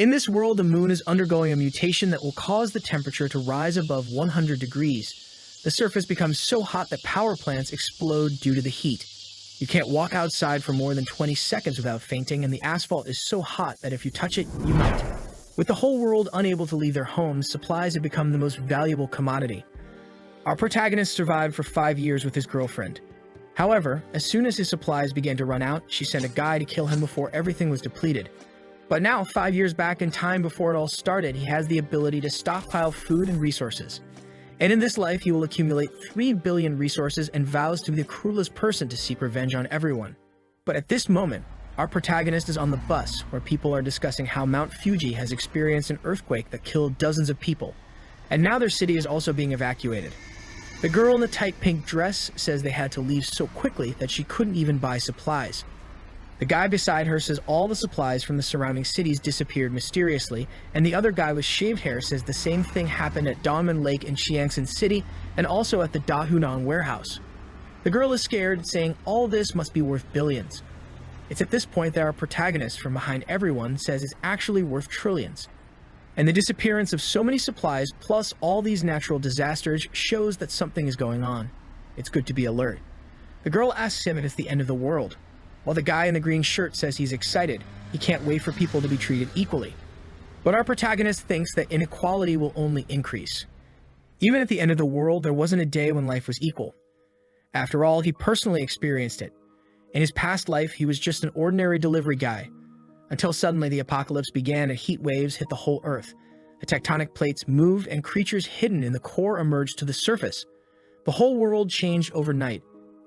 In this world, the moon is undergoing a mutation that will cause the temperature to rise above 100 degrees. The surface becomes so hot that power plants explode due to the heat. You can't walk outside for more than 20 seconds without fainting, and the asphalt is so hot that if you touch it, you melt. With the whole world unable to leave their homes, supplies have become the most valuable commodity. Our protagonist survived for 5 years with his girlfriend. However, as soon as his supplies began to run out, she sent a guy to kill him before everything was depleted. But now, 5 years back in time before it all started, he has the ability to stockpile food and resources. And in this life, he will accumulate 3 billion resources and vows to be the cruelest person to seek revenge on everyone. But at this moment, our protagonist is on the bus, where people are discussing how Mount Fuji has experienced an earthquake that killed dozens of people. And now their city is also being evacuated. The girl in the tight pink dress says they had to leave so quickly that she couldn't even buy supplies. The guy beside her says all the supplies from the surrounding cities disappeared mysteriously, and the other guy with shaved hair says the same thing happened at Donman Lake in Chiangsaen City and also at the Dahunan warehouse. The girl is scared, saying all this must be worth billions. It's at this point that our protagonist from behind everyone says it's actually worth trillions. And the disappearance of so many supplies plus all these natural disasters shows that something is going on. It's good to be alert. The girl asks him if it's the end of the world, while the guy in the green shirt says he's excited. He can't wait for people to be treated equally. But our protagonist thinks that inequality will only increase. Even at the end of the world, there wasn't a day when life was equal. After all, he personally experienced it. In his past life, he was just an ordinary delivery guy, until suddenly the apocalypse began and heat waves hit the whole Earth. The tectonic plates moved and creatures hidden in the core emerged to the surface. The whole world changed overnight,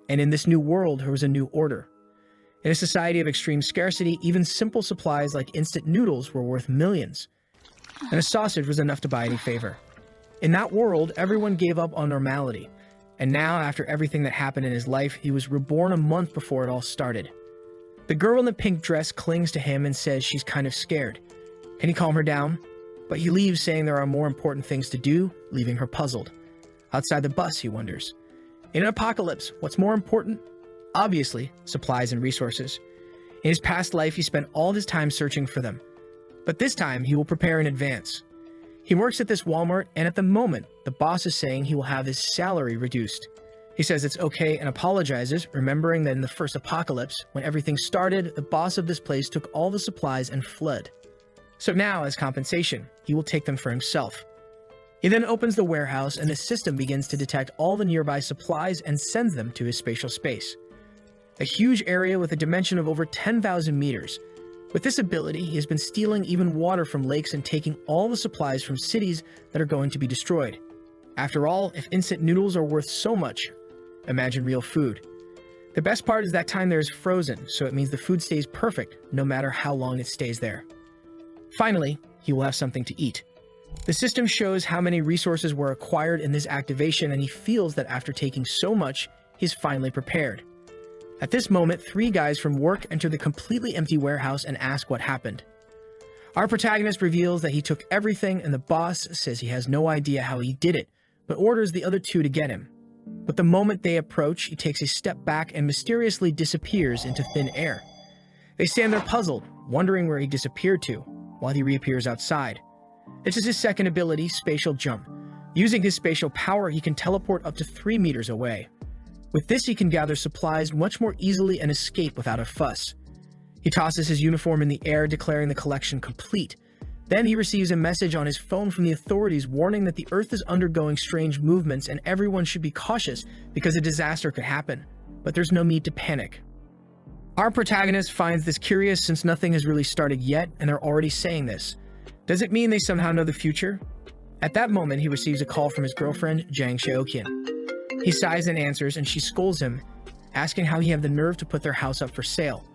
and in this new world, there was a new order. In a society of extreme scarcity, even simple supplies like instant noodles were worth millions, and a sausage was enough to buy any favor. In that world, everyone gave up on normality, and now, after everything that happened in his life, he was reborn a month before it all started. The girl in the pink dress clings to him and says she's kind of scared. Can he calm her down? But he leaves, saying there are more important things to do, leaving her puzzled. Outside the bus, he wonders. In an apocalypse, what's more important? Obviously, supplies and resources. In his past life, he spent all his time searching for them. But this time, he will prepare in advance. He works at this Walmart, and at the moment, the boss is saying he will have his salary reduced. He says it's okay and apologizes, remembering that in the first apocalypse, when everything started, the boss of this place took all the supplies and fled. So now, as compensation, he will take them for himself. He then opens the warehouse, and the system begins to detect all the nearby supplies and sends them to his spatial space. A huge area with a dimension of over 10,000 meters. With this ability, he has been stealing even water from lakes and taking all the supplies from cities that are going to be destroyed. After all, if instant noodles are worth so much, imagine real food. The best part is that time there is frozen, so it means the food stays perfect no matter how long it stays there. Finally, he will have something to eat. The system shows how many resources were acquired in this activation, and he feels that after taking so much, he's finally prepared. At this moment, 3 guys from work enter the completely empty warehouse and ask what happened. Our protagonist reveals that he took everything, and the boss says he has no idea how he did it, but orders the other 2 to get him. But the moment they approach, he takes a step back and mysteriously disappears into thin air. They stand there puzzled, wondering where he disappeared to, while he reappears outside. This is his second ability, Spatial Jump. Using his spatial power, he can teleport up to 3 meters away. With this, he can gather supplies much more easily and escape without a fuss. He tosses his uniform in the air, declaring the collection complete. Then he receives a message on his phone from the authorities warning that the Earth is undergoing strange movements and everyone should be cautious because a disaster could happen. But there's no need to panic. Our protagonist finds this curious since nothing has really started yet and they're already saying this. Does it mean they somehow know the future? At that moment, he receives a call from his girlfriend, Jang Seokyeon. He sighs and answers, and she scolds him, asking how he had the nerve to put their house up for sale.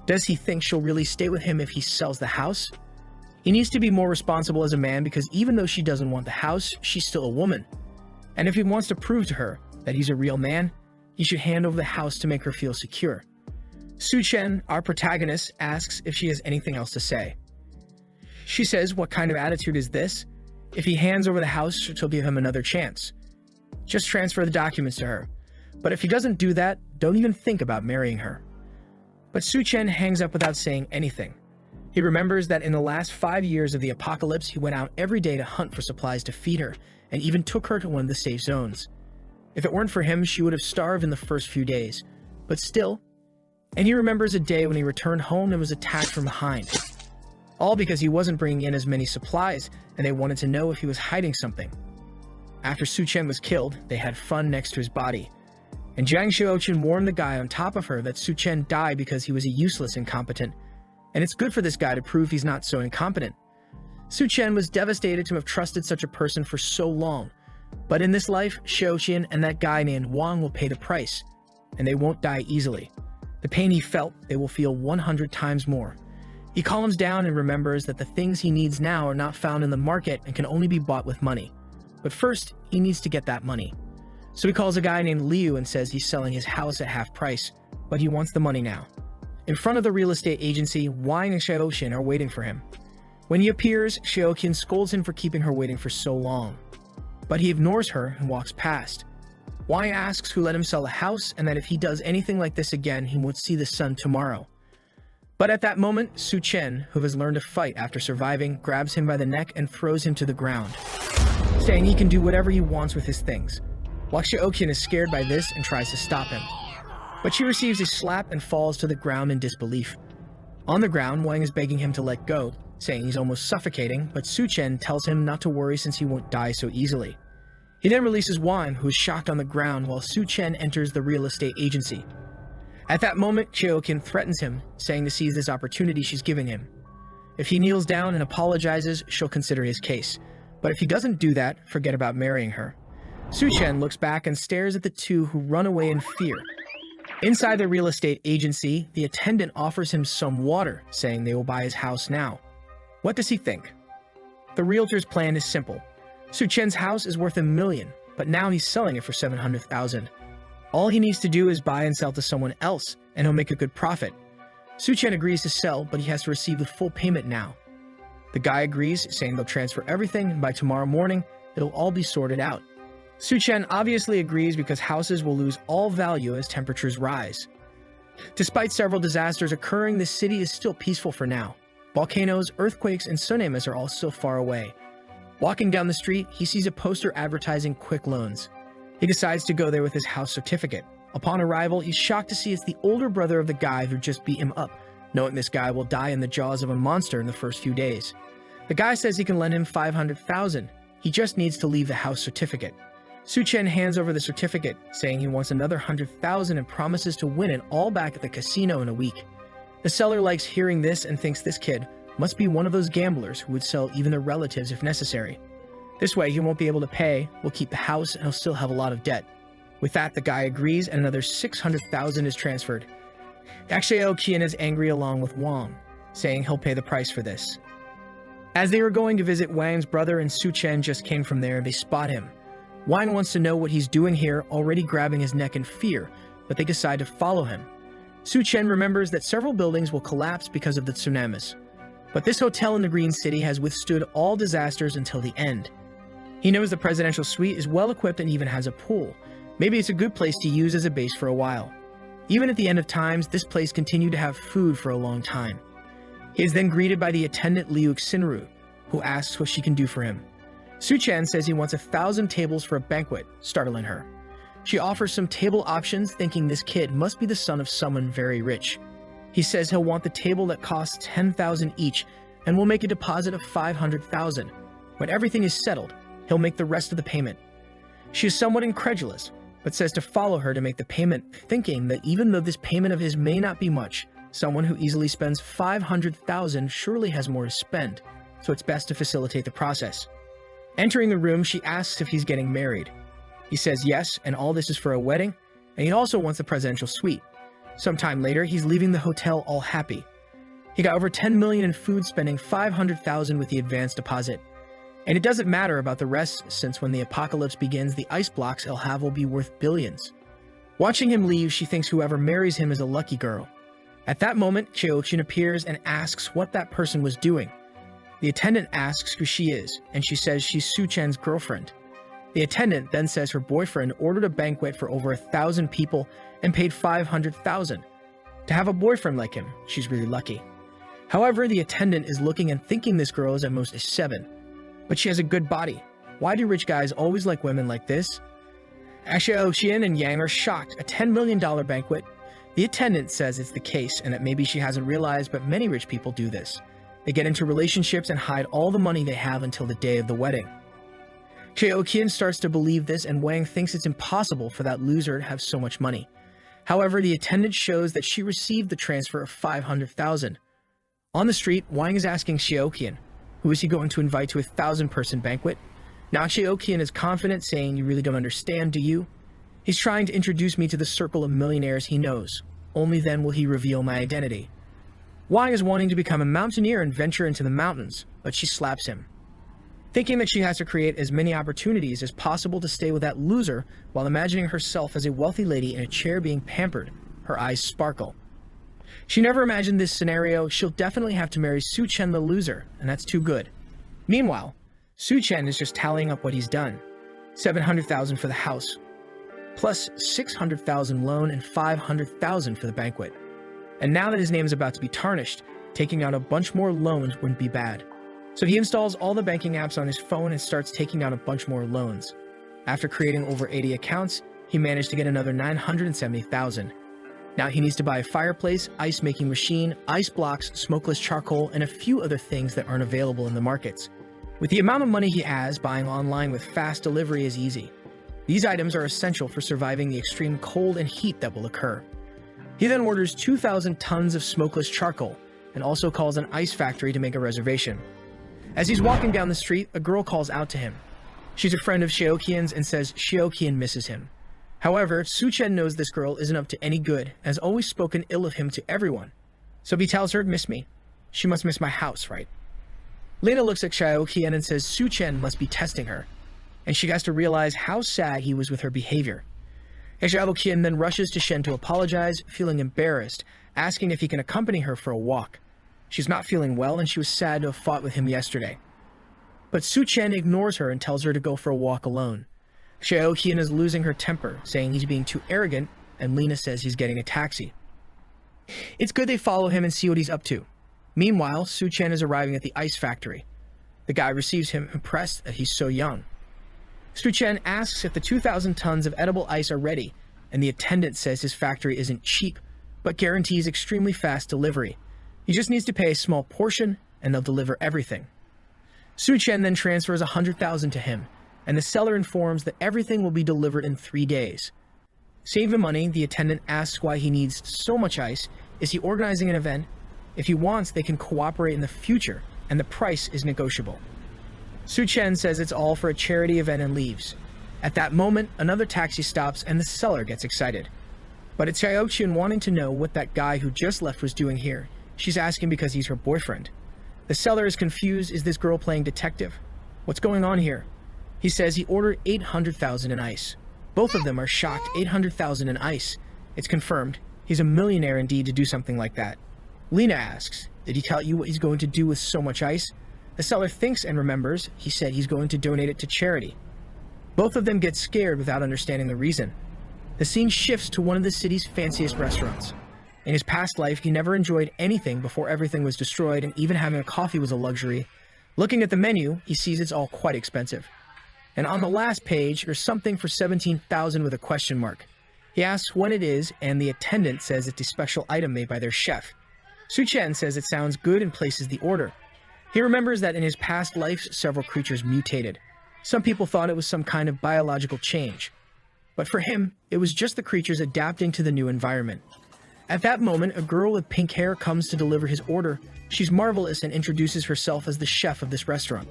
Does he think she'll really stay with him if he sells the house? He needs to be more responsible as a man because even though she doesn't want the house, she's still a woman. And if he wants to prove to her that he's a real man, he should hand over the house to make her feel secure. Su-chen, our protagonist, asks if she has anything else to say. She says, what kind of attitude is this? If he hands over the house, she'll give him another chance. Just transfer the documents to her. But if he doesn't do that, don't even think about marrying her. But Su-chen hangs up without saying anything. He He remembers that in the last 5 years of the apocalypse, he went out every day to hunt for supplies to feed her, and even took her to one of the safe zones. If it weren't for him, she would have starved in the first few days. But still, and he remembers a day when he returned home and was attacked from behind. All because he wasn't bringing in as many supplies, and they wanted to know if he was hiding something. After Su Chen was killed, they had fun next to his body. And Jiang Xiaoqin warned the guy on top of her that Su Chen died because he was a useless incompetent. And it's good for this guy to prove he's not so incompetent. Su Chen was devastated to have trusted such a person for so long. But in this life, Xiaoqin and that guy named Wang will pay the price. And they won't die easily. The pain he felt, they will feel 100 times more. He calms down and remembers that the things he needs now are not found in the market and can only be bought with money. But first, he needs to get that money. So he calls a guy named Liu and says he's selling his house at half price, but he wants the money now. In front of the real estate agency, Wang and Xiaoqin are waiting for him. When he appears, Xiaoqin scolds him for keeping her waiting for so long. But he ignores her and walks past. Wang asks who let him sell the house and that if he does anything like this again, he won't see the sun tomorrow. But at that moment, Su Chen, who has learned to fight after surviving, grabs him by the neck and throws him to the ground, saying he can do whatever he wants with his things. While Xiaoqin is scared by this and tries to stop him. But she receives a slap and falls to the ground in disbelief. On the ground, Wang is begging him to let go, saying he's almost suffocating, but Su Chen tells him not to worry since he won't die so easily. He then releases Wang, who is shocked on the ground, while Su Chen enters the real estate agency. At that moment, Xiaoqin threatens him, saying to seize this opportunity she's giving him. If he kneels down and apologizes, she'll consider his case. But if he doesn't do that, forget about marrying her. Su Chen looks back and stares at the two who run away in fear. Inside the real estate agency, the attendant offers him some water, saying they will buy his house now. What does he think? The realtor's plan is simple. Su Chen's house is worth $1 million, but now he's selling it for $700,000. All he needs to do is buy and sell to someone else, and he'll make a good profit. Su Chen agrees to sell, but he has to receive the full payment now. The guy agrees, saying they'll transfer everything, and by tomorrow morning, it'll all be sorted out. Su Chen obviously agrees because houses will lose all value as temperatures rise. Despite several disasters occurring, the city is still peaceful for now. Volcanoes, earthquakes, and tsunamis are all still far away. Walking down the street, he sees a poster advertising quick loans. He decides to go there with his house certificate. Upon arrival, he's shocked to see it's the older brother of the guy who just beat him up, knowing this guy will die in the jaws of a monster in the first few days. The guy says he can lend him $500,000. He just needs to leave the house certificate. Su Chen hands over the certificate, saying he wants another $100,000 and promises to win it all back at the casino in a week. The seller likes hearing this and thinks this kid must be one of those gamblers who would sell even their relatives if necessary. This way, he won't be able to pay, will keep the house, and he'll still have a lot of debt. With that, the guy agrees, and another $600,000 is transferred. Xiaoqin is angry along with Wang, saying he'll pay the price for this. As they were going to visit Wang's brother and Su Chen just came from there, they spot him. Wang wants to know what he's doing here, already grabbing his neck in fear, but they decide to follow him. Su Chen remembers that several buildings will collapse because of the tsunamis. But this hotel in the Green City has withstood all disasters until the end. He knows the presidential suite is well equipped and even has a pool. Maybe it's a good place to use as a base for a while. Even at the end of times, this place continued to have food for a long time. He is then greeted by the attendant Liu Xinru, who asks what she can do for him. Su Chen says he wants 1,000 tables for a banquet, startling her. She offers some table options, thinking this kid must be the son of someone very rich. He says he'll want the table that costs $10,000 each and will make a deposit of $500,000. When everything is settled, he'll make the rest of the payment. She is somewhat incredulous, but says to follow her to make the payment, thinking that even though this payment of his may not be much, someone who easily spends $500,000 surely has more to spend, so it's best to facilitate the process. Entering the room, she asks if he's getting married. He says yes, and all this is for a wedding, and he also wants the presidential suite. Sometime later, he's leaving the hotel all happy. He got over $10 million in food, spending $500,000 with the advance deposit. And it doesn't matter about the rest, since when the apocalypse begins, the ice blocks he'll have will be worth billions. Watching him leave, she thinks whoever marries him is a lucky girl. At that moment, Xiaoqin appears and asks what that person was doing. The attendant asks who she is, and she says she's Su Chen's girlfriend. The attendant then says her boyfriend ordered a banquet for over 1,000 people and paid $500,000. To have a boyfriend like him, she's really lucky. However, the attendant is looking and thinking this girl is at most a 7. But she has a good body. Why do rich guys always like women like this? Xiaoqian and Yang are shocked. A $10 million banquet? The attendant says it's the case and that maybe she hasn't realized, but many rich people do this. They get into relationships and hide all the money they have until the day of the wedding. Xiaoqian starts to believe this, and Wang thinks it's impossible for that loser to have so much money. However, the attendant shows that she received the transfer of 500,000. On the street, Wang is asking Xiaoqian, who is he going to invite to a 1,000-person banquet? Now Xiaoqian is confident, saying, "You really don't understand, do you? He's trying to introduce me to the circle of millionaires he knows. Only then will he reveal my identity." Wang is wanting to become a mountaineer and venture into the mountains, but she slaps him. Thinking that she has to create as many opportunities as possible to stay with that loser while imagining herself as a wealthy lady in a chair being pampered, her eyes sparkle. She never imagined this scenario. She'll definitely have to marry Su Chen the loser, and that's too good. Meanwhile, Su Chen is just tallying up what he's done. 700,000 for the house, plus 600,000 loan and 500,000 for the banquet. And now that his name is about to be tarnished, taking out a bunch more loans wouldn't be bad. So he installs all the banking apps on his phone and starts taking out a bunch more loans. After creating over 80 accounts, he managed to get another 970,000. Now he needs to buy a fireplace, ice-making machine, ice blocks, smokeless charcoal, and a few other things that aren't available in the markets. With the amount of money he has, buying online with fast delivery is easy. These items are essential for surviving the extreme cold and heat that will occur. He then orders 2,000 tons of smokeless charcoal, and also calls an ice factory to make a reservation. As he's walking down the street, a girl calls out to him. She's a friend of Xiaoqian's and says Xiaoqian misses him. However, Su Chen knows this girl isn't up to any good, and has always spoken ill of him to everyone. So he tells her, "Miss me. She must miss my house, right?" Lena looks at Xiaoqian and says Su Chen must be testing her, and she has to realize how sad he was with her behavior. Xiaoqian then rushes to Shen to apologize, feeling embarrassed, asking if he can accompany her for a walk. She's not feeling well, and she was sad to have fought with him yesterday. But Su Chen ignores her and tells her to go for a walk alone. Xiaoqian is losing her temper, saying he's being too arrogant, and Lena says he's getting a taxi. It's good they follow him and see what he's up to. Meanwhile, Su Chen is arriving at the ice factory. The guy receives him, impressed that he's so young. Su Chen asks if the 2,000 tons of edible ice are ready, and the attendant says his factory isn't cheap, but guarantees extremely fast delivery. He just needs to pay a small portion, and they'll deliver everything. Su Chen then transfers 100,000 to him, and the seller informs that everything will be delivered in 3 days. Saving money, the attendant asks why he needs so much ice. Is he organizing an event? If he wants, they can cooperate in the future, and the price is negotiable. Su Chen says it's all for a charity event and leaves. At that moment, another taxi stops and the seller gets excited. But it's Xiaoqian wanting to know what that guy who just left was doing here. She's asking because he's her boyfriend. The seller is confused. Is this girl playing detective? What's going on here? He says he ordered 800,000 in ice. Both of them are shocked. 800,000 in ice. It's confirmed. He's a millionaire indeed to do something like that. Lena asks, did he tell you what he's going to do with so much ice? The seller thinks and remembers. He said he's going to donate it to charity. Both of them get scared without understanding the reason. The scene shifts to one of the city's fanciest restaurants. In his past life, he never enjoyed anything before everything was destroyed, and even having a coffee was a luxury. Looking at the menu, he sees it's all quite expensive. And on the last page, there's something for 17,000 with a question mark. He asks what it is, and the attendant says it's a special item made by their chef. Su Chen says it sounds good and places the order. He remembers that in his past life, several creatures mutated. Some people thought it was some kind of biological change. But for him, it was just the creatures adapting to the new environment. At that moment, a girl with pink hair comes to deliver his order. She's marvelous and introduces herself as the chef of this restaurant.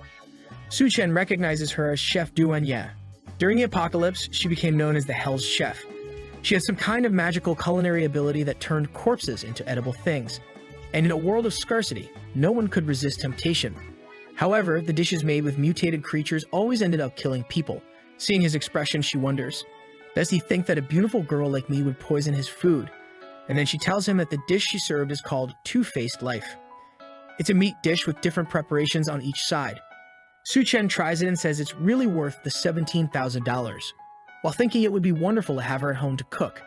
Su Chen recognizes her as Chef Duanya. During the apocalypse, she became known as the Hell's Chef. She had some kind of magical culinary ability that turned corpses into edible things. And in a world of scarcity, no one could resist temptation. However, the dishes made with mutated creatures always ended up killing people. Seeing his expression, she wonders, does he think that a beautiful girl like me would poison his food? And then she tells him that the dish she served is called Two-Faced Life. It's a meat dish with different preparations on each side. Su Chen tries it and says it's really worth the $17,000, while thinking it would be wonderful to have her at home to cook.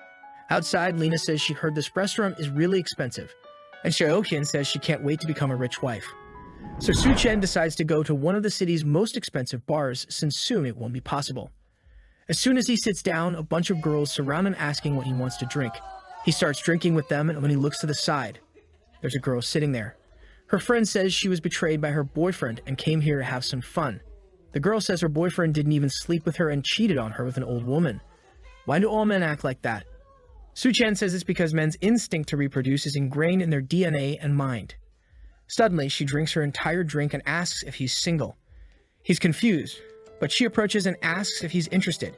Outside, Lena says she heard this restaurant is really expensive. and Xiaoqian says she can't wait to become a rich wife. So Su Chen decides to go to one of the city's most expensive bars, since soon it won't be possible. As soon as he sits down, a bunch of girls surround him asking what he wants to drink. He starts drinking with them, and when he looks to the side, there's a girl sitting there. Her friend says she was betrayed by her boyfriend and came here to have some fun. The girl says her boyfriend didn't even sleep with her and cheated on her with an old woman. Why do all men act like that? Su Chen says it's because men's instinct to reproduce is ingrained in their DNA and mind. Suddenly, she drinks her entire drink and asks if he's single. He's confused, but she approaches and asks if he's interested.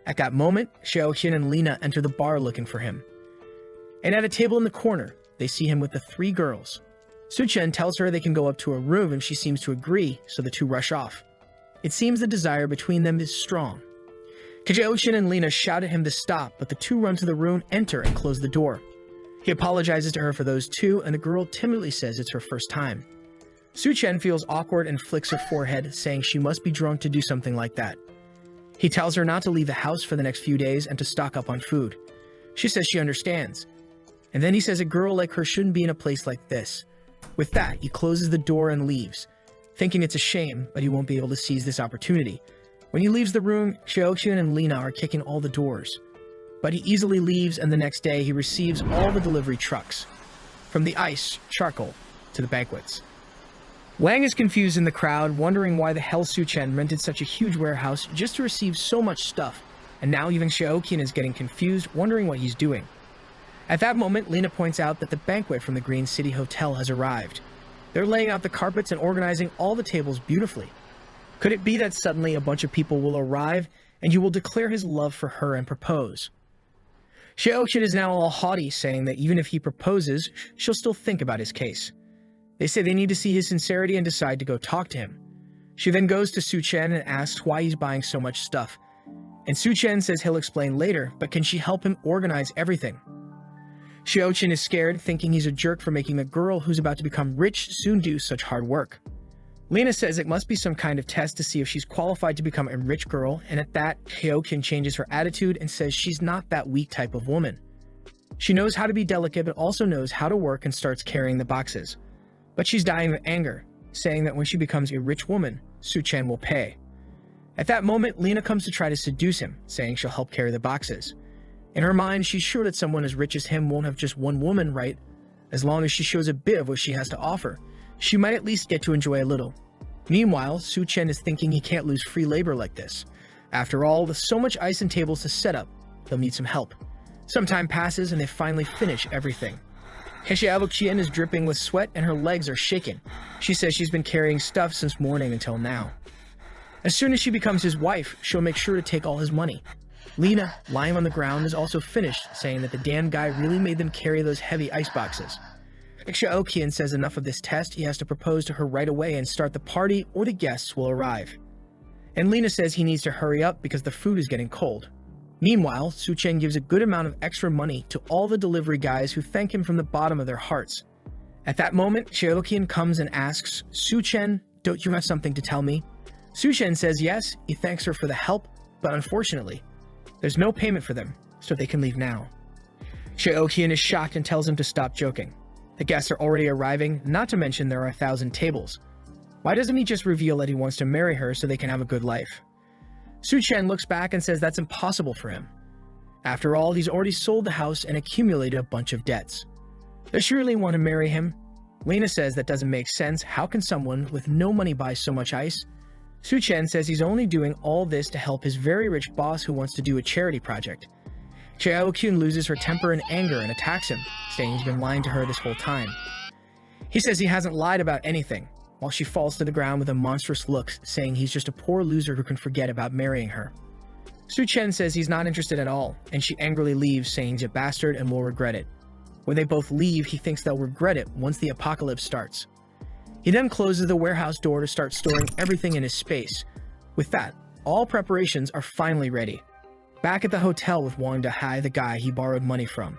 At that moment, Xiaoqian and Lina enter the bar looking for him. And at a table in the corner, they see him with the 3 girls. Su Chen tells her they can go up to a room and she seems to agree, so the two rush off. It seems the desire between them is strong. Xiaoqian and Lina shout at him to stop, but the two run to the room, enter, and close the door. He apologizes to her for those two, and the girl timidly says it's her first time. Su Chen feels awkward and flicks her forehead, saying she must be drunk to do something like that. He tells her not to leave the house for the next few days and to stock up on food. She says she understands. And then he says a girl like her shouldn't be in a place like this. With that, he closes the door and leaves, thinking it's a shame, but he won't be able to seize this opportunity. When he leaves the room, Xiaoqian and Lina are kicking all the doors. But he easily leaves, and the next day he receives all the delivery trucks, from the ice, charcoal, to the banquets. Wang is confused in the crowd, wondering why the hell Su Chen rented such a huge warehouse just to receive so much stuff, and now even Xiaoqian is getting confused, wondering what he's doing. At that moment, Lina points out that the banquet from the Green City Hotel has arrived. They're laying out the carpets and organizing all the tables beautifully. Could it be that suddenly a bunch of people will arrive, and you will declare his love for her and propose? Xiaoqian is now all haughty, saying that even if he proposes, she'll still think about his case. They say they need to see his sincerity and decide to go talk to him. She then goes to Su Chen and asks why he's buying so much stuff. And Su Chen says he'll explain later, but can she help him organize everything? Xiaoqian is scared, thinking he's a jerk for making the girl who's about to become rich soon do such hard work. Lina says it must be some kind of test to see if she's qualified to become a rich girl, and at that, Xiaoqian changes her attitude and says she's not that weak type of woman. She knows how to be delicate, but also knows how to work and starts carrying the boxes. But she's dying of anger, saying that when she becomes a rich woman, Su Chen will pay. At that moment, Lina comes to try to seduce him, saying she'll help carry the boxes. In her mind, she's sure that someone as rich as him won't have just one woman, right? As long as she shows a bit of what she has to offer, she might at least get to enjoy a little. Meanwhile, Su Chen is thinking he can't lose free labor like this. After all, with so much ice and tables to set up, they'll need some help. Some time passes and they finally finish everything. Xiaoqian is dripping with sweat and her legs are shaking. She says she's been carrying stuff since morning until now. As soon as she becomes his wife, she'll make sure to take all his money. Lina, lying on the ground, is also finished, saying that the damn guy really made them carry those heavy ice boxes. Xiaoqian says enough of this test, he has to propose to her right away and start the party or the guests will arrive. And Lina says he needs to hurry up because the food is getting cold. Meanwhile, Su Chen gives a good amount of extra money to all the delivery guys who thank him from the bottom of their hearts. At that moment, Xiaoqian comes and asks, Su Chen, don't you have something to tell me? Su Chen says yes, he thanks her for the help, but unfortunately, there's no payment for them, so they can leave now. Xiaoqian is shocked and tells him to stop joking. The guests are already arriving, not to mention there are 1,000 tables. Why doesn't he just reveal that he wants to marry her so they can have a good life? Su Chen looks back and says that's impossible for him. After all, he's already sold the house and accumulated a bunch of debts. Does she really want to marry him? Lina says that doesn't make sense. How can someone with no money buy so much ice? Su Chen says he's only doing all this to help his very rich boss who wants to do a charity project. Xiaoqian loses her temper and anger and attacks him, saying he's been lying to her this whole time. He says he hasn't lied about anything, while she falls to the ground with a monstrous look, saying he's just a poor loser who can forget about marrying her. Su Chen says he's not interested at all, and she angrily leaves, saying he's a bastard and will regret it. When they both leave, he thinks they'll regret it once the apocalypse starts. He then closes the warehouse door to start storing everything in his space. With that, all preparations are finally ready. Back at the hotel with Wang Dahai, the guy he borrowed money from.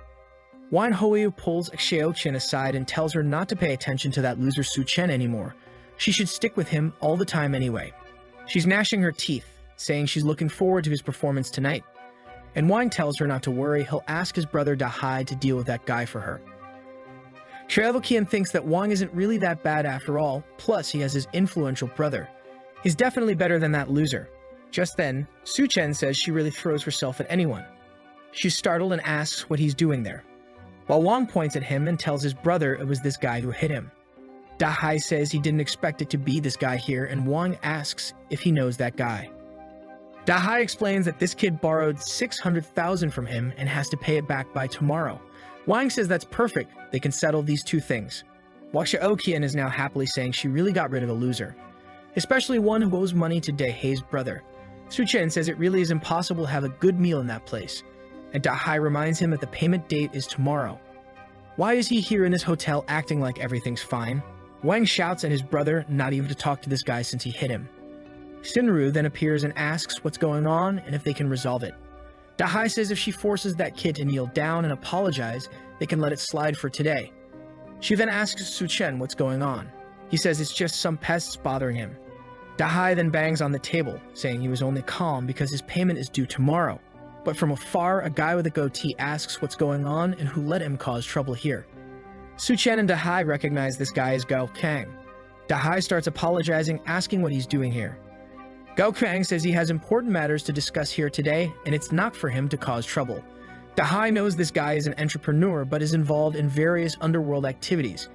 Wan Hoyu pulls Xiaoqian aside and tells her not to pay attention to that loser Su Chen anymore. She should stick with him all the time anyway. She's gnashing her teeth, saying she's looking forward to his performance tonight. And Wang tells her not to worry, he'll ask his brother Dahai to deal with that guy for her. Yahello thinks that Wang isn't really that bad after all, plus he has his influential brother. He's definitely better than that loser. Just then, Su-chen says she really throws herself at anyone. She's startled and asks what he's doing there, while Wang points at him and tells his brother it was this guy who hit him. Da-hai says he didn't expect it to be this guy here, and Wang asks if he knows that guy. Da-hai explains that this kid borrowed 600,000 from him and has to pay it back by tomorrow. Wang says that's perfect, they can settle these two things. While Xiaoqian is now happily saying she really got rid of a loser, especially one who owes money to Da-hai's brother. Su-chen says it really is impossible to have a good meal in that place, and Da-hai reminds him that the payment date is tomorrow. Why is he here in this hotel acting like everything's fine? Wang shouts at his brother not even to talk to this guy since he hit him. Shinru then appears and asks what's going on and if they can resolve it. Da-hai says if she forces that kid to kneel down and apologize, they can let it slide for today. She then asks Su-chen what's going on. He says it's just some pests bothering him. Da-hai then bangs on the table, saying he was only calm because his payment is due tomorrow. But from afar, a guy with a goatee asks what's going on and who let him cause trouble here. Su-chen and Da-hai recognize this guy as Gao Kang. Da-hai starts apologizing, asking what he's doing here. Gao Kang says he has important matters to discuss here today, and it's not for him to cause trouble. Da-hai knows this guy is an entrepreneur, but is involved in various underworld activities,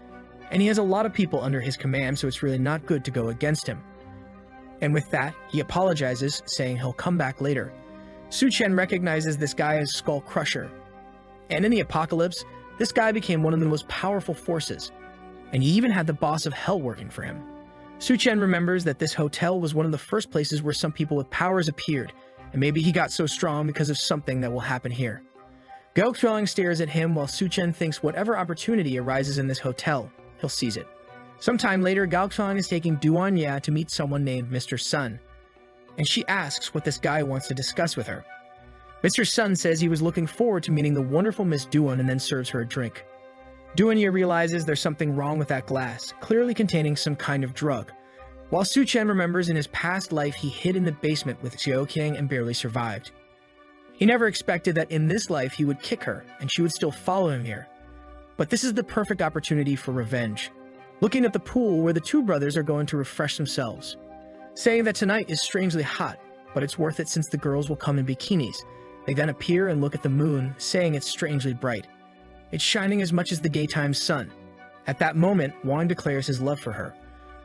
and he has a lot of people under his command, so it's really not good to go against him. And with that, he apologizes, saying he'll come back later. Su-chen recognizes this guy as Skull Crusher, and in the apocalypse, this guy became one of the most powerful forces, and he even had the boss of Hell working for him. Su-chen remembers that this hotel was one of the first places where some people with powers appeared, and maybe he got so strong because of something that will happen here. Gao Qiang stares at him while Su-chen thinks whatever opportunity arises in this hotel, he'll seize it. Sometime later, Gao Qiang is taking Duan Ya to meet someone named Mr. Sun, and she asks what this guy wants to discuss with her. Mr. Sun says he was looking forward to meeting the wonderful Miss Duan and then serves her a drink. Duan Ya realizes there's something wrong with that glass, clearly containing some kind of drug. While Su-chen remembers in his past life he hid in the basement with Xiaoqian and barely survived. He never expected that in this life he would kick her and she would still follow him here. But this is the perfect opportunity for revenge. Looking at the pool where the two brothers are going to refresh themselves, saying that tonight is strangely hot, but it's worth it since the girls will come in bikinis. They then appear and look at the moon, saying it's strangely bright. It's shining as much as the daytime sun. At that moment, Wang declares his love for her,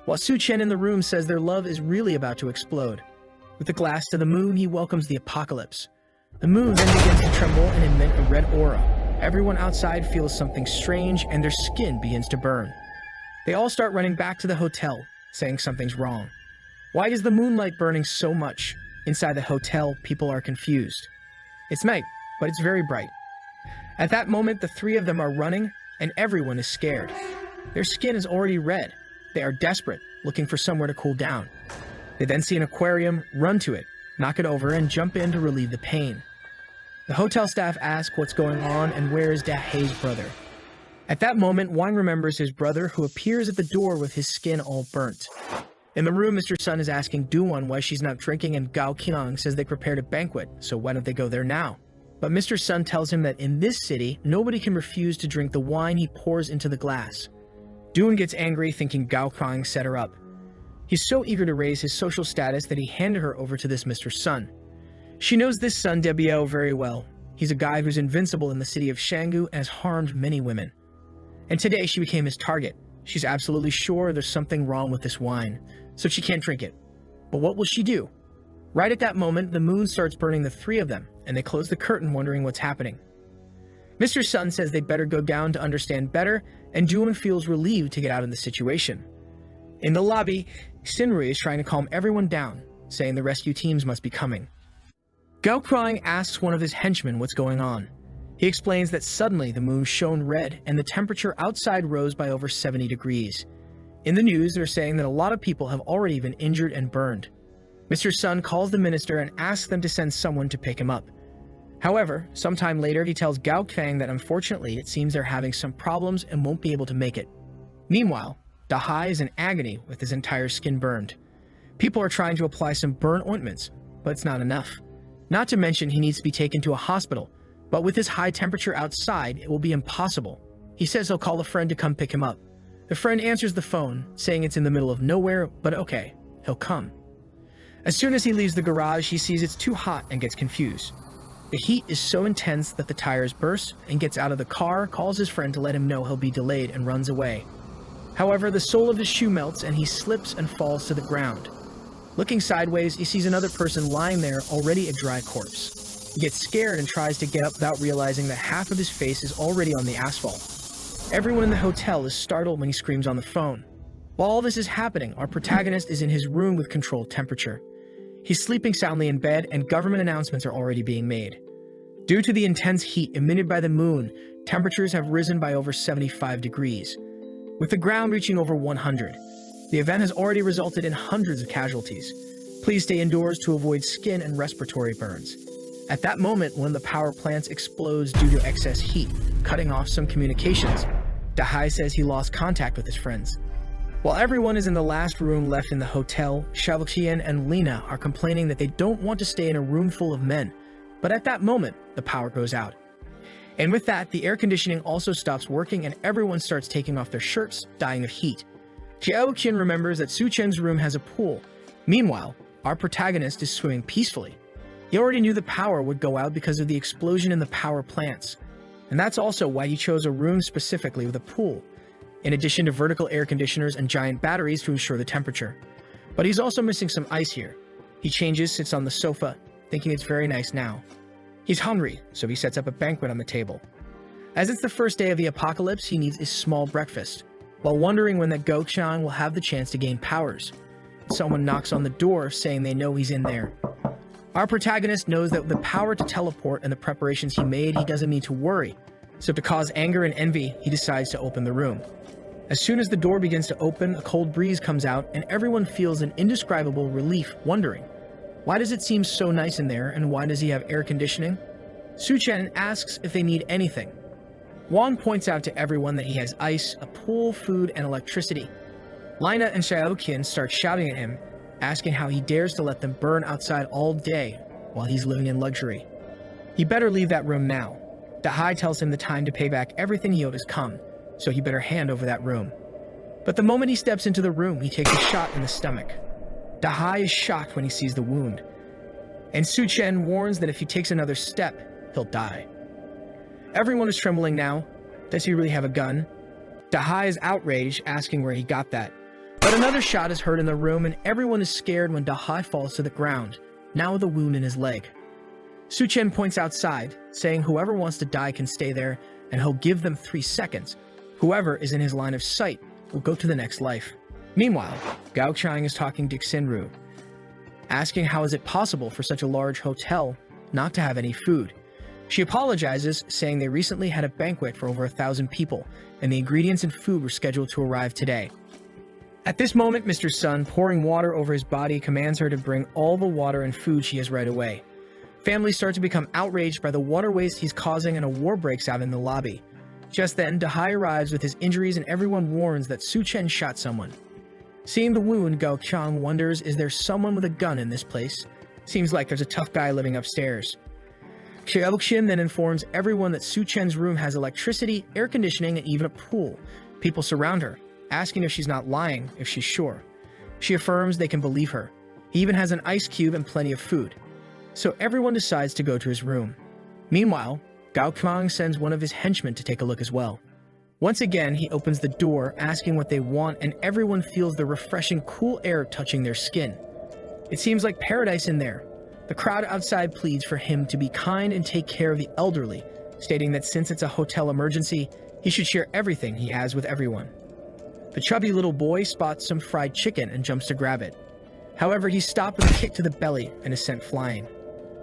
while Su-chen in the room says their love is really about to explode. With the glass to the moon, he welcomes the apocalypse. The moon then begins to tremble and emit a red aura. Everyone outside feels something strange and their skin begins to burn. They all start running back to the hotel, saying something's wrong. Why is the moonlight burning so much? Inside the hotel, people are confused. It's night, but it's very bright. At that moment, the three of them are running, and everyone is scared. Their skin is already red. They are desperate, looking for somewhere to cool down. They then see an aquarium, run to it, knock it over, and jump in to relieve the pain. The hotel staff ask what's going on and where is Da-hai's brother. At that moment, Wang remembers his brother, who appears at the door with his skin all burnt. In the room, Mr. Sun is asking Duan why she's not drinking, and Gao Qiang says they prepared a banquet, so why don't they go there now? But Mr. Sun tells him that in this city, nobody can refuse to drink the wine he pours into the glass. Duan gets angry, thinking Gao Qiang set her up. He's so eager to raise his social status that he handed her over to this Mr. Sun. She knows this Sun Debiao very well. He's a guy who's invincible in the city of Shangu and has harmed many women. And today she became his target. She's absolutely sure there's something wrong with this wine, so she can't drink it. But what will she do? Right at that moment, the moon starts burning the three of them, and they close the curtain wondering what's happening. Mr. Sun says they'd better go down to understand better, and Duan feels relieved to get out of the situation. In the lobby, Shinru is trying to calm everyone down, saying the rescue teams must be coming. Gao Qiang asks one of his henchmen what's going on. He explains that suddenly the moon shone red and the temperature outside rose by over 70 degrees. In the news, they're saying that a lot of people have already been injured and burned. Mr. Sun calls the minister and asks them to send someone to pick him up. However, sometime later he tells Gao Qiang that unfortunately it seems they're having some problems and won't be able to make it. Meanwhile, Da-hai is in agony with his entire skin burned. People are trying to apply some burn ointments, but it's not enough. Not to mention he needs to be taken to a hospital, but with his high temperature outside, it will be impossible. He says he'll call a friend to come pick him up. The friend answers the phone, saying it's in the middle of nowhere, but okay, he'll come. As soon as he leaves the garage, he sees it's too hot and gets confused. The heat is so intense that the tires burst, and gets out of the car, calls his friend to let him know he'll be delayed, and runs away. However, the sole of his shoe melts and he slips and falls to the ground. Looking sideways, he sees another person lying there, already a dry corpse. He gets scared and tries to get up without realizing that half of his face is already on the asphalt. Everyone in the hotel is startled when he screams on the phone. While all this is happening, our protagonist is in his room with controlled temperature. He's sleeping soundly in bed, and government announcements are already being made. Due to the intense heat emitted by the moon, temperatures have risen by over 75 degrees, with the ground reaching over 100. The event has already resulted in hundreds of casualties. Please stay indoors to avoid skin and respiratory burns. At that moment, one of the power plants explodes due to excess heat, cutting off some communications. Dahai says he lost contact with his friends. While everyone is in the last room left in the hotel, Shaoqian and Lena are complaining that they don't want to stay in a room full of men. But at that moment, the power goes out. And with that, the air conditioning also stops working and everyone starts taking off their shirts, dying of heat. Xiaoqian remembers that Su Chen's room has a pool. Meanwhile, our protagonist is swimming peacefully. He already knew the power would go out because of the explosion in the power plants. And that's also why he chose a room specifically with a pool, in addition to vertical air conditioners and giant batteries to ensure the temperature. But he's also missing some ice here. He changes, sits on the sofa, thinking it's very nice now. He's hungry, so he sets up a banquet on the table. As it's the first day of the apocalypse, he needs a small breakfast, while wondering when that Gochang will have the chance to gain powers. Someone knocks on the door, saying they know he's in there. Our protagonist knows that with the power to teleport and the preparations he made, he doesn't need to worry. So to cause anger and envy, he decides to open the room. As soon as the door begins to open, a cold breeze comes out and everyone feels an indescribable relief, wondering, why does it seem so nice in there and why does he have air conditioning? Su Chen asks if they need anything. Wang points out to everyone that he has ice, a pool, food, and electricity. Lina and Xiaoqian start shouting at him, asking how he dares to let them burn outside all day while he's living in luxury. He better leave that room now. Dahai tells him the time to pay back everything he owed has come, so he better hand over that room. But the moment he steps into the room, he takes a shot in the stomach. Dahai is shocked when he sees the wound, and Su Chen warns that if he takes another step, he'll die. Everyone is trembling now. Does he really have a gun? Dahai is outraged, asking where he got that. But another shot is heard in the room, and everyone is scared when Dahai falls to the ground, now with a wound in his leg. Su Chen points outside, saying whoever wants to die can stay there, and he'll give them 3 seconds. Whoever is in his line of sight will go to the next life. Meanwhile, Gao Chang is talking to Xinru, asking how is it possible for such a large hotel not to have any food. She apologizes, saying they recently had a banquet for over 1,000 people, and the ingredients and food were scheduled to arrive today. At this moment, Mr. Sun, pouring water over his body, commands her to bring all the water and food she has right away. Families start to become outraged by the water waste he's causing, and a war breaks out in the lobby. Just then, Dahai arrives with his injuries, and everyone warns that Su Chen shot someone. Seeing the wound, Gao Chang wonders, is there someone with a gun in this place? Seems like there's a tough guy living upstairs. Xiaoqian then informs everyone that Su Chen's room has electricity, air conditioning, and even a pool. People surround her, asking if she's not lying, if she's sure. She affirms they can believe her. He even has an ice cube and plenty of food. So everyone decides to go to his room. Meanwhile, Gao Chang sends one of his henchmen to take a look as well. Once again, he opens the door, asking what they want, and everyone feels the refreshing cool air touching their skin. It seems like paradise in there. The crowd outside pleads for him to be kind and take care of the elderly, stating that since it's a hotel emergency, he should share everything he has with everyone. The chubby little boy spots some fried chicken and jumps to grab it. However, he's stopped with a kick to the belly and is sent flying.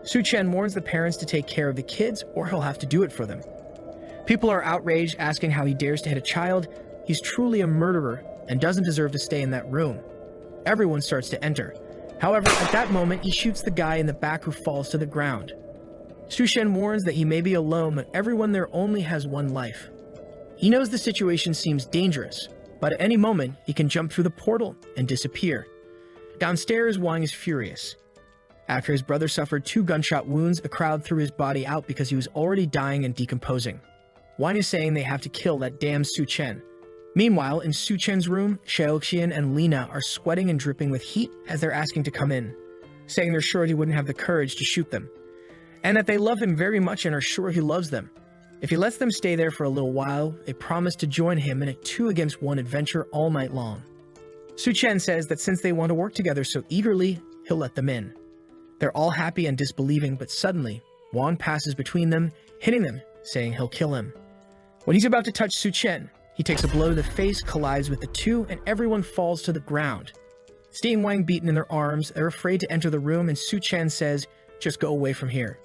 Su Chen warns the parents to take care of the kids or he'll have to do it for them. People are outraged, asking how he dares to hit a child. He's truly a murderer and doesn't deserve to stay in that room. Everyone starts to enter. However, at that moment, he shoots the guy in the back who falls to the ground. Su Chen warns that he may be alone, but everyone there only has one life. He knows the situation seems dangerous, but at any moment, he can jump through the portal and disappear. Downstairs, Wang is furious. After his brother suffered 2 gunshot wounds, the crowd threw his body out because he was already dying and decomposing. Wine is saying they have to kill that damn Su Chen. Meanwhile, in Su Chen's room, Xiaoqian and Lina are sweating and dripping with heat as they're asking to come in, saying they're sure he wouldn't have the courage to shoot them, and that they love him very much and are sure he loves them. If he lets them stay there for a little while, they promise to join him in a 2-against-1 adventure all night long. Su Chen says that since they want to work together so eagerly, he'll let them in. They're all happy and disbelieving, but suddenly, Wang passes between them, hitting them, saying he'll kill him. When he's about to touch Su Chen, he takes a blow to the face, collides with the two, and everyone falls to the ground. Seeing Wang beaten in their arms, they're afraid to enter the room, and Su Chen says, "Just go away from here."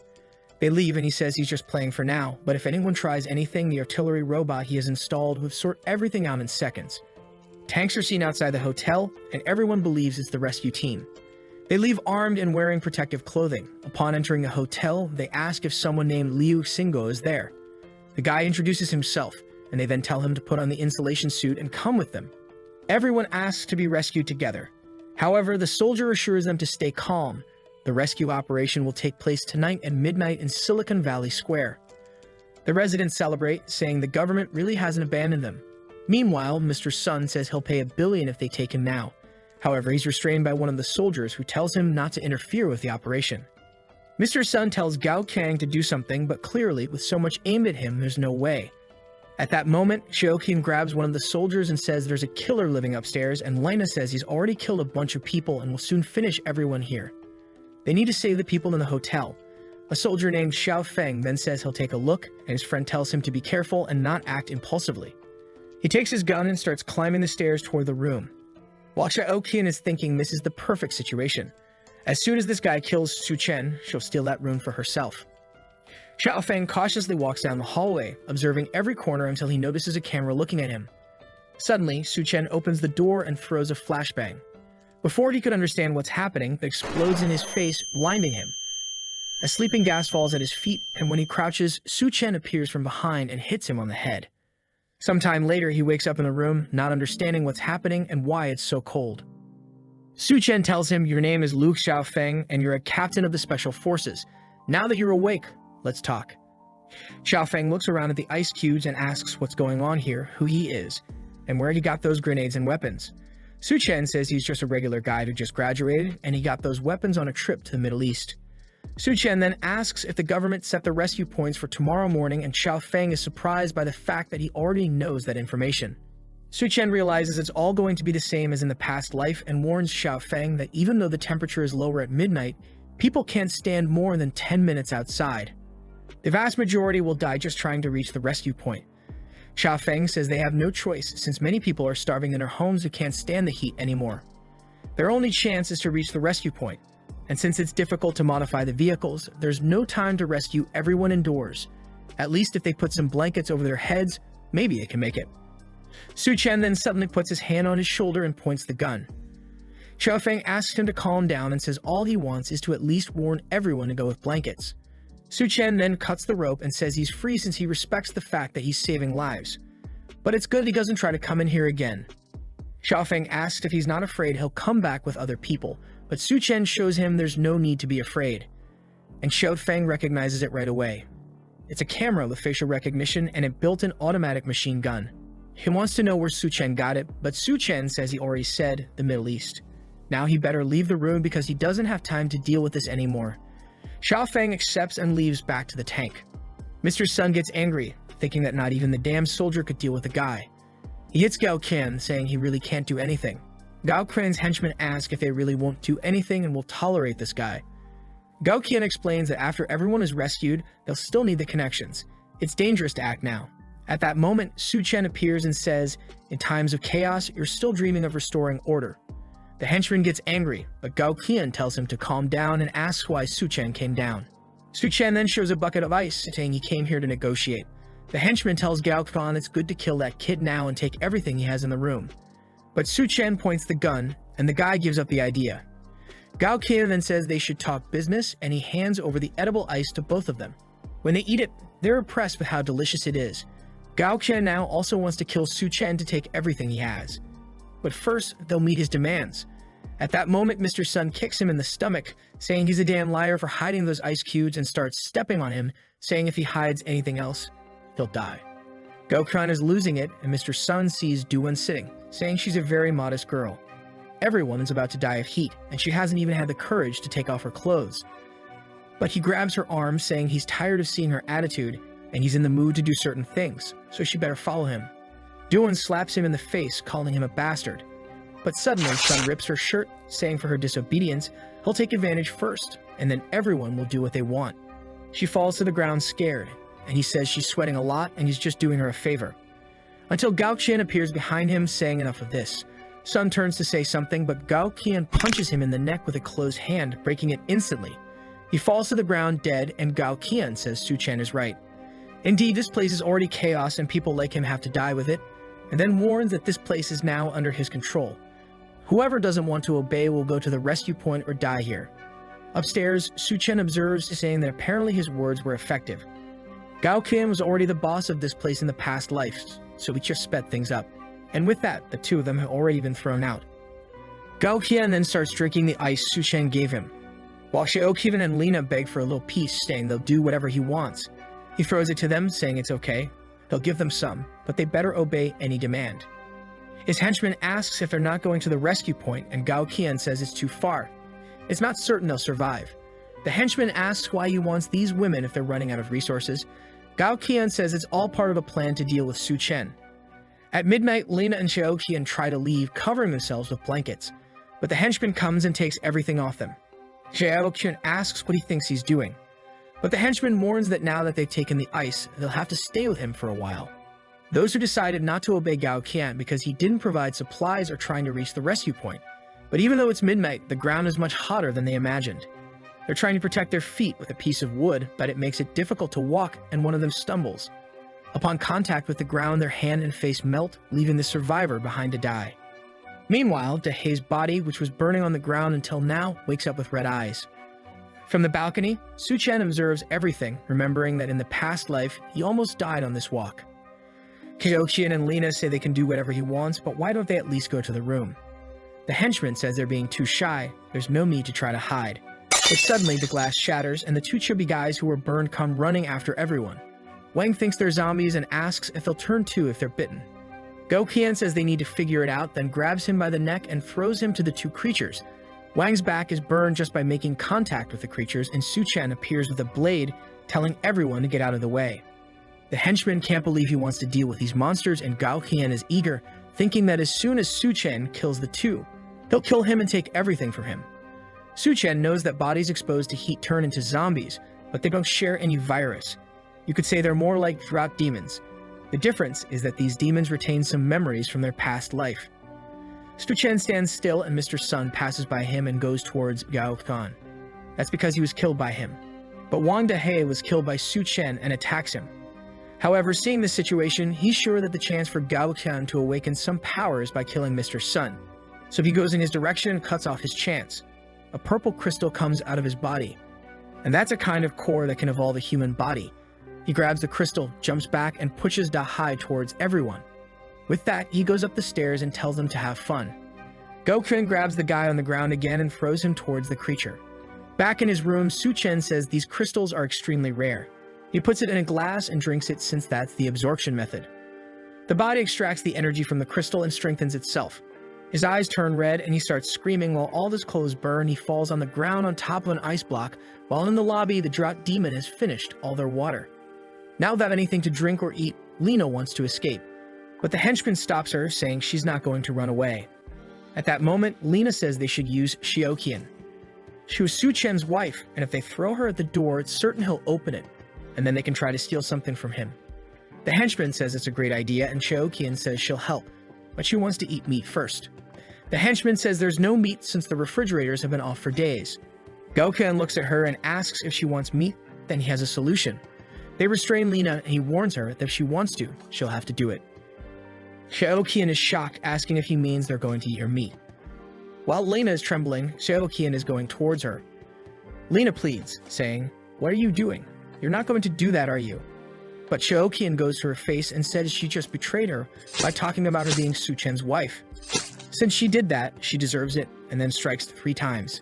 They leave, and he says he's just playing for now, but if anyone tries anything, the artillery robot he has installed will sort everything out in seconds. Tanks are seen outside the hotel, and everyone believes it's the rescue team. They leave armed and wearing protective clothing. Upon entering the hotel, they ask if someone named Liu Xingo is there. The guy introduces himself, and they then tell him to put on the insulation suit and come with them. Everyone asks to be rescued together. However, the soldier assures them to stay calm. The rescue operation will take place tonight at midnight in Silicon Valley Square. The residents celebrate, saying the government really hasn't abandoned them. Meanwhile, Mr. Sun says he'll pay $1 billion if they take him now. However, he's restrained by one of the soldiers who tells him not to interfere with the operation. Mr. Sun tells Gao Kang to do something, but clearly, with so much aimed at him, there's no way. At that moment, Xiaoqian grabs one of the soldiers and says there's a killer living upstairs, and Lina says he's already killed a bunch of people and will soon finish everyone here. They need to save the people in the hotel. A soldier named Xiao Feng then says he'll take a look, and his friend tells him to be careful and not act impulsively. He takes his gun and starts climbing the stairs toward the room. While Xiaoqian is thinking this is the perfect situation. As soon as this guy kills Su Chen, she'll steal that room for herself. Xiao Feng cautiously walks down the hallway, observing every corner until he notices a camera looking at him. Suddenly, Su Chen opens the door and throws a flashbang. Before he could understand what's happening, it explodes in his face, blinding him. A sleeping gas falls at his feet, and when he crouches, Su Chen appears from behind and hits him on the head. Sometime later, he wakes up in the room, not understanding what's happening and why it's so cold. Su Chen tells him, "Your name is Luke Xiao Feng, and you're a captain of the Special Forces. Now that you're awake, let's talk." Xiao Feng looks around at the ice cubes and asks what's going on here, who he is, and where he got those grenades and weapons. Su Chen says he's just a regular guy who just graduated, and he got those weapons on a trip to the Middle East. Su Chen then asks if the government set the rescue points for tomorrow morning, and Xiao Feng is surprised by the fact that he already knows that information. Su Chen realizes it's all going to be the same as in the past life and warns Xiao Feng that even though the temperature is lower at midnight, people can't stand more than 10 minutes outside. The vast majority will die just trying to reach the rescue point. Xiao Feng says they have no choice since many people are starving in their homes who can't stand the heat anymore. Their only chance is to reach the rescue point, and since it's difficult to modify the vehicles, there's no time to rescue everyone indoors. At least if they put some blankets over their heads, maybe they can make it. Su Chen then suddenly puts his hand on his shoulder and points the gun. Xiao Feng asks him to calm down and says all he wants is to at least warn everyone to go with blankets. Su Chen then cuts the rope and says he's free since he respects the fact that he's saving lives. But it's good he doesn't try to come in here again. Xiao Feng asks if he's not afraid he'll come back with other people, but Su Chen shows him there's no need to be afraid. And Xiao Feng recognizes it right away. It's a camera with facial recognition and a built-in automatic machine gun. He wants to know where Su Chen got it, but Su Chen says he already said the Middle East. Now he better leave the room because he doesn't have time to deal with this anymore. Xiao Feng accepts and leaves back to the tank. Mr. Sun gets angry, thinking that not even the damn soldier could deal with the guy. He hits Gao Qian, saying he really can't do anything. Gao Qian's henchmen ask if they really won't do anything and will tolerate this guy. Gao Qian explains that after everyone is rescued, they'll still need the connections. It's dangerous to act now. At that moment, Su Chen appears and says, "In times of chaos, you're still dreaming of restoring order." The henchman gets angry, but Gao Qian tells him to calm down and asks why Su Chen came down. Su Chen then shows a bucket of ice, saying he came here to negotiate. The henchman tells Gao Qian it's good to kill that kid now and take everything he has in the room. But Su Chen points the gun, and the guy gives up the idea. Gao Qian then says they should talk business, and he hands over the edible ice to both of them. When they eat it, they're impressed with how delicious it is. Gao Qian now also wants to kill Su Chen to take everything he has. But first, they'll meet his demands. At that moment, Mr. Sun kicks him in the stomach, saying he's a damn liar for hiding those ice cubes and starts stepping on him, saying if he hides anything else, he'll die. Gokhan is losing it, and Mr. Sun sees Duan sitting, saying she's a very modest girl. Everyone is about to die of heat, and she hasn't even had the courage to take off her clothes. But he grabs her arm, saying he's tired of seeing her attitude, and he's in the mood to do certain things, so she better follow him. Duan slaps him in the face, calling him a bastard. But suddenly, Sun rips her shirt, saying for her disobedience, he'll take advantage first, and then everyone will do what they want. She falls to the ground scared, and he says she's sweating a lot and he's just doing her a favor. Until Gao Qian appears behind him, saying enough of this. Sun turns to say something, but Gao Qian punches him in the neck with a closed hand, breaking it instantly. He falls to the ground dead, and Gao Qian says Su Chen is right. Indeed, this place is already chaos and people like him have to die with it, and then warns that this place is now under his control. Whoever doesn't want to obey will go to the rescue point or die here. Upstairs, Su Chen observes, saying that apparently his words were effective. Gao Qian was already the boss of this place in the past lives, so he just sped things up. And with that, the two of them have already been thrown out. Gao Qian then starts drinking the ice Su Chen gave him, while Xiaoqian and Lina beg for a little peace, saying they'll do whatever he wants. He throws it to them, saying it's okay. He'll give them some, but they better obey any demand. His henchman asks if they're not going to the rescue point, and Gao Qian says it's too far. It's not certain they'll survive. The henchman asks why he wants these women if they're running out of resources. Gao Qian says it's all part of a plan to deal with Su Chen. At midnight, Lina and Xiaoqian try to leave, covering themselves with blankets, but the henchman comes and takes everything off them. Xiaoqian asks what he thinks he's doing, but the henchman warns that now that they've taken the ice, they'll have to stay with him for a while. Those who decided not to obey Gao Qian because he didn't provide supplies are trying to reach the rescue point. But even though it's midnight, the ground is much hotter than they imagined. They're trying to protect their feet with a piece of wood, but it makes it difficult to walk, and one of them stumbles. Upon contact with the ground, their hand and face melt, leaving the survivor behind to die. Meanwhile, Dehei's body, which was burning on the ground until now, wakes up with red eyes. From the balcony, Su Chen observes everything, remembering that in the past life, he almost died on this walk. Xiaoqian and Lina say they can do whatever he wants, but why don't they at least go to the room? The henchman says they're being too shy, there's no need to try to hide. But suddenly the glass shatters, and the two chubby guys who were burned come running after everyone. Wang thinks they're zombies and asks if they'll turn too if they're bitten. Gao Qian says they need to figure it out, then grabs him by the neck and throws him to the two creatures. Wang's back is burned just by making contact with the creatures, and Su Chen appears with a blade, telling everyone to get out of the way. The henchman can't believe he wants to deal with these monsters, and Gao Qian is eager, thinking that as soon as Su Chen kills the two, he'll kill him and take everything from him. Su Chen knows that bodies exposed to heat turn into zombies, but they don't share any virus. You could say they're more like drought demons. The difference is that these demons retain some memories from their past life. Su Chen stands still, and Mr. Sun passes by him and goes towards Gao Qian. That's because he was killed by him. But Wang Dehei was killed by Su Chen and attacks him. However, seeing this situation, he's sure that the chance for Gao Qian to awaken some powers by killing Mr. Sun. So he goes in his direction and cuts off his chance. A purple crystal comes out of his body. And that's a kind of core that can evolve a human body. He grabs the crystal, jumps back, and pushes Dehei towards everyone. With that, he goes up the stairs and tells them to have fun. Gao Qian grabs the guy on the ground again and throws him towards the creature. Back in his room, Su Chen says these crystals are extremely rare. He puts it in a glass and drinks it since that's the absorption method. The body extracts the energy from the crystal and strengthens itself. His eyes turn red and he starts screaming while all his clothes burn. He falls on the ground on top of an ice block, while in the lobby the drought demon has finished all their water. Now without anything to drink or eat, Lina wants to escape. But the henchman stops her, saying she's not going to run away. At that moment, Lina says they should use Xiaoqian. She was Su Chen's wife, and if they throw her at the door, it's certain he'll open it, and then they can try to steal something from him. The henchman says it's a great idea, and Xiaoqian says she'll help, but she wants to eat meat first. The henchman says there's no meat since the refrigerators have been off for days. Gao Qian looks at her and asks if she wants meat, then he has a solution. They restrain Lina, and he warns her that if she wants to, she'll have to do it. Xiaoqian is shocked, asking if he means they're going to eat her meat. While Lina is trembling, Xiaoqian is going towards her. Lina pleads, saying, "What are you doing? You're not going to do that, are you?" But Xiaoqian goes to her face and says she just betrayed her by talking about her being Su Chen's wife. Since she did that, she deserves it, and then strikes 3 times.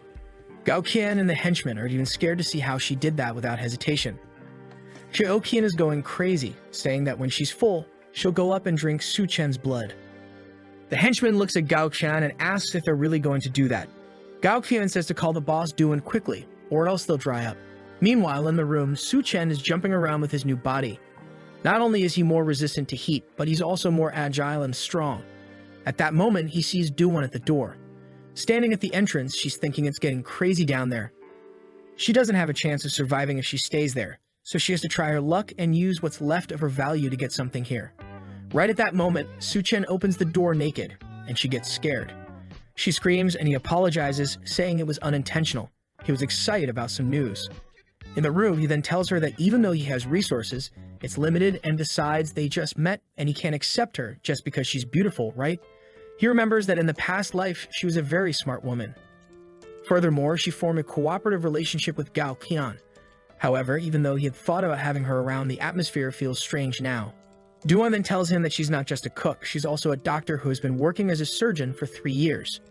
Gao Qian and the henchman are even scared to see how she did that without hesitation. Xiaoqian is going crazy, saying that when she's full, she'll go up and drink Su Chen's blood. The henchman looks at Gao Qian and asks if they're really going to do that. Gao Qian says to call the boss Duan quickly, or else they'll dry up. Meanwhile, in the room, Su Chen is jumping around with his new body. Not only is he more resistant to heat, but he's also more agile and strong. At that moment, he sees Duan at the door. Standing at the entrance, she's thinking it's getting crazy down there. She doesn't have a chance of surviving if she stays there, so she has to try her luck and use what's left of her value to get something here. Right at that moment, Su Chen opens the door naked, and she gets scared. She screams and he apologizes, saying it was unintentional. He was excited about some news. In the room, he then tells her that even though he has resources, it's limited, and besides, they just met and he can't accept her just because she's beautiful, right? He remembers that in the past life, she was a very smart woman. Furthermore, she formed a cooperative relationship with Gao Qian. However, even though he had thought about having her around, the atmosphere feels strange now. Duan then tells him that she's not just a cook, she's also a doctor who has been working as a surgeon for 3 years.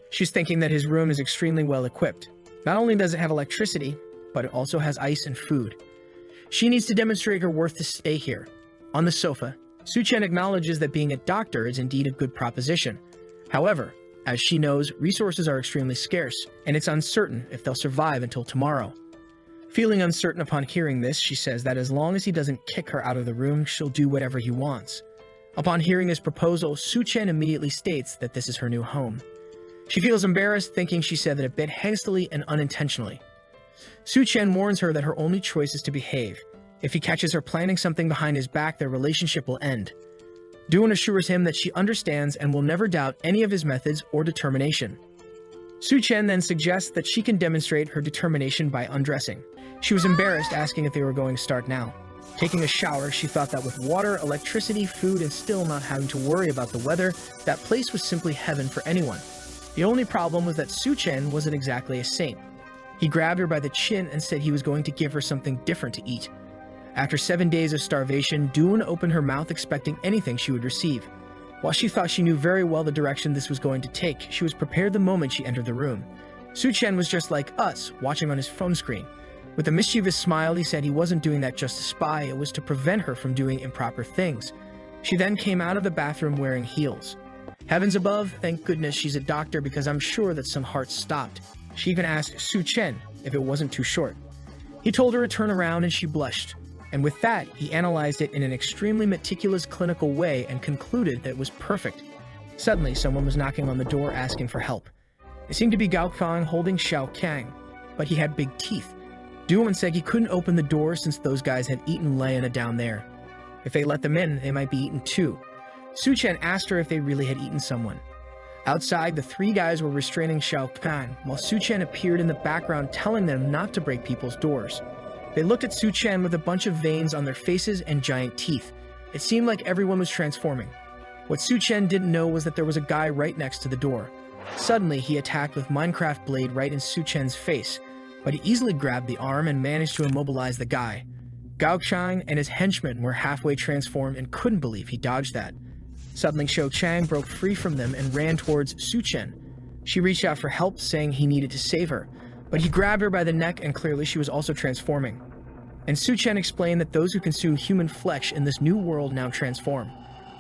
She's thinking that his room is extremely well equipped. Not only does it have electricity, but it also has ice and food. She needs to demonstrate her worth to stay here. On the sofa, Su Chen acknowledges that being a doctor is indeed a good proposition. However, as she knows, resources are extremely scarce, and it's uncertain if they'll survive until tomorrow. Feeling uncertain upon hearing this, she says that as long as he doesn't kick her out of the room, she'll do whatever he wants. Upon hearing his proposal, Su Chen immediately states that this is her new home. She feels embarrassed, thinking she said that a bit hastily and unintentionally. Su Chen warns her that her only choice is to behave. If he catches her planning something behind his back, their relationship will end. Duan assures him that she understands and will never doubt any of his methods or determination. Su Chen then suggests that she can demonstrate her determination by undressing. She was embarrassed, asking if they were going to start now. Taking a shower, she thought that with water, electricity, food, and still not having to worry about the weather, that place was simply heaven for anyone. The only problem was that Su Chen wasn't exactly a saint. He grabbed her by the chin and said he was going to give her something different to eat. After 7 days of starvation, Duan opened her mouth expecting anything she would receive. While she thought she knew very well the direction this was going to take, she was prepared the moment she entered the room. Su Chen was just like us, watching on his phone screen. With a mischievous smile, he said he wasn't doing that just to spy, it was to prevent her from doing improper things. She then came out of the bathroom wearing heels. Heavens above, thank goodness she's a doctor, because I'm sure that some hearts stopped. She even asked Su Chen if it wasn't too short. He told her to turn around and she blushed. And with that, he analyzed it in an extremely meticulous clinical way and concluded that it was perfect. Suddenly, someone was knocking on the door asking for help. It seemed to be Gao Fang holding Xiao Kang, but he had big teeth. Duan said he couldn't open the door since those guys had eaten Lena down there. If they let them in, they might be eaten too. Su Chen asked her if they really had eaten someone. Outside, the 3 guys were restraining Xiao Kang, while Su Chen appeared in the background telling them not to break people's doors. They looked at Su Chen with a bunch of veins on their faces and giant teeth. It seemed like everyone was transforming. What Su Chen didn't know was that there was a guy right next to the door. Suddenly, he attacked with Minecraft blade right in Su Chen's face, but he easily grabbed the arm and managed to immobilize the guy. Gao Chang and his henchmen were halfway transformed and couldn't believe he dodged that. Suddenly, Xiao Chang broke free from them and ran towards Su Chen. She reached out for help, saying he needed to save her, but he grabbed her by the neck and clearly she was also transforming. And Su Chen explained that those who consume human flesh in this new world now transform.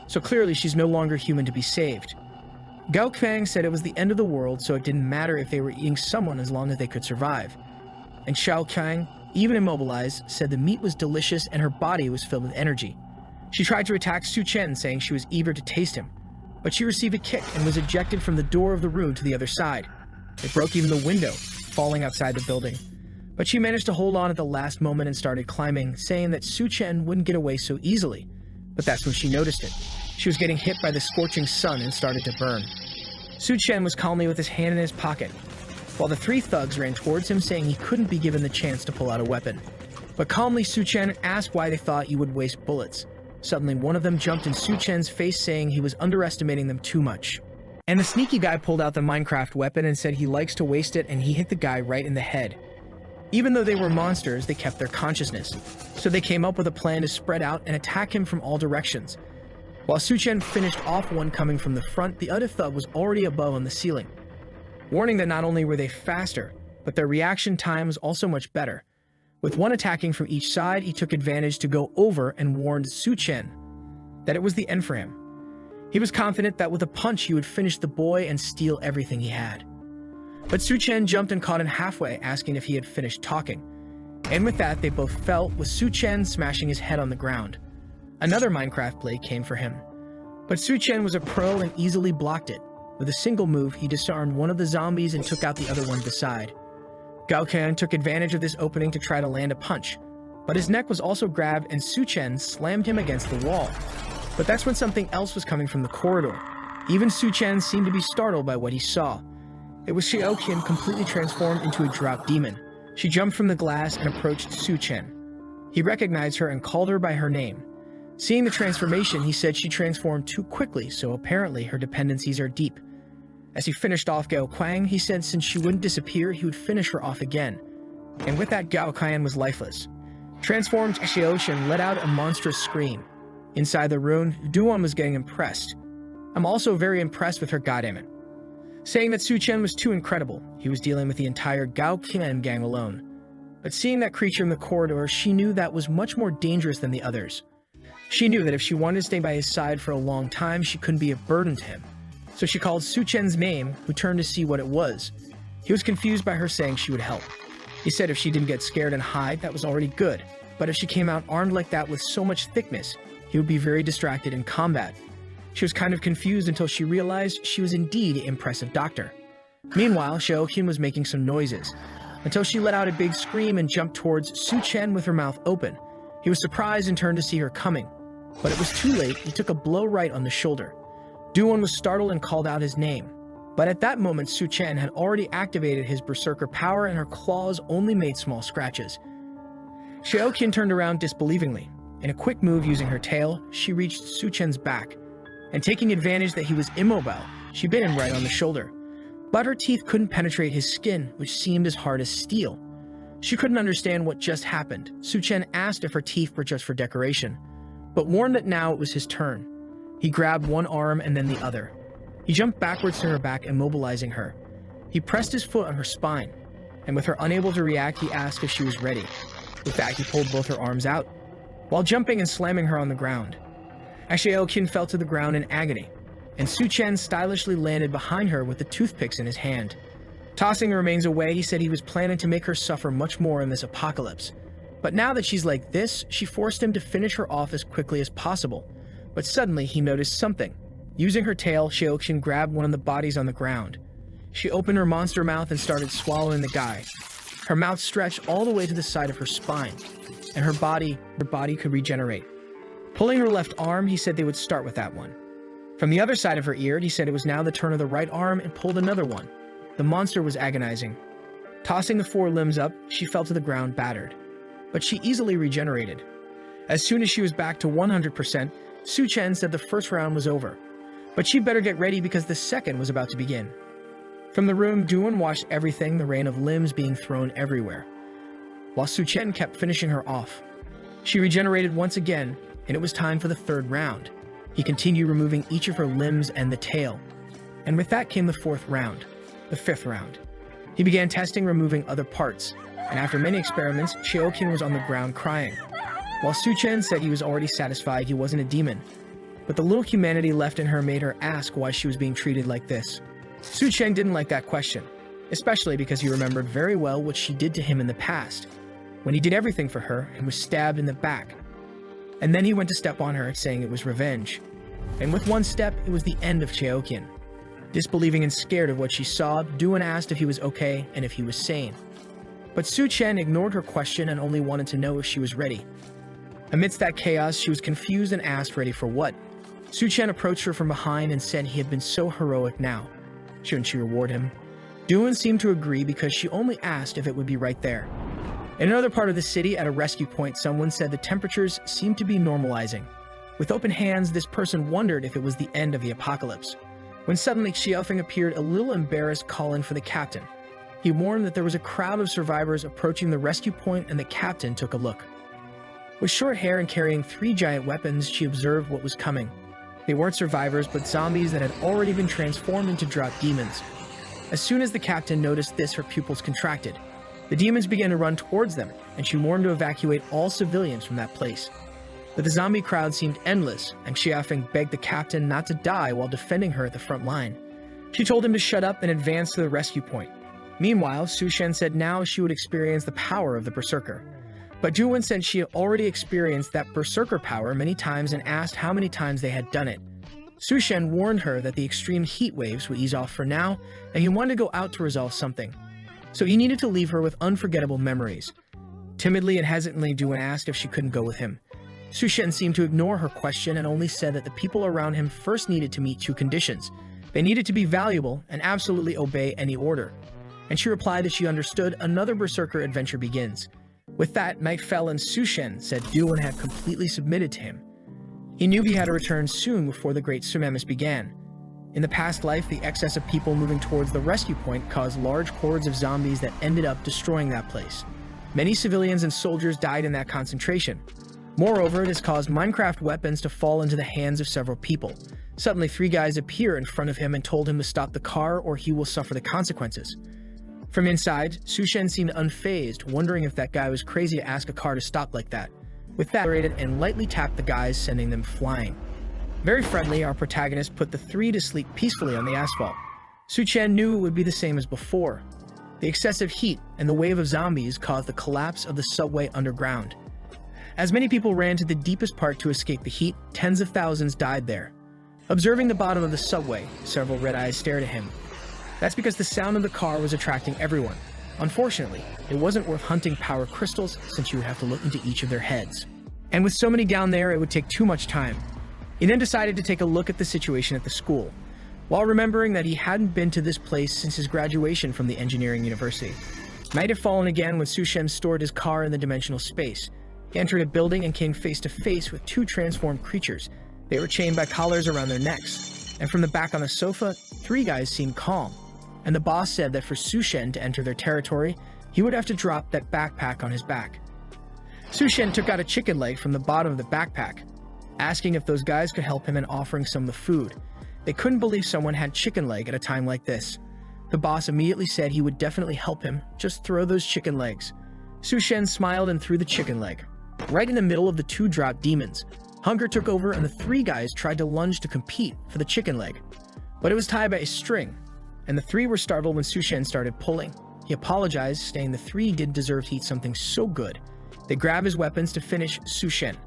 So clearly she's no longer human to be saved. Gao Fang said it was the end of the world, so it didn't matter if they were eating someone as long as they could survive. And Xiao Kang, even immobilized, said the meat was delicious and her body was filled with energy. She tried to attack Su Chen, saying she was eager to taste him, but she received a kick and was ejected from the door of the room to the other side. It broke even the window, falling outside the building. But she managed to hold on at the last moment and started climbing, saying that Su Chen wouldn't get away so easily. But that's when she noticed it. She was getting hit by the scorching sun and started to burn. Su Chen was calmly with his hand in his pocket, while the 3 thugs ran towards him, saying he couldn't be given the chance to pull out a weapon. But calmly, Su Chen asked why they thought you would waste bullets. Suddenly, one of them jumped in Su Chen's face, saying he was underestimating them too much. And the sneaky guy pulled out the Minecraft weapon and said he likes to waste it, and he hit the guy right in the head. Even though they were monsters, they kept their consciousness, so they came up with a plan to spread out and attack him from all directions. While Su Chen finished off one coming from the front, the other thug was already above on the ceiling. Warning that not only were they faster, but their reaction time was also much better. With one attacking from each side, he took advantage to go over and warned Su Chen. that it was the end for him. He was confident that with a punch he would finish the boy and steal everything he had. But Su Chen jumped and caught him halfway, asking if he had finished talking. And with that, they both fell, with Su Chen smashing his head on the ground. Another Minecraft blade came for him. But Su Chen was a pro and easily blocked it. With a single move, he disarmed one of the zombies and took out the other one beside. Gao Qian took advantage of this opening to try to land a punch, but his neck was also grabbed and Su Chen slammed him against the wall. But that's when something else was coming from the corridor. Even Su Chen seemed to be startled by what he saw. It was Xiao Qian completely transformed into a drought demon. She jumped from the glass and approached Su Chen. He recognized her and called her by her name. Seeing the transformation, he said she transformed too quickly, so apparently her dependencies are deep. As he finished off Gao Qian, he said since she wouldn't disappear, he would finish her off again. And with that, Gao Qian was lifeless. Transformed Xiao Qian let out a monstrous scream. Inside the room, Duan was getting impressed. I'm also very impressed with her, goddammit. Saying that Su Chen was too incredible, he was dealing with the entire Gao Qian gang alone. But seeing that creature in the corridor, she knew that was much more dangerous than the others. She knew that if she wanted to stay by his side for a long time, she couldn't be a burden to him. So she called Su Chen's name, who turned to see what it was. He was confused by her saying she would help. He said if she didn't get scared and hide, that was already good. But if she came out armed like that with so much thickness, he would be very distracted in combat. She was kind of confused until she realized she was indeed an impressive doctor. Meanwhile, Xiao Qian was making some noises, until she let out a big scream and jumped towards Su Chen with her mouth open. He was surprised and turned to see her coming. But it was too late. He took a blow right on the shoulder. Duan was startled and called out his name. But at that moment, Su Chen had already activated his berserker power and her claws only made small scratches. Xiao Qian turned around disbelievingly. In a quick move using her tail, she reached Su Chen's back. And taking advantage that he was immobile, she bit him right on the shoulder. But her teeth couldn't penetrate his skin, which seemed as hard as steel. She couldn't understand what just happened. Su Chen asked if her teeth were just for decoration, but warned that now it was his turn. He grabbed one arm and then the other. He jumped backwards to her back, immobilizing her. He pressed his foot on her spine, and with her unable to react, he asked if she was ready. With that, he pulled both her arms out, while jumping and slamming her on the ground. Xiao Qian fell to the ground in agony, and Su Chen stylishly landed behind her with the toothpicks in his hand. Tossing the remains away, he said he was planning to make her suffer much more in this apocalypse. But now that she's like this, she forced him to finish her off as quickly as possible. But suddenly, he noticed something. Using her tail, Xiao Qian grabbed one of the bodies on the ground. She opened her monster mouth and started swallowing the guy. Her mouth stretched all the way to the side of her spine, and her body could regenerate. Pulling her left arm, he said they would start with that one. From the other side of her ear, he said it was now the turn of the right arm and pulled another one. The monster was agonizing. Tossing the four limbs up, she fell to the ground battered. But she easily regenerated. As soon as she was back to 100%, Su Chen said the first round was over. But she'd better get ready because the second was about to begin. From the room, Duan watched everything, the rain of limbs being thrown everywhere, while Su Chen kept finishing her off. She regenerated once again, and it was time for the third round. He continued removing each of her limbs and the tail. And with that came the fourth round, the fifth round. He began testing removing other parts, and after many experiments, Xiao Qian was on the ground crying, while Su Chen said he was already satisfied he wasn't a demon. But the little humanity left in her made her ask why she was being treated like this. Su Chen didn't like that question, especially because he remembered very well what she did to him in the past, when he did everything for her and was stabbed in the back. And then he went to step on her, saying it was revenge. And with one step, it was the end of Xiao Qian. Disbelieving and scared of what she saw, Duan asked if he was okay and if he was sane. But Su Chen ignored her question and only wanted to know if she was ready. Amidst that chaos, she was confused and asked ready for what. Su Chen approached her from behind and said he had been so heroic now. Shouldn't she reward him? Duan seemed to agree because she only asked if it would be right there. In another part of the city, at a rescue point, someone said the temperatures seemed to be normalizing. With open hands, this person wondered if it was the end of the apocalypse, when suddenly Xiaofeng appeared a little embarrassed, calling for the captain. He warned that there was a crowd of survivors approaching the rescue point, and the captain took a look. With short hair and carrying 3 giant weapons, she observed what was coming. They weren't survivors, but zombies that had already been transformed into drought demons. As soon as the captain noticed this, her pupils contracted. The demons began to run towards them, and she warned to evacuate all civilians from that place. But the zombie crowd seemed endless, and Xiaofeng begged the captain not to die while defending her at the front line. She told him to shut up and advance to the rescue point. Meanwhile, Su Shen said now she would experience the power of the Berserker. But Juwen said she had already experienced that Berserker power many times and asked how many times they had done it. Su Shen warned her that the extreme heat waves would ease off for now, and he wanted to go out to resolve something. So he needed to leave her with unforgettable memories. Timidly and hesitantly, Juwen asked if she couldn't go with him. Su Shen seemed to ignore her question and only said that the people around him first needed to meet two conditions. They needed to be valuable and absolutely obey any order. And she replied that she understood. Another Berserker adventure begins. With that, night fell and Su Shen said Juwen had completely submitted to him. He knew he had to return soon before the Great Tsunamis began. In the past life, the excess of people moving towards the rescue point caused large hordes of zombies that ended up destroying that place. Many civilians and soldiers died in that concentration. Moreover, this caused Minecraft weapons to fall into the hands of several people. Suddenly, three guys appear in front of him and told him to stop the car or he will suffer the consequences. From inside, Su Shen seemed unfazed, wondering if that guy was crazy to ask a car to stop like that. With that, he and lightly tapped the guys, sending them flying. Very friendly, our protagonist put the three to sleep peacefully on the asphalt. Su Shen knew it would be the same as before. The excessive heat and the wave of zombies caused the collapse of the subway underground. As many people ran to the deepest part to escape the heat, tens of thousands died there. Observing the bottom of the subway, several red eyes stared at him. That's because the sound of the car was attracting everyone. Unfortunately, it wasn't worth hunting power crystals since you would have to look into each of their heads. And with so many down there, it would take too much time. He then decided to take a look at the situation at the school, while remembering that he hadn't been to this place since his graduation from the engineering university. Night had fallen again when Su Shen stored his car in the dimensional space. He entered a building and came face to face with two transformed creatures. They were chained by collars around their necks, and from the back on the sofa, three guys seemed calm. And the boss said that for Su Shen to enter their territory, he would have to drop that backpack on his back. Su Shen took out a chicken leg from the bottom of the backpack, asking if those guys could help him and offering some of the food. They couldn't believe someone had chicken leg at a time like this. The boss immediately said he would definitely help him, just throw those chicken legs. Su Shen smiled and threw the chicken leg. Right in the middle of the two drop demons, hunger took over and the three guys tried to lunge to compete for the chicken leg. But it was tied by a string, and the three were startled when Su Shen started pulling. He apologized, saying the three didn't deserve to eat something so good. They grabbed his weapons to finish Su Shen,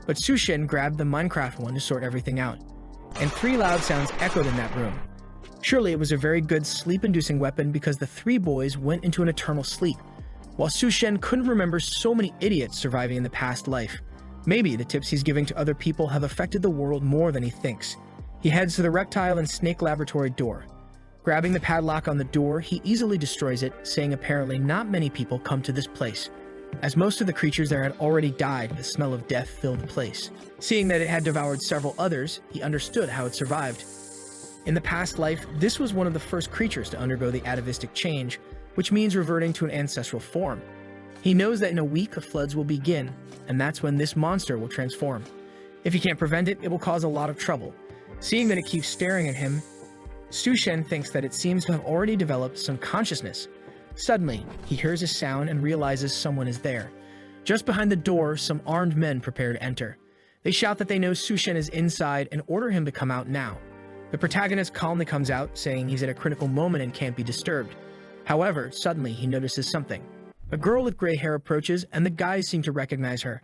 but Su Shen grabbed the Minecraft one to sort everything out, and three loud sounds echoed in that room. Surely it was a very good sleep-inducing weapon because the three boys went into an eternal sleep, while Su Shen couldn't remember so many idiots surviving in the past life. Maybe the tips he's giving to other people have affected the world more than he thinks. He heads to the reptile and snake laboratory door. Grabbing the padlock on the door, he easily destroys it, saying apparently not many people come to this place, as most of the creatures there had already died. The smell of death filled the place. Seeing that it had devoured several others, he understood how it survived. In the past life, this was one of the first creatures to undergo the atavistic change, which means reverting to an ancestral form. He knows that in a week the floods will begin, and that's when this monster will transform. If he can't prevent it, it will cause a lot of trouble. Seeing that it keeps staring at him, Su Shen thinks that it seems to have already developed some consciousness. Suddenly, he hears a sound and realizes someone is there. Just behind the door, some armed men prepare to enter. They shout that they know Su Shen is inside and order him to come out now. The protagonist calmly comes out, saying he's at a critical moment and can't be disturbed. However, suddenly he notices something. A girl with gray hair approaches, and the guys seem to recognize her.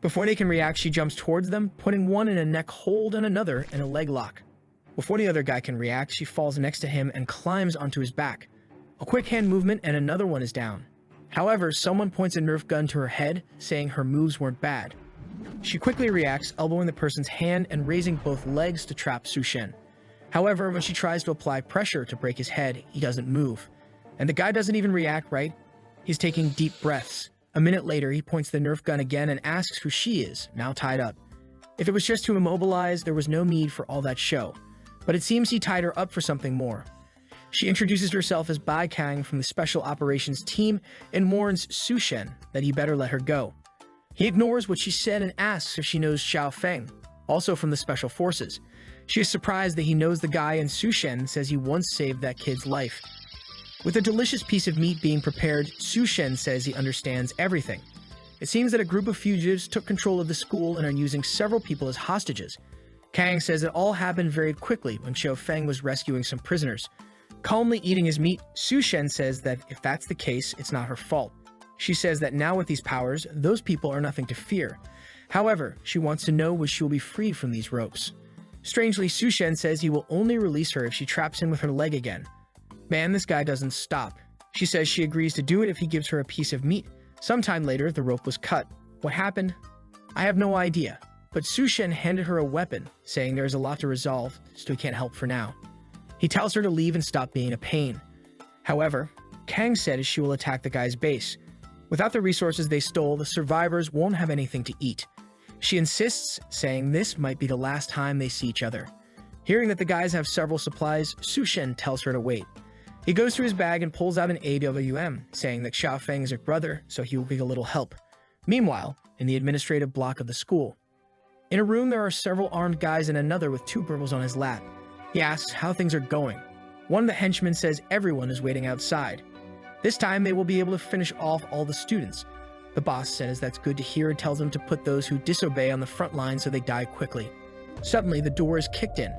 Before they can react, she jumps towards them, putting one in a neck hold and another in a leg lock. Before the other guy can react, she falls next to him and climbs onto his back. A quick hand movement and another one is down. However, someone points a Nerf gun to her head, saying her moves weren't bad. She quickly reacts, elbowing the person's hand and raising both legs to trap Su Shen. However, when she tries to apply pressure to break his head, he doesn't move. And the guy doesn't even react, right? He's taking deep breaths. A minute later, he points the Nerf gun again and asks who she is, now tied up. If it was just to immobilize, there was no need for all that show. But it seems he tied her up for something more. She introduces herself as Bai Kang from the Special Operations Team and warns Su Shen that he better let her go. He ignores what she said and asks if she knows Xiao Feng, also from the Special Forces. She is surprised that he knows the guy, and Su Shen says he once saved that kid's life. With a delicious piece of meat being prepared, Su Shen says he understands everything. It seems that a group of fugitives took control of the school and are using several people as hostages. Kang says it all happened very quickly when Xiao Feng was rescuing some prisoners. Calmly eating his meat, Su Shen says that if that's the case, it's not her fault. She says that now with these powers, those people are nothing to fear. However, she wants to know when she will be freed from these ropes. Strangely, Su Shen says he will only release her if she traps him with her leg again. Man, this guy doesn't stop. She says she agrees to do it if he gives her a piece of meat. Sometime later, the rope was cut. What happened? I have no idea. But Su Shen handed her a weapon, saying there is a lot to resolve, so he can't help for now. He tells her to leave and stop being a pain. However, Kang says she will attack the guy's base. Without the resources they stole, the survivors won't have anything to eat. She insists, saying this might be the last time they see each other. Hearing that the guys have several supplies, Su Shen tells her to wait. He goes through his bag and pulls out an AWM, saying that Xiao Feng is her brother, so he will be a little help. Meanwhile, in the administrative block of the school, in a room there are several armed guys and another with 2 girls on his lap. He asks how things are going. One of the henchmen says everyone is waiting outside. This time they will be able to finish off all the students. The boss says that's good to hear and tells them to put those who disobey on the front line so they die quickly. Suddenly, the door is kicked in.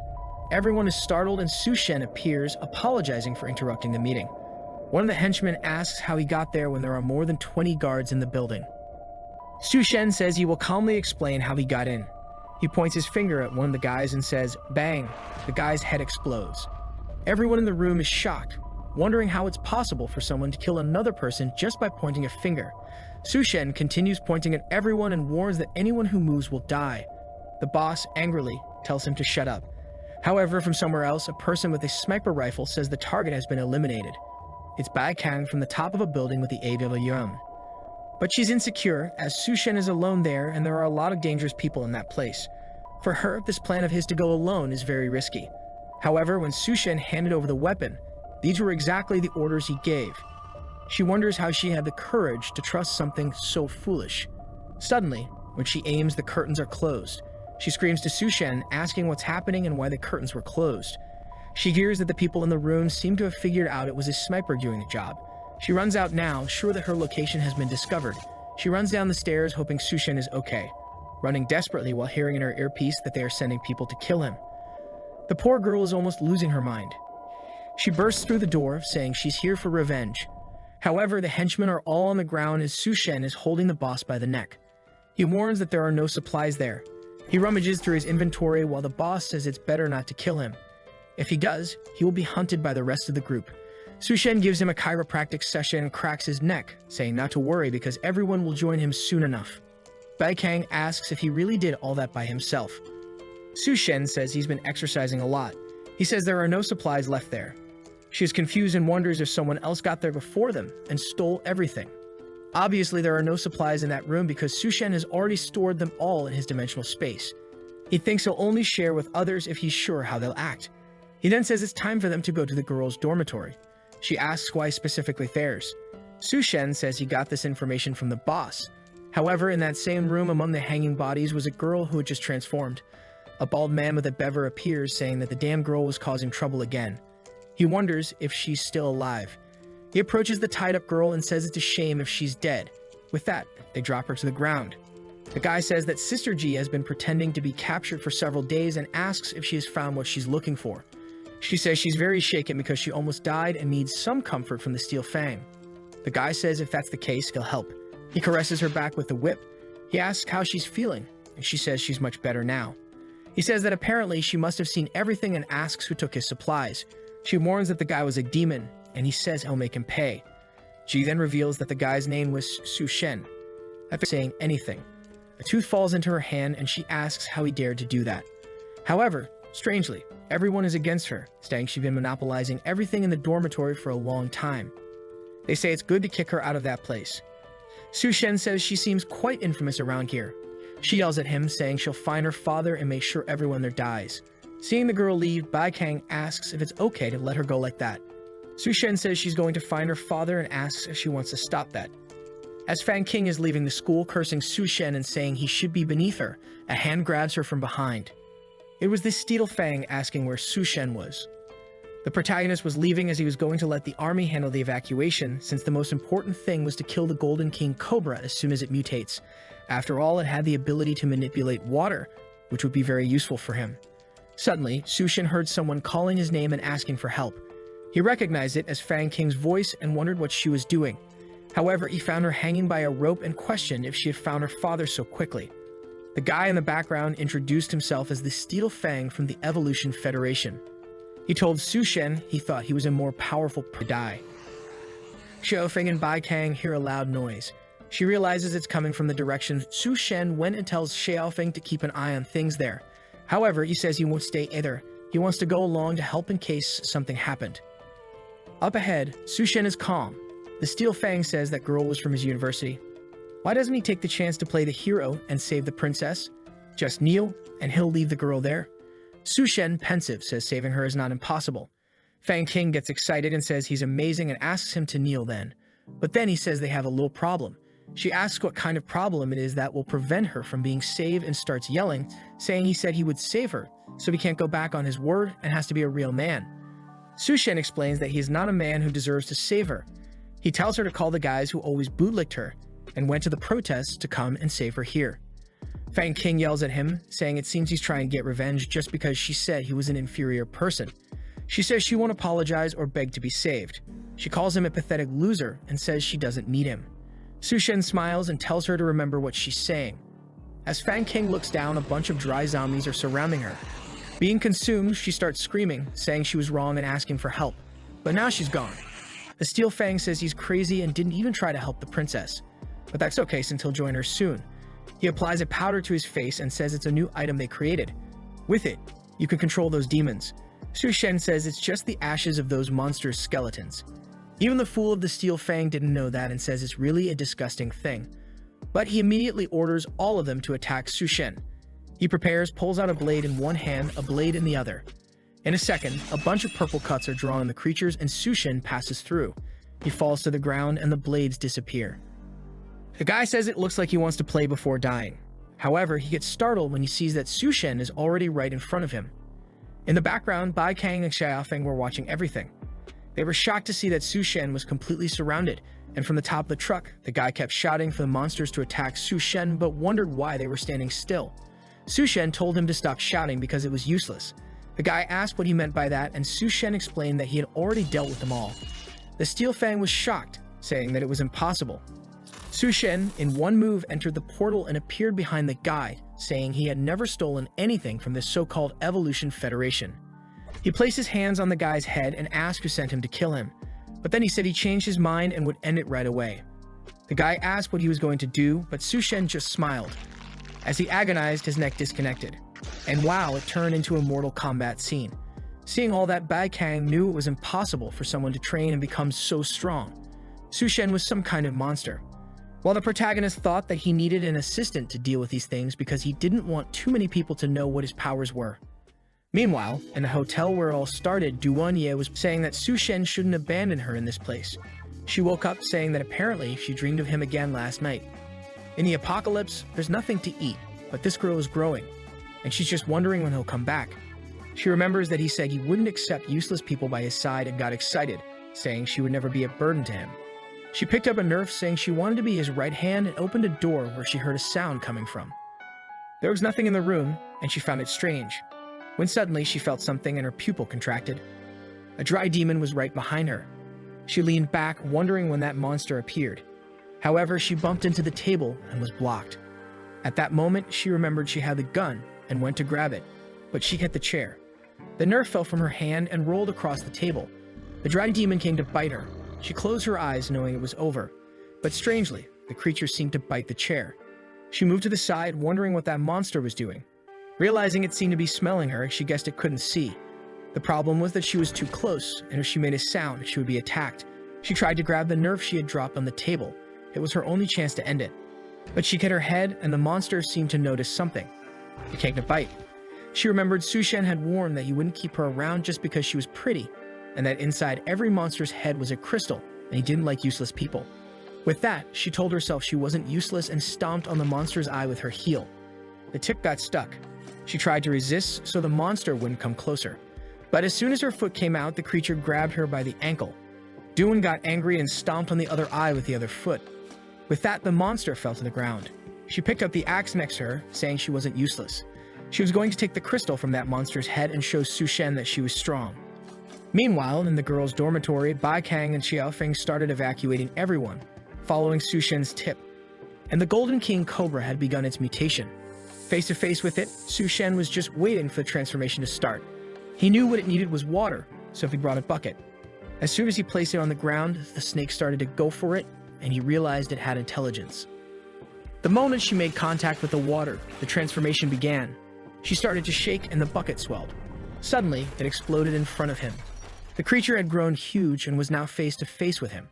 Everyone is startled and Su Shen appears, apologizing for interrupting the meeting. One of the henchmen asks how he got there when there are more than 20 guards in the building. Su Shen says he will calmly explain how he got in. He points his finger at one of the guys and says, "Bang!" The guy's head explodes. Everyone in the room is shocked, wondering how it's possible for someone to kill another person just by pointing a finger. Su Shen continues pointing at everyone and warns that anyone who moves will die. The boss angrily tells him to shut up. However, from somewhere else, a person with a sniper rifle says the target has been eliminated. It's Bai Kang from the top of a building with the AWM. But she's insecure, as Su Shen is alone there and there are a lot of dangerous people in that place. For her, this plan of his to go alone is very risky. However, when Su Shen handed over the weapon, these were exactly the orders he gave. She wonders how she had the courage to trust something so foolish. Suddenly, when she aims, the curtains are closed. She screams to Su Shen, asking what's happening and why the curtains were closed. She hears that the people in the room seem to have figured out it was a sniper doing the job. She runs out now, sure that her location has been discovered. She runs down the stairs, hoping Su Shen is okay, running desperately while hearing in her earpiece that they are sending people to kill him. The poor girl is almost losing her mind. She bursts through the door, saying she's here for revenge. However, the henchmen are all on the ground as Su Shen is holding the boss by the neck. He warns that there are no supplies there. He rummages through his inventory while the boss says it's better not to kill him. If he does, he will be hunted by the rest of the group. Su Shen gives him a chiropractic session and cracks his neck, saying not to worry because everyone will join him soon enough. Bai Kang asks if he really did all that by himself. Su Shen says he's been exercising a lot. He says there are no supplies left there. She is confused and wonders if someone else got there before them and stole everything. Obviously, there are no supplies in that room because Su Shen has already stored them all in his dimensional space. He thinks he'll only share with others if he's sure how they'll act. He then says it's time for them to go to the girls' dormitory. She asks why specifically theirs. Su Shen says he got this information from the boss. However, in that same room among the hanging bodies was a girl who had just transformed. A bald man with a bever appears, saying that the damn girl was causing trouble again. He wonders if she's still alive. He approaches the tied-up girl and says it's a shame if she's dead. With that, they drop her to the ground. The guy says that Sister G has been pretending to be captured for several days and asks if she has found what she's looking for. She says she's very shaken because she almost died and needs some comfort from the Steel Fang. The guy says if that's the case, he'll help. He caresses her back with the whip. He asks how she's feeling, and she says she's much better now. He says that apparently she must have seen everything and asks who took his supplies. She warns that the guy was a demon, and he says he'll make him pay. Ji then reveals that the guy's name was Su Shen. After saying anything, a tooth falls into her hand and she asks how he dared to do that. However, strangely, everyone is against her, saying she's been monopolizing everything in the dormitory for a long time. They say it's good to kick her out of that place. Su Shen says she seems quite infamous around here. She yells at him, saying she'll find her father and make sure everyone there dies. Seeing the girl leave, Bai Kang asks if it's okay to let her go like that. Su Shen says she's going to find her father and asks if she wants to stop that. As Fan King is leaving the school, cursing Su Shen and saying he should be beneath her, a hand grabs her from behind. It was this Steel Fang asking where Su Shen was. The protagonist was leaving as he was going to let the army handle the evacuation, since the most important thing was to kill the Golden King Cobra as soon as it mutates. After all, it had the ability to manipulate water, which would be very useful for him. Suddenly, Sushin heard someone calling his name and asking for help. He recognized it as Fang King's voice and wondered what she was doing. However, he found her hanging by a rope and questioned if she had found her father so quickly. The guy in the background introduced himself as the Steel Fang from the Evolution Federation. He told Sushen he thought he was a more powerful die. Xiaofeng and Bai Kang hear a loud noise. She realizes it's coming from the direction Sushen went and tells Xiaofeng to keep an eye on things there. However, he says he won't stay either. He wants to go along to help in case something happened. Up ahead, Sushen is calm. The Steel Fang says that girl was from his university. Why doesn't he take the chance to play the hero and save the princess? Just kneel, and he'll leave the girl there. Sushen, pensive, says saving her is not impossible. Fang King gets excited and says he's amazing and asks him to kneel then. But then he says they have a little problem. She asks what kind of problem it is that will prevent her from being saved and starts yelling, saying he said he would save her, so he can't go back on his word and has to be a real man. Sushen explains that he is not a man who deserves to save her. He tells her to call the guys who always bootlicked her and went to the protests to come and save her here. Fang King yells at him, saying it seems he's trying to get revenge just because she said he was an inferior person. She says she won't apologize or beg to be saved. She calls him a pathetic loser and says she doesn't need him. Sushen smiles and tells her to remember what she's saying. As Fang King looks down, a bunch of dry zombies are surrounding her. Being consumed, she starts screaming, saying she was wrong and asking for help. But now she's gone. The Steel Fang says he's crazy and didn't even try to help the princess. But that's okay since he'll join her soon. He applies a powder to his face and says it's a new item they created. With it, you can control those demons. Sushen says it's just the ashes of those monsters' skeletons. Even the fool of the Steel Fang didn't know that and says it's really a disgusting thing. But he immediately orders all of them to attack Sushen. He prepares, pulls out a blade in one hand, a blade in the other. In a second, a bunch of purple cuts are drawn on the creatures and Sushen passes through. He falls to the ground and the blades disappear. The guy says it looks like he wants to play before dying. However, he gets startled when he sees that Sushen is already right in front of him. In the background, Bai Kang and Xiaofeng were watching everything. They were shocked to see that Sushen was completely surrounded, and from the top of the truck, the guy kept shouting for the monsters to attack Sushen but wondered why they were standing still. Sushen told him to stop shouting because it was useless. The guy asked what he meant by that, and Sushen explained that he had already dealt with them all. The Steel Fang was shocked, saying that it was impossible. Sushen, in one move, entered the portal and appeared behind the guy, saying he had never stolen anything from this so-called Evolution Federation. He placed his hands on the guy's head and asked who sent him to kill him, but then he said he changed his mind and would end it right away. The guy asked what he was going to do, but Sushen just smiled. As he agonized, his neck disconnected. And wow, it turned into a Mortal Kombat scene. Seeing all that, Bai Kang knew it was impossible for someone to train and become so strong. Sushen was some kind of monster. While the protagonist thought that he needed an assistant to deal with these things because he didn't want too many people to know what his powers were. Meanwhile, in the hotel where it all started, Duanye was saying that Sushen shouldn't abandon her in this place. She woke up saying that apparently she dreamed of him again last night. In the apocalypse, there's nothing to eat, but this girl is growing, and she's just wondering when he'll come back. She remembers that he said he wouldn't accept useless people by his side and got excited, saying she would never be a burden to him. She picked up a Nerf saying she wanted to be his right hand and opened a door where she heard a sound coming from. There was nothing in the room, and she found it strange, when suddenly she felt something and her pupil contracted. A dry demon was right behind her. She leaned back, wondering when that monster appeared. However, she bumped into the table and was blocked. At that moment, she remembered she had the gun and went to grab it, but she hit the chair. The Nerf fell from her hand and rolled across the table. The dry demon came to bite her. She closed her eyes knowing it was over, but strangely, the creature seemed to bite the chair. She moved to the side, wondering what that monster was doing. Realizing it seemed to be smelling her, she guessed it couldn't see. The problem was that she was too close, and if she made a sound, she would be attacked. She tried to grab the Nerf she had dropped on the table. It was her only chance to end it. But she hit her head, and the monster seemed to notice something. It came to bite. She remembered Sushen had warned that he wouldn't keep her around just because she was pretty, and that inside every monster's head was a crystal, and he didn't like useless people. With that, she told herself she wasn't useless and stomped on the monster's eye with her heel. The tip got stuck. She tried to resist so the monster wouldn't come closer. But as soon as her foot came out, the creature grabbed her by the ankle. Doon got angry and stomped on the other eye with the other foot. With that, the monster fell to the ground. She picked up the axe next to her, saying she wasn't useless. She was going to take the crystal from that monster's head and show Su Shen that she was strong. Meanwhile, in the girls' dormitory, Bai Kang and Xiaofeng started evacuating everyone, following Su Shen's tip. And the Golden King Cobra had begun its mutation. Face to face with it, Su Shen was just waiting for the transformation to start. He knew what it needed was water, so he brought a bucket. As soon as he placed it on the ground, the snake started to go for it, and he realized it had intelligence. The moment she made contact with the water, the transformation began. She started to shake and the bucket swelled. Suddenly, it exploded in front of him. The creature had grown huge and was now face to face with him.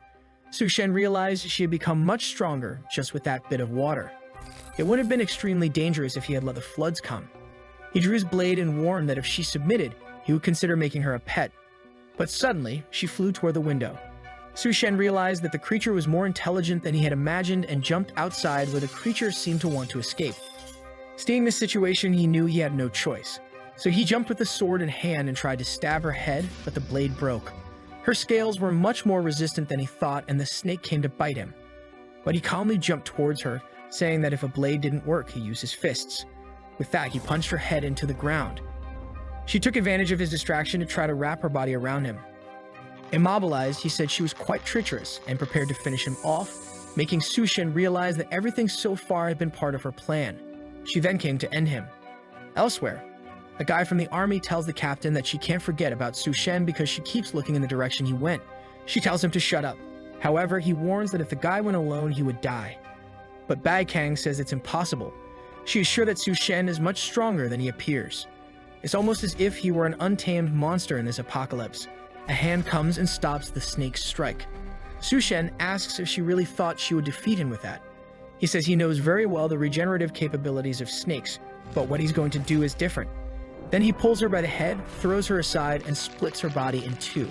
Su Shen realized she had become much stronger just with that bit of water. It would have been extremely dangerous if he had let the floods come. He drew his blade and warned that if she submitted, he would consider making her a pet. But suddenly, she flew toward the window. Su Shen realized that the creature was more intelligent than he had imagined and jumped outside where the creature seemed to want to escape. Seeing this situation, he knew he had no choice. So he jumped with the sword in hand and tried to stab her head, but the blade broke. Her scales were much more resistant than he thought, and the snake came to bite him. But he calmly jumped towards her, saying that if a blade didn't work, he used his fists. With that, he punched her head into the ground. She took advantage of his distraction to try to wrap her body around him. Immobilized, he said she was quite treacherous and prepared to finish him off, making Su Shen realize that everything so far had been part of her plan. She then came to end him. Elsewhere, a guy from the army tells the captain that she can't forget about Su Shen because she keeps looking in the direction he went. She tells him to shut up. However, he warns that if the guy went alone, he would die. But Bai Kang says it's impossible. She is sure that Su Shen is much stronger than he appears. It's almost as if he were an untamed monster in this apocalypse. A hand comes and stops the snake's strike. Su Shen asks if she really thought she would defeat him with that. He says he knows very well the regenerative capabilities of snakes, but what he's going to do is different. Then he pulls her by the head, throws her aside, and splits her body in two.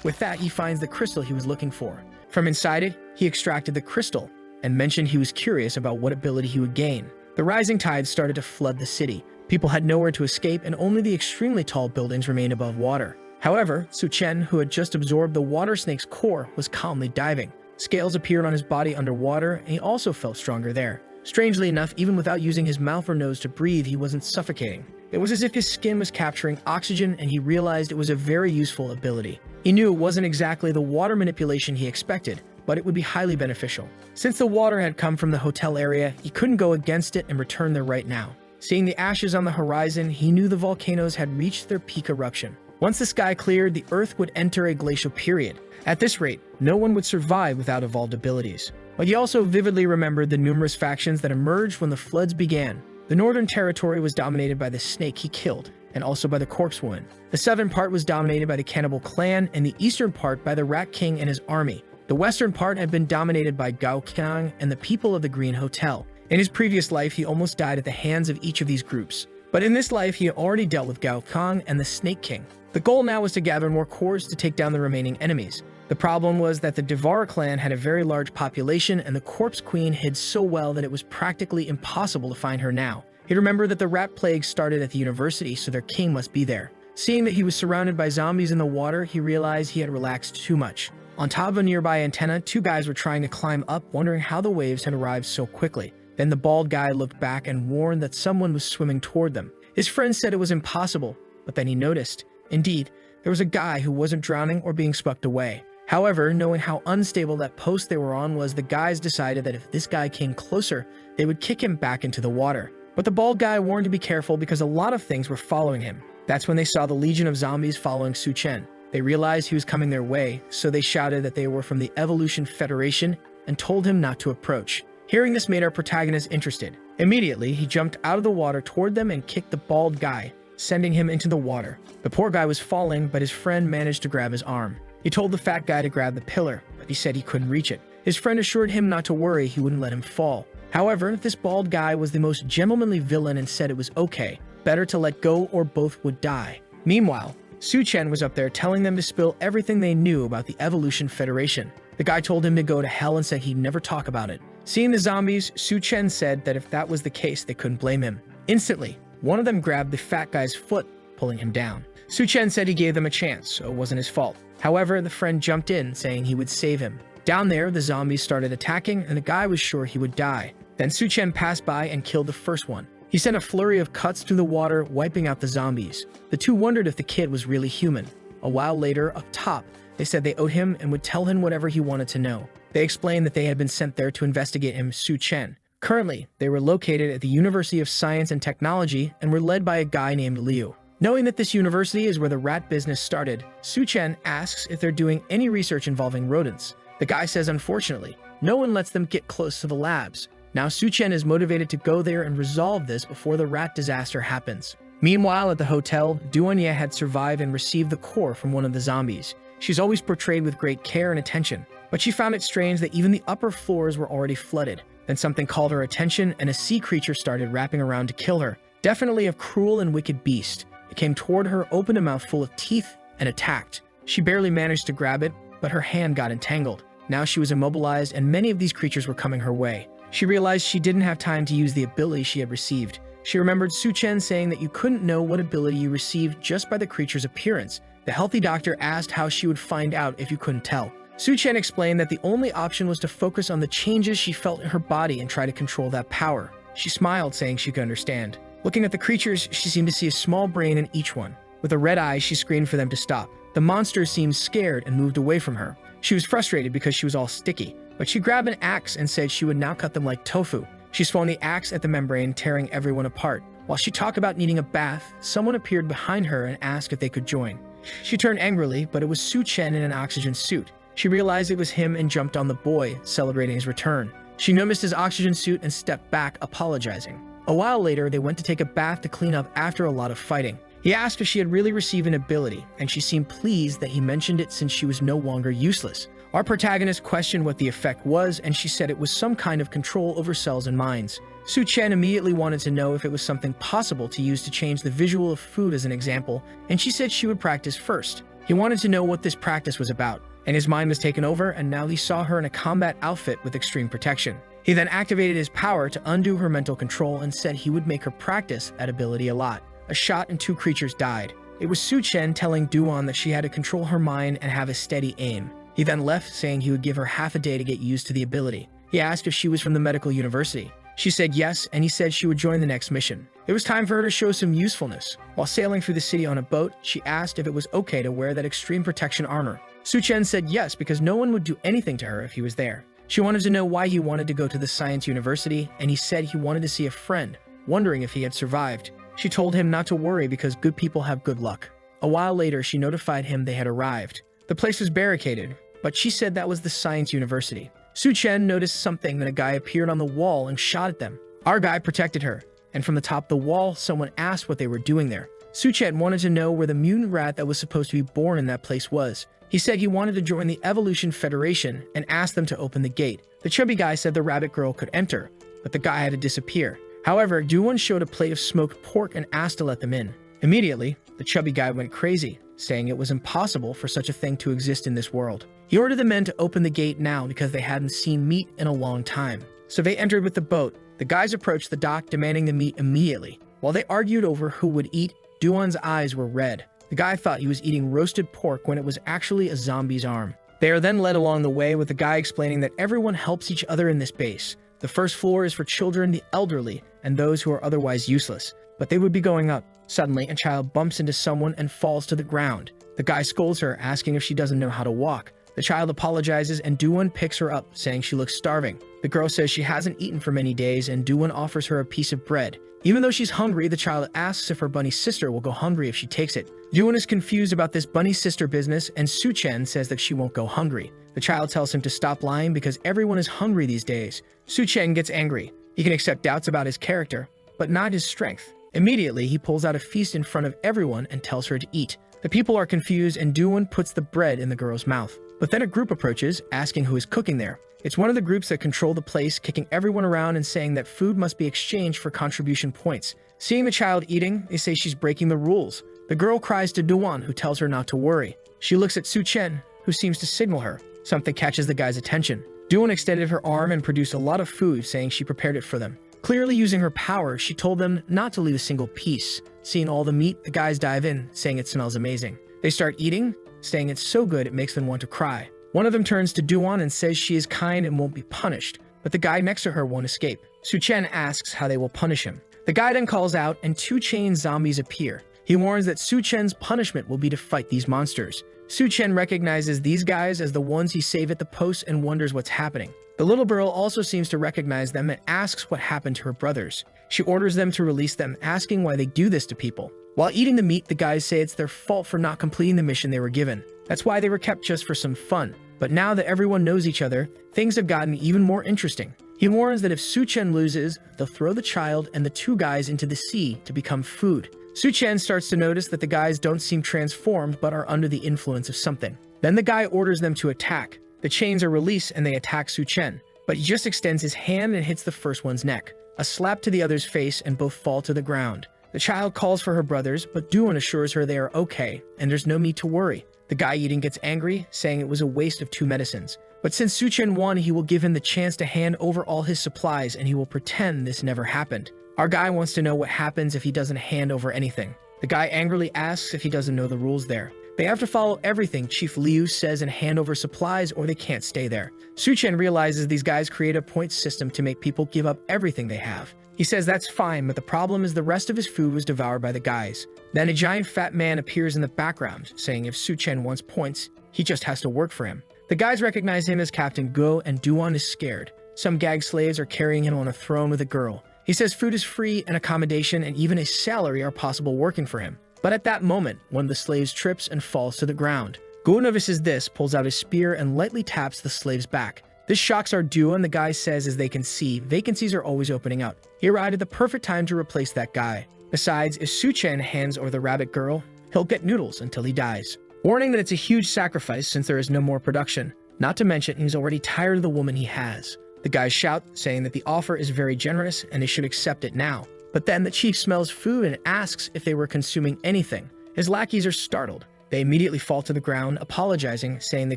With that, he finds the crystal he was looking for. From inside it, he extracted the crystal and mentioned he was curious about what ability he would gain. The rising tide started to flood the city. People had nowhere to escape, and only the extremely tall buildings remained above water. However, Su Chen, who had just absorbed the water snake's core, was calmly diving. Scales appeared on his body underwater, and he also felt stronger there. Strangely enough, even without using his mouth or nose to breathe, he wasn't suffocating. It was as if his skin was capturing oxygen, and he realized it was a very useful ability. He knew it wasn't exactly the water manipulation he expected, but it would be highly beneficial. Since the water had come from the hotel area, he couldn't go against it and return there right now. Seeing the ashes on the horizon, he knew the volcanoes had reached their peak eruption. Once the sky cleared, the Earth would enter a glacial period. At this rate, no one would survive without evolved abilities. But he also vividly remembered the numerous factions that emerged when the floods began. The Northern Territory was dominated by the snake he killed, and also by the Corpse Woman. The southern part was dominated by the Cannibal Clan, and the eastern part by the Rat King and his army. The western part had been dominated by Gao Qiang and the people of the Green Hotel. In his previous life, he almost died at the hands of each of these groups. But in this life, he had already dealt with Gao Qiang and the Snake King. The goal now was to gather more cores to take down the remaining enemies. The problem was that the Devara clan had a very large population, and the Corpse Queen hid so well that it was practically impossible to find her now. He remembered that the rat plague started at the university, so their king must be there. Seeing that he was surrounded by zombies in the water, he realized he had relaxed too much. On top of a nearby antenna, two guys were trying to climb up, wondering how the waves had arrived so quickly. Then the bald guy looked back and warned that someone was swimming toward them. His friend said it was impossible, but then he noticed. Indeed, there was a guy who wasn't drowning or being swept away. However, knowing how unstable that post they were on was, the guys decided that if this guy came closer, they would kick him back into the water. But the bald guy warned to be careful because a lot of things were following him. That's when they saw the legion of zombies following Su Chen. They realized he was coming their way, so they shouted that they were from the Evolution Federation and told him not to approach. Hearing this made our protagonist interested. Immediately, he jumped out of the water toward them and kicked the bald guy, sending him into the water. The poor guy was falling, but his friend managed to grab his arm. He told the fat guy to grab the pillar, but he said he couldn't reach it. His friend assured him not to worry, he wouldn't let him fall. However, this bald guy was the most gentlemanly villain and said it was okay, better to let go or both would die. Meanwhile, Su Chen was up there telling them to spill everything they knew about the Evolution Federation. The guy told him to go to hell and said he'd never talk about it. Seeing the zombies, Su Chen said that if that was the case, they couldn't blame him. Instantly, one of them grabbed the fat guy's foot, pulling him down. Su-chen said he gave them a chance, so it wasn't his fault. However, the friend jumped in, saying he would save him. Down there, the zombies started attacking, and the guy was sure he would die. Then Su-chen passed by and killed the first one. He sent a flurry of cuts through the water, wiping out the zombies. The two wondered if the kid was really human. A while later, up top, they said they owed him and would tell him whatever he wanted to know. They explained that they had been sent there to investigate him, Su-chen. Currently, they were located at the University of Science and Technology and were led by a guy named Liu. Knowing that this university is where the rat business started, Su-chen asks if they're doing any research involving rodents. The guy says unfortunately, no one lets them get close to the labs. Now Su-chen is motivated to go there and resolve this before the rat disaster happens. Meanwhile, at the hotel, Duan-ye had survived and received the core from one of the zombies. She's always portrayed with great care and attention, but she found it strange that even the upper floors were already flooded. Then something called her attention and a sea creature started wrapping around to kill her. Definitely a cruel and wicked beast. It came toward her, opened a mouth full of teeth, and attacked. She barely managed to grab it, but her hand got entangled. Now she was immobilized and many of these creatures were coming her way. She realized she didn't have time to use the ability she had received. She remembered Su-chen saying that you couldn't know what ability you received just by the creature's appearance. The healthy doctor asked how she would find out if you couldn't tell. Su-chen explained that the only option was to focus on the changes she felt in her body and try to control that power. She smiled, saying she could understand. Looking at the creatures, she seemed to see a small brain in each one. With a red eye, she screamed for them to stop. The monster seemed scared and moved away from her. She was frustrated because she was all sticky, but she grabbed an axe and said she would now cut them like tofu. She swung the axe at the membrane, tearing everyone apart. While she talked about needing a bath, someone appeared behind her and asked if they could join. She turned angrily, but it was Su-chen in an oxygen suit. She realized it was him and jumped on the boy, celebrating his return. She noticed his oxygen suit and stepped back, apologizing. A while later, they went to take a bath to clean up after a lot of fighting. He asked if she had really received an ability, and she seemed pleased that he mentioned it since she was no longer useless. Our protagonist questioned what the effect was, and she said it was some kind of control over cells and minds. Su-chen immediately wanted to know if it was something possible to use to change the visual of food as an example, and she said she would practice first. He wanted to know what this practice was about, and his mind was taken over, and now he saw her in a combat outfit with extreme protection. He then activated his power to undo her mental control and said he would make her practice that ability a lot. A shot and two creatures died. It was Su-chen telling Duan that she had to control her mind and have a steady aim. He then left, saying he would give her half a day to get used to the ability. He asked if she was from the medical university. She said yes, and he said she would join the next mission. It was time for her to show some usefulness. While sailing through the city on a boat, she asked if it was okay to wear that extreme protection armor. Su-chen said yes, because no one would do anything to her if he was there. She wanted to know why he wanted to go to the science university, and he said he wanted to see a friend, wondering if he had survived. She told him not to worry because good people have good luck. A while later, she notified him they had arrived. The place was barricaded, but she said that was the science university. Su-chen noticed something that a guy appeared on the wall and shot at them. Our guy protected her, and from the top of the wall, someone asked what they were doing there. Su-chen wanted to know where the mutant rat that was supposed to be born in that place was. He said he wanted to join the Evolution Federation and asked them to open the gate. The chubby guy said the rabbit girl could enter, but the guy had to disappear. However, Duan showed a plate of smoked pork and asked to let them in. Immediately, the chubby guy went crazy, saying it was impossible for such a thing to exist in this world. He ordered the men to open the gate now because they hadn't seen meat in a long time. So they entered with the boat. The guys approached the dock demanding the meat immediately. While they argued over who would eat, Duan's eyes were red. The guy thought he was eating roasted pork when it was actually a zombie's arm. They are then led along the way with the guy explaining that everyone helps each other in this base. The first floor is for children, the elderly, and those who are otherwise useless. But they would be going up. Suddenly, a child bumps into someone and falls to the ground. The guy scolds her, asking if she doesn't know how to walk. The child apologizes and Duan picks her up, saying she looks starving. The girl says she hasn't eaten for many days and Duan offers her a piece of bread. Even though she's hungry, the child asks if her bunny sister will go hungry if she takes it. Duan is confused about this bunny sister business and Su-chen says that she won't go hungry. The child tells him to stop lying because everyone is hungry these days. Su-chen gets angry. He can accept doubts about his character, but not his strength. Immediately, he pulls out a feast in front of everyone and tells her to eat. The people are confused and Duan puts the bread in the girl's mouth. But then a group approaches, asking who is cooking there. It's one of the groups that control the place, kicking everyone around and saying that food must be exchanged for contribution points. Seeing the child eating, they say she's breaking the rules. The girl cries to Duan, who tells her not to worry. She looks at Su-chen, who seems to signal her. Something catches the guy's attention. Duan extended her arm and produced a lot of food, saying she prepared it for them. Clearly using her power, she told them not to leave a single piece, Seeing all the meat, the guys dive in, saying it smells amazing. They start eating, saying it's so good it makes them want to cry. One of them turns to Duan and says she is kind and won't be punished, but the guy next to her won't escape. Su-chen asks how they will punish him. The guy then calls out and 2 chain zombies appear. He warns that Su-chen's punishment will be to fight these monsters. Su-chen recognizes these guys as the ones he saved at the post and wonders what's happening. The little girl also seems to recognize them and asks what happened to her brothers. She orders them to release them, asking why they do this to people. While eating the meat, the guys say it's their fault for not completing the mission they were given. That's why they were kept just for some fun. But now that everyone knows each other, things have gotten even more interesting. He warns that if Su-chen loses, they'll throw the child and the 2 guys into the sea to become food. Su-chen starts to notice that the guys don't seem transformed but are under the influence of something. Then the guy orders them to attack. The chains are released and they attack Su-chen, but he just extends his hand and hits the first one's neck. A slap to the other's face and both fall to the ground. The child calls for her brothers, but Duan assures her they are okay and there's no need to worry. The guy eating gets angry, saying it was a waste of 2 medicines. But since Su-chen won, he will give him the chance to hand over all his supplies and he will pretend this never happened. Our guy wants to know what happens if he doesn't hand over anything. The guy angrily asks if he doesn't know the rules there. They have to follow everything Chief Liu says and hand over supplies or they can't stay there. Su-chen realizes these guys create a point system to make people give up everything they have. He says that's fine, but the problem is the rest of his food was devoured by the guys. Then a giant fat man appears in the background, saying if Su-chen wants points, he just has to work for him. The guys recognize him as Captain Go and Duan is scared. Some gag slaves are carrying him on a throne with a girl. He says food is free and accommodation and even a salary are possible working for him. But at that moment, one of the slaves trips and falls to the ground. Go notices this, pulls out his spear and lightly taps the slave's back. This shocks our duo and the guy says as they can see, vacancies are always opening up. He arrived at the perfect time to replace that guy. Besides, if Su-chen hands over the rabbit girl, he'll get noodles until he dies. Warning that it's a huge sacrifice since there is no more production. Not to mention, he's already tired of the woman he has. The guys shout, saying that the offer is very generous and they should accept it now. But then the chief smells food and asks if they were consuming anything. His lackeys are startled. They immediately fall to the ground, apologizing, saying they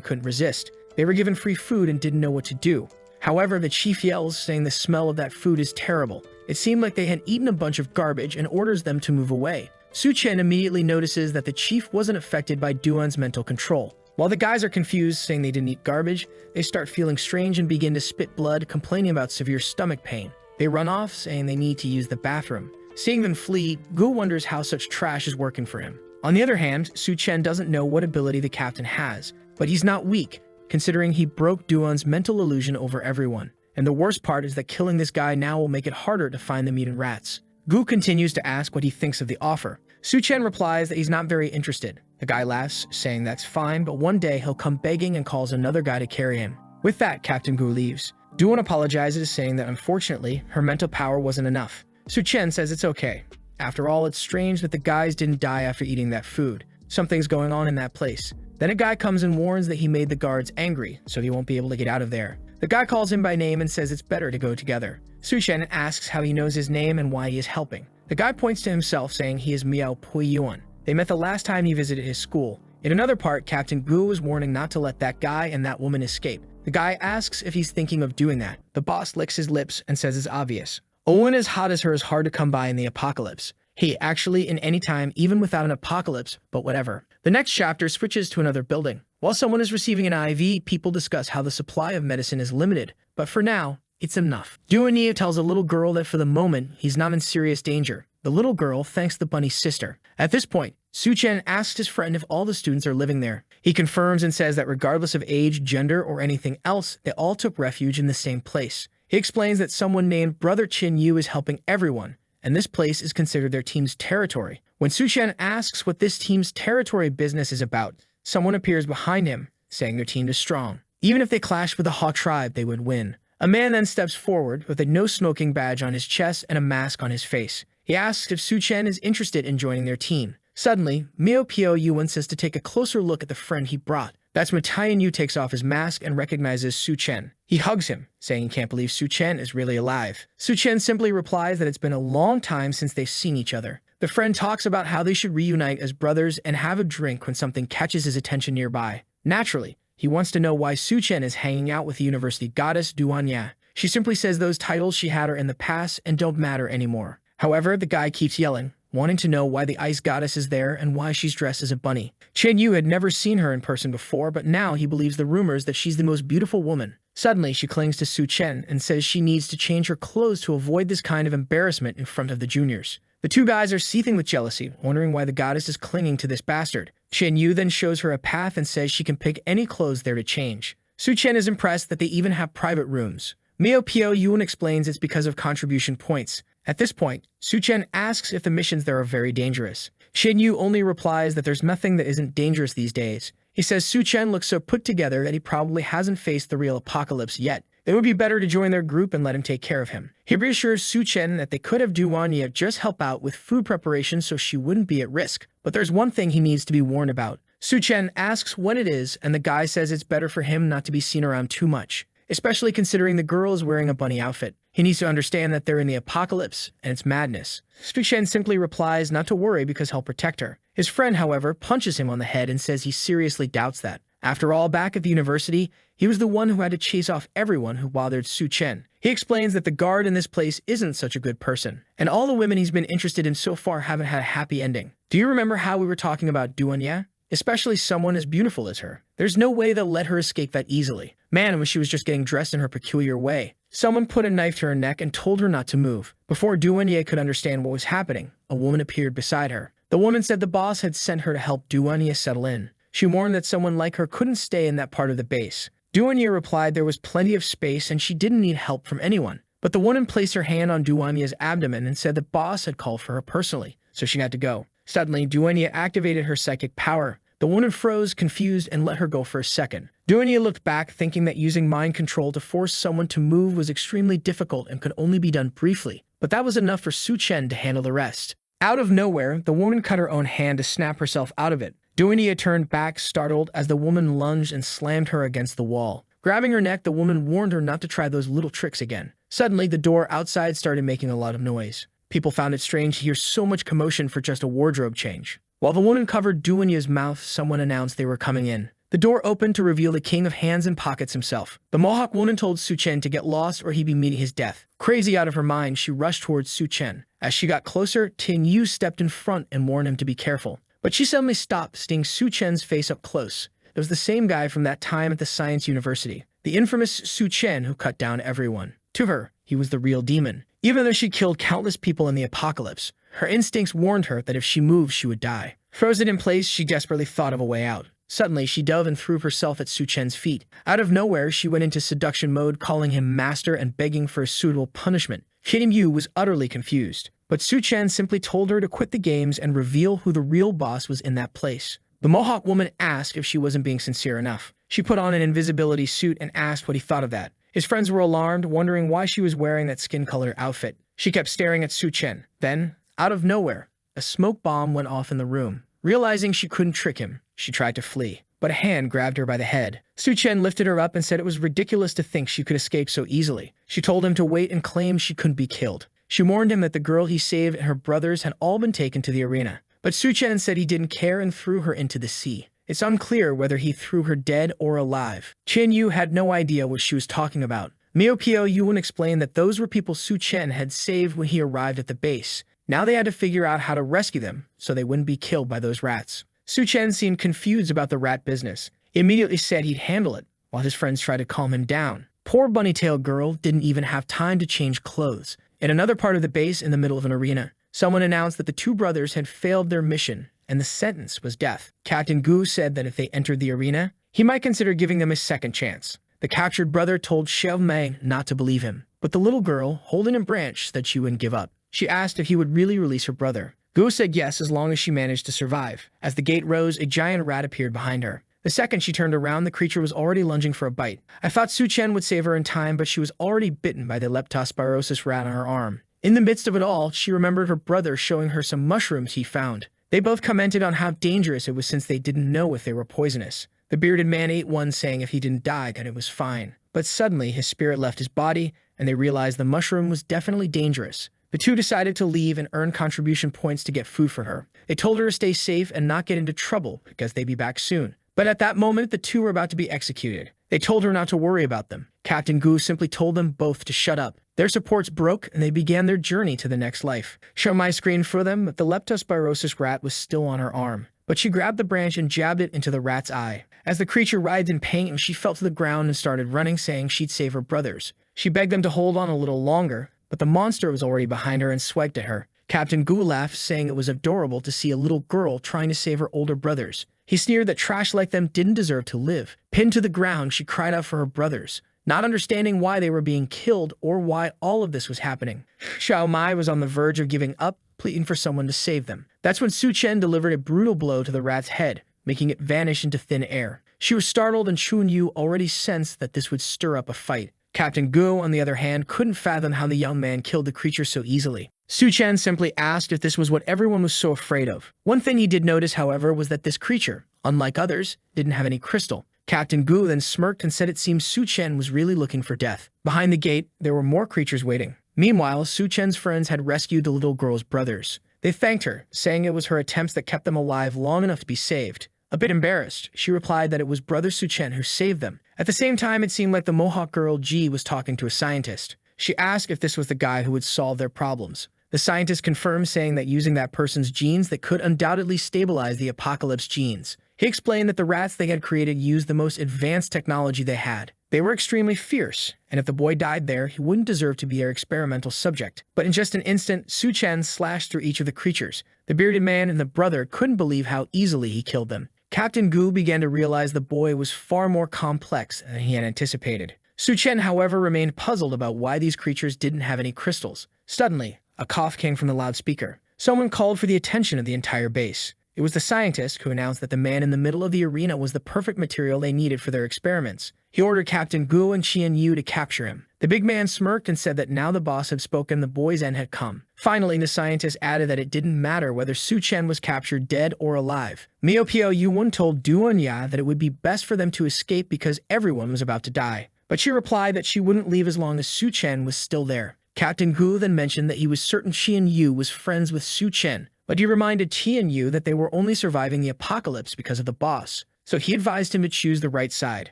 couldn't resist. They were given free food and didn't know what to do. However, the chief yells, saying the smell of that food is terrible. It seemed like they had eaten a bunch of garbage and orders them to move away. Su-chen immediately notices that the chief wasn't affected by Duan's mental control. While the guys are confused, saying they didn't eat garbage, they start feeling strange and begin to spit blood, complaining about severe stomach pain. They run off, saying they need to use the bathroom. Seeing them flee, Gu wonders how such trash is working for him. On the other hand, Su-chen doesn't know what ability the captain has, but he's not weak, considering he broke Duan's mental illusion over everyone. And the worst part is that killing this guy now will make it harder to find the mutant rats. Gu continues to ask what he thinks of the offer. Su-chen replies that he's not very interested. The guy laughs, saying that's fine, but one day he'll come begging and calls another guy to carry him. With that, Captain Gu leaves. Duan apologizes, saying that unfortunately, her mental power wasn't enough. Su-chen says it's okay. After all, it's strange that the guys didn't die after eating that food. Something's going on in that place. Then a guy comes and warns that he made the guards angry, so he won't be able to get out of there. The guy calls him by name and says it's better to go together. Su-chen asks how he knows his name and why he is helping. The guy points to himself, saying he is Miao Puiyuan. They met the last time he visited his school. In another part, Captain Gu was warning not to let that guy and that woman escape. The guy asks if he's thinking of doing that. The boss licks his lips and says it's obvious. A woman as hot as her is hard to come by in the apocalypse. Hey, actually, in any time, even without an apocalypse, but whatever. The next chapter switches to another building. While someone is receiving an IV, people discuss how the supply of medicine is limited, but for now, it's enough. Duania tells a little girl that for the moment, he's not in serious danger. The little girl thanks the bunny's sister. At this point, Su-chen asks his friend if all the students are living there. He confirms and says that regardless of age, gender, or anything else, they all took refuge in the same place. He explains that someone named Brother Chin Yu is helping everyone, and this place is considered their team's territory. When Su-chen asks what this team's territory business is about, someone appears behind him, saying their team is strong. Even if they clashed with the Ha tribe, they would win. A man then steps forward with a no-smoking badge on his chest and a mask on his face. He asks if Su-chen is interested in joining their team. Suddenly, Miao Pio Yuan says to take a closer look at the friend he brought. That's when Taiyan Yu takes off his mask and recognizes Su-chen. He hugs him, saying he can't believe Su-chen is really alive. Su-chen simply replies that it's been a long time since they've seen each other. The friend talks about how they should reunite as brothers and have a drink when something catches his attention nearby. Naturally, he wants to know why Su-chen is hanging out with the university goddess Duanya. She simply says those titles she had are in the past and don't matter anymore. However, the guy keeps yelling, wanting to know why the ice goddess is there and why she's dressed as a bunny. Chen Yu had never seen her in person before, but now he believes the rumors that she's the most beautiful woman. Suddenly, she clings to Su Chen and says she needs to change her clothes to avoid this kind of embarrassment in front of the juniors. The two guys are seething with jealousy, wondering why the goddess is clinging to this bastard. Chen Yu then shows her a path and says she can pick any clothes there to change. Su Chen is impressed that they even have private rooms. Mio Pio Yuan explains it's because of contribution points. At this point, Su Chen asks if the missions there are very dangerous. Chen Yu only replies that there's nothing that isn't dangerous these days. He says Su Chen looks so put together that he probably hasn't faced the real apocalypse yet. It would be better to join their group and let him take care of him. He reassures Su Chen that they could have Duanya just help out with food preparation so she wouldn't be at risk. But there's one thing he needs to be warned about. Su Chen asks when it is, and the guy says it's better for him not to be seen around too much, especially considering the girl is wearing a bunny outfit. He needs to understand that they're in the apocalypse, and it's madness. Su Chen simply replies not to worry because he'll protect her. His friend, however, punches him on the head and says he seriously doubts that. After all, back at the university, he was the one who had to chase off everyone who bothered Su Chen. He explains that the guard in this place isn't such a good person, and all the women he's been interested in so far haven't had a happy ending. Do you remember how we were talking about Duanya? Especially someone as beautiful as her. There's no way they'll let her escape that easily. Man, when she was just getting dressed in her peculiar way. Someone put a knife to her neck and told her not to move. Before Duanya could understand what was happening, a woman appeared beside her. The woman said the boss had sent her to help Duanya settle in. She warned that someone like her couldn't stay in that part of the base. Duanya replied there was plenty of space and she didn't need help from anyone. But the woman placed her hand on Duanya's abdomen and said the boss had called for her personally, so she had to go. Suddenly, Duanya activated her psychic power. The woman froze, confused, and let her go for a second. Duanya looked back, thinking that using mind control to force someone to move was extremely difficult and could only be done briefly. But that was enough for Su Chen to handle the rest. Out of nowhere, the woman cut her own hand to snap herself out of it. Duanya turned back, startled, as the woman lunged and slammed her against the wall. Grabbing her neck, the woman warned her not to try those little tricks again. Suddenly, the door outside started making a lot of noise. People found it strange to hear so much commotion for just a wardrobe change. While the woman covered Duanya's mouth, someone announced they were coming in. The door opened to reveal the king of hands and pockets himself. The Mohawk woman told Su Chen to get lost or he'd be meeting his death. Crazy out of her mind, she rushed towards Su Chen. As she got closer, Tin Yu stepped in front and warned him to be careful. But she suddenly stopped, seeing Su Chen's face up close. It was the same guy from that time at the Science University. The infamous Su Chen who cut down everyone. To her, he was the real demon. Even though she killed countless people in the apocalypse, her instincts warned her that if she moved, she would die. Frozen in place, she desperately thought of a way out. Suddenly, she dove and threw herself at Su Chen's feet. Out of nowhere, she went into seduction mode, calling him master and begging for a suitable punishment. Tin Yu was utterly confused, but Su Chen simply told her to quit the games and reveal who the real boss was in that place. The Mohawk woman asked if she wasn't being sincere enough. She put on an invisibility suit and asked what he thought of that. His friends were alarmed, wondering why she was wearing that skin-color outfit. She kept staring at Su Chen. Then, out of nowhere, a smoke bomb went off in the room. Realizing she couldn't trick him, she tried to flee, but a hand grabbed her by the head. Su Chen lifted her up and said it was ridiculous to think she could escape so easily. She told him to wait and claimed she couldn't be killed. She warned him that the girl he saved and her brothers had all been taken to the arena. But Su Chen said he didn't care and threw her into the sea. It's unclear whether he threw her dead or alive. Chen Yu had no idea what she was talking about. Mio Pio Yuan explained that those were people Su Chen had saved when he arrived at the base. Now they had to figure out how to rescue them so they wouldn't be killed by those rats. Su Chen seemed confused about the rat business. He immediately said he'd handle it, while his friends tried to calm him down. Poor bunny-tailed girl didn't even have time to change clothes. In another part of the base in the middle of an arena, someone announced that the two brothers had failed their mission, and the sentence was death. Captain Gu said that if they entered the arena, he might consider giving them a second chance. The captured brother told Xiao Mei not to believe him, but the little girl, holding a branch, said she wouldn't give up. She asked if he would really release her brother. Gu said yes as long as she managed to survive. As the gate rose, a giant rat appeared behind her. The second she turned around, the creature was already lunging for a bite. I thought Su Chen would save her in time, but she was already bitten by the leptospirosis rat on her arm. In the midst of it all, she remembered her brother showing her some mushrooms he found. They both commented on how dangerous it was since they didn't know if they were poisonous. The bearded man ate one, saying if he didn't die, then it was fine. But suddenly, his spirit left his body, and they realized the mushroom was definitely dangerous. The two decided to leave and earn contribution points to get food for her. They told her to stay safe and not get into trouble because they'd be back soon. But at that moment, the two were about to be executed. They told her not to worry about them. Captain Gu simply told them both to shut up. Their supports broke, and they began their journey to the next life. Xiaomai screamed for them, but the leptospirosis rat was still on her arm. But she grabbed the branch and jabbed it into the rat's eye. As the creature writhed in pain, she fell to the ground and started running, saying she'd save her brothers. She begged them to hold on a little longer, but the monster was already behind her and swiped at her. Captain Gu laughed, saying it was adorable to see a little girl trying to save her older brothers. He sneered that trash like them didn't deserve to live. Pinned to the ground, she cried out for her brothers, not understanding why they were being killed or why all of this was happening. Xiao Mai was on the verge of giving up, pleading for someone to save them. That's when Su Chen delivered a brutal blow to the rat's head, making it vanish into thin air. She was startled, and Chun Yu already sensed that this would stir up a fight. Captain Gu, on the other hand, couldn't fathom how the young man killed the creature so easily. Su Chen simply asked if this was what everyone was so afraid of. One thing he did notice, however, was that this creature, unlike others, didn't have any crystal. Captain Gu then smirked and said it seemed Su Chen was really looking for death. Behind the gate, there were more creatures waiting. Meanwhile, Su Chen's friends had rescued the little girl's brothers. They thanked her, saying it was her attempts that kept them alive long enough to be saved. A bit embarrassed, she replied that it was Brother Su Chen who saved them. At the same time, it seemed like the Mohawk girl Ji was talking to a scientist. She asked if this was the guy who would solve their problems. The scientist confirmed, saying that using that person's genes that could undoubtedly stabilize the apocalypse genes. He explained that the rats they had created used the most advanced technology they had. They were extremely fierce, and if the boy died there, he wouldn't deserve to be their experimental subject. But in just an instant, Su Chen slashed through each of the creatures. The bearded man and the brother couldn't believe how easily he killed them. Captain Gu began to realize the boy was far more complex than he had anticipated. Su Chen, however, remained puzzled about why these creatures didn't have any crystals. Suddenly, a cough came from the loudspeaker. Someone called for the attention of the entire base. It was the scientist who announced that the man in the middle of the arena was the perfect material they needed for their experiments. He ordered Captain Gu and Qian Yu to capture him. The big man smirked and said that now the boss had spoken, the boy's end had come. Finally, the scientist added that it didn't matter whether Su Chen was captured dead or alive. Miao Piao Yuan told Duan Ya that it would be best for them to escape because everyone was about to die. But she replied that she wouldn't leave as long as Su Chen was still there. Captain Gu then mentioned that he was certain Qian Yu was friends with Su Chen, but he reminded Qian Yu that they were only surviving the apocalypse because of the boss, so he advised him to choose the right side.